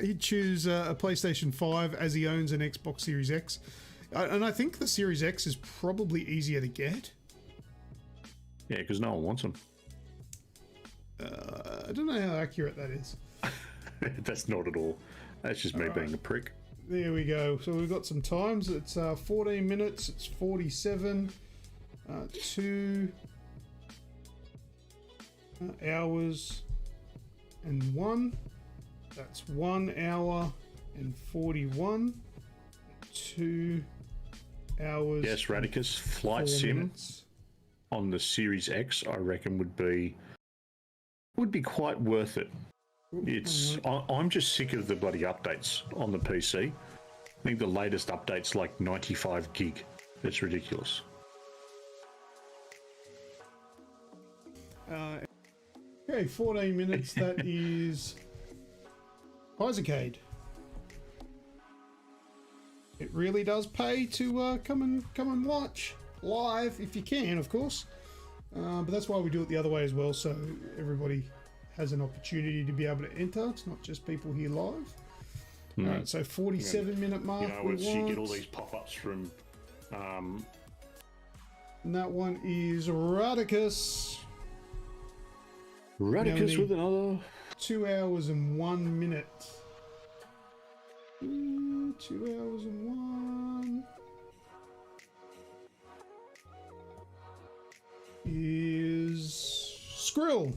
A: He'd choose a PlayStation 5 as he owns an Xbox Series X. And I think the Series X is probably easier to get.
D: Yeah, because no one wants them.
A: I don't know how accurate that is.
D: That's not at all. That's just me being a prick.
A: There we go. So we've got some times. It's 14 minutes. It's 47. 2 hours and 1. That's 1 hour and 41. 2 hours.
D: Yes, Radicus. Flight sim on the Series X, I reckon, would be quite worth it. It's I'm just sick of the bloody updates on the PC. I think the latest update's like 95 gig. It's ridiculous.
A: Okay, 14 minutes. That is AGExp. It really does pay to come and watch live if you can, of course. But that's why we do it the other way as well, so everybody has an opportunity to be able to enter. It's not just people here live. All right, so 47-minute mark.
D: You know, once you get all these pop-ups from.
A: And that one is Radicus.
D: Radicus with another
A: 2 hours and 1 minute. 2 hours and 1 is Skrill.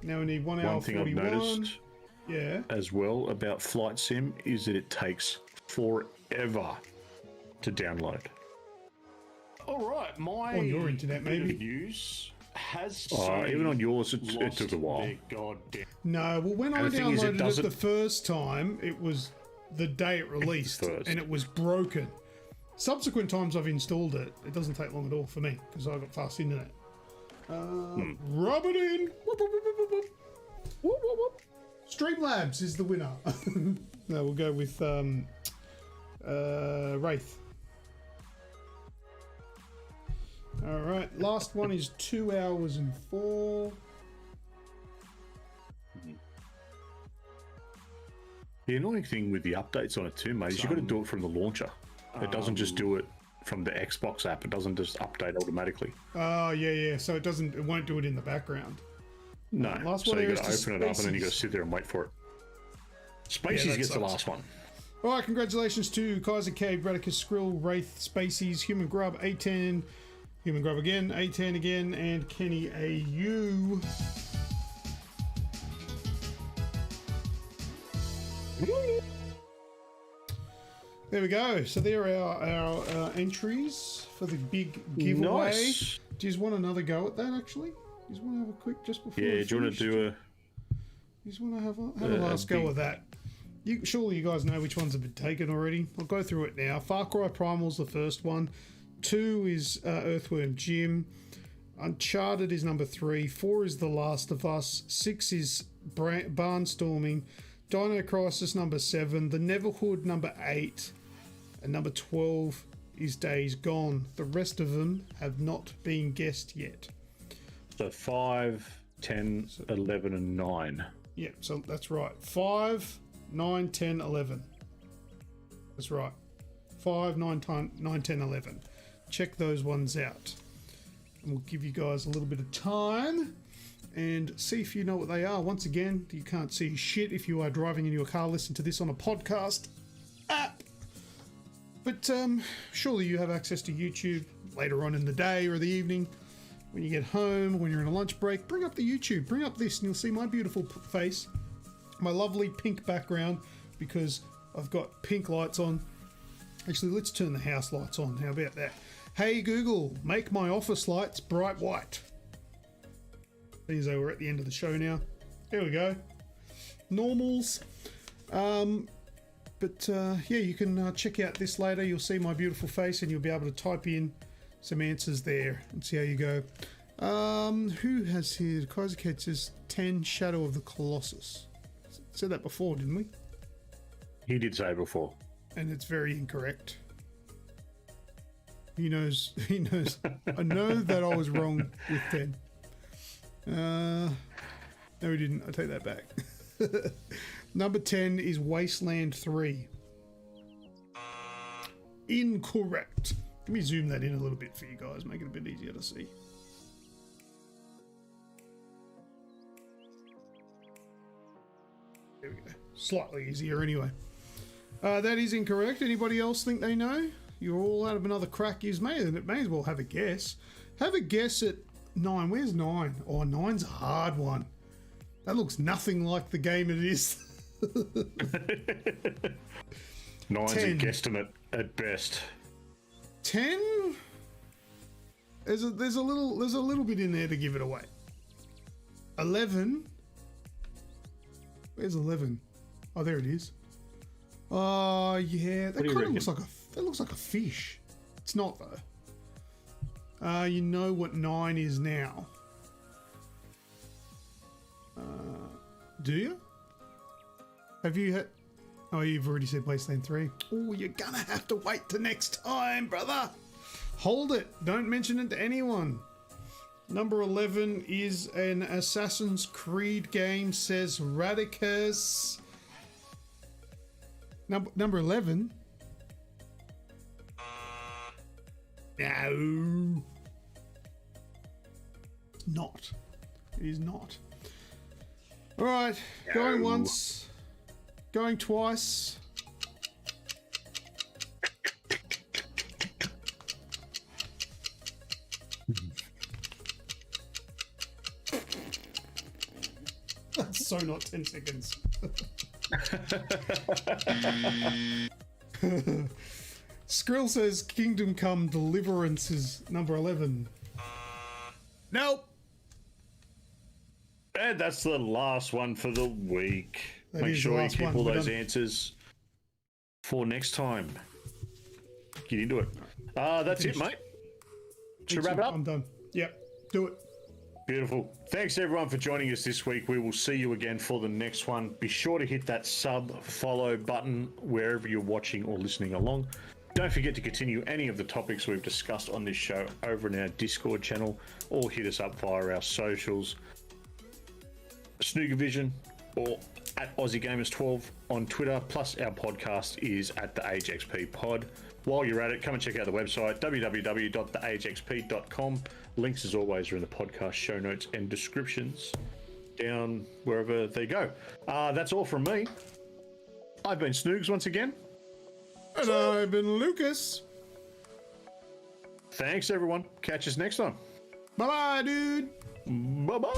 A: Now we need 1 hour.
D: One thing
A: 41.
D: I've noticed,
A: yeah,
D: as well about Flight Sim is that it takes forever to download.
G: All right, my
A: on your internet
G: bit of
A: maybe.
G: news has
D: Even on yours, it
G: lost
D: took a while.
G: their goddamn.
A: No, well, when I
D: the thing is, it
A: downloaded it
D: doesn't-
A: the first time, it was the day it released,
D: First.
A: and it was broken. Subsequent times I've installed it, it doesn't take long at all for me because I've got fast internet. Rub it in. Whoop, whoop, whoop, whoop, whoop. Whoop, whoop, whoop. Streamlabs is the winner. No, we'll go with Wraith. All right, last one is 2 hours and 4.
D: The annoying thing with the updates on it too, mate, is you've got to do it from the launcher. It doesn't just do it from the Xbox app. It doesn't just update automatically.
A: Oh yeah. So it won't do it in the background.
D: No.
A: Last
D: So
A: one
D: you
A: here
D: got to
A: is
D: open
A: the
D: it up and then you got to
A: Spaceys.
D: sit there and wait for it. Spaceys
A: that
D: gets the
A: sucks.
D: last one.
A: All right, congratulations to Kaiser Cave, Radicus, Skrill, Wraith, Spaceys, Human Grub, A10, Human Grub again, A10 again, and Kenny AU. There we go. So there are our entries for the big giveaway.
D: Nice.
A: Do you just want another go at that, actually? Do you just want to have a quick, just before
D: Yeah,
A: we
D: do you want to
A: finish?
D: do a...
A: You just want to have a last go
D: big-
A: of that. Surely you guys know which ones have been taken already. I'll go through it now. Far Cry Primal's the first one. 2 is Earthworm Jim. Uncharted is number 3. 4 is The Last of Us. 6 is Barnstorming. Dino Crisis number 7. The Neverhood number 8. And number 12 is Days Gone. The rest of them have not been guessed yet.
D: So 5, 10, 11 and 9.
A: Yeah, so that's right. 5, 9, 10, 11. That's right. 5, 9, 10, 11. Check those ones out. And we'll give you guys a little bit of time and see if you know what they are. Once again, you can't see shit if you are driving in your car. Listen to this on a podcast app. But surely you have access to YouTube later on in the day or the evening. When you get home, when you're on a lunch break, bring up the YouTube. Bring up this and you'll see my beautiful face. My lovely pink background because I've got pink lights on. Actually, let's turn the house lights on. How about that? Hey Google, make my office lights bright white. Seeing as though we're at the end of the show now. There we go. Normals. But yeah, you can check out this later. You'll see my beautiful face and you'll be able to type in some answers there and see how you go. Who has here? Kaiser Cat says 10 Shadow of the Colossus. Said that before, didn't we?
D: He did say before.
A: And it's very incorrect. He knows. He knows. I know that I was wrong with 10. No, we didn't. I take that back. Number 10 is Wasteland 3. Incorrect. Let me zoom that in a little bit for you guys, make it a bit easier to see. There we go. Slightly easier anyway. That is incorrect. Anybody else think they know? You're all out of another crack. You may as well have a guess. Have a guess at 9. Where's 9? Oh, 9's a hard one. That looks nothing like the game it is.
D: 9's
A: 10.
D: a guesstimate at best.
A: 10? There's a little bit in there to give it away. 11. Where's 11? Oh, there it is. Oh yeah, that kind of looks like a fish. It's not though. You know what 9 is now. Do you? Have you had? Oh, you've already said Wasteland 3. Oh, you're gonna have to wait till next time, brother. Hold it. Don't mention it to anyone. Number 11 is an Assassin's Creed game, says Radicus. Number 11? No. Not. It is not. Alright, going once. Going twice. That's so not 10 seconds. Skrill says Kingdom Come Deliverance is number 11. Nope.
D: And that's the last one for the week.
A: That
D: Make
A: is
D: sure
A: the
D: you
A: last
D: keep
A: one.
D: all
A: We're
D: those
A: done.
D: answers for next time. Get into it. That's it, mate. Should we wrap it up?
A: I'm done. Yep. Do it.
D: Beautiful. Thanks everyone for joining us this week. We will see you again for the next one. Be sure to hit that follow button wherever you're watching or listening along. Don't forget to continue any of the topics we've discussed on this show over in our Discord channel, or hit us up via our socials, Snoogavision or at AussieGamers12 on Twitter, plus our podcast is at the AGExp pod. While you're at it, come and check out the website, www.theagexp.com. Links, as always, are in the podcast show notes and descriptions down wherever they go. That's all from me. I've been Snoogs once again.
A: And I've been Lucas.
D: Thanks, everyone. Catch us next time.
A: Bye-bye, dude.
D: Bye-bye.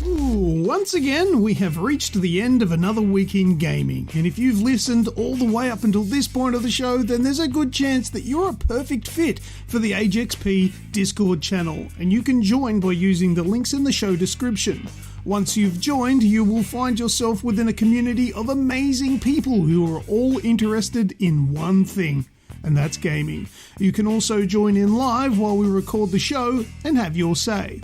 A: Ooh, once again, we have reached the end of another week in gaming, and if you've listened all the way up until this point of the show, then there's a good chance that you're a perfect fit for the AGExp Discord channel, and you can join by using the links in the show description. Once you've joined, you will find yourself within a community of amazing people who are all interested in one thing, and that's gaming. You can also join in live while we record the show and have your say.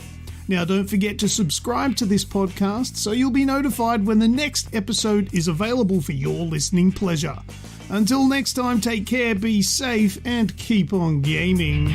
A: Now, don't forget to subscribe to this podcast so you'll be notified when the next episode is available for your listening pleasure. Until next time, take care, be safe, and keep on gaming.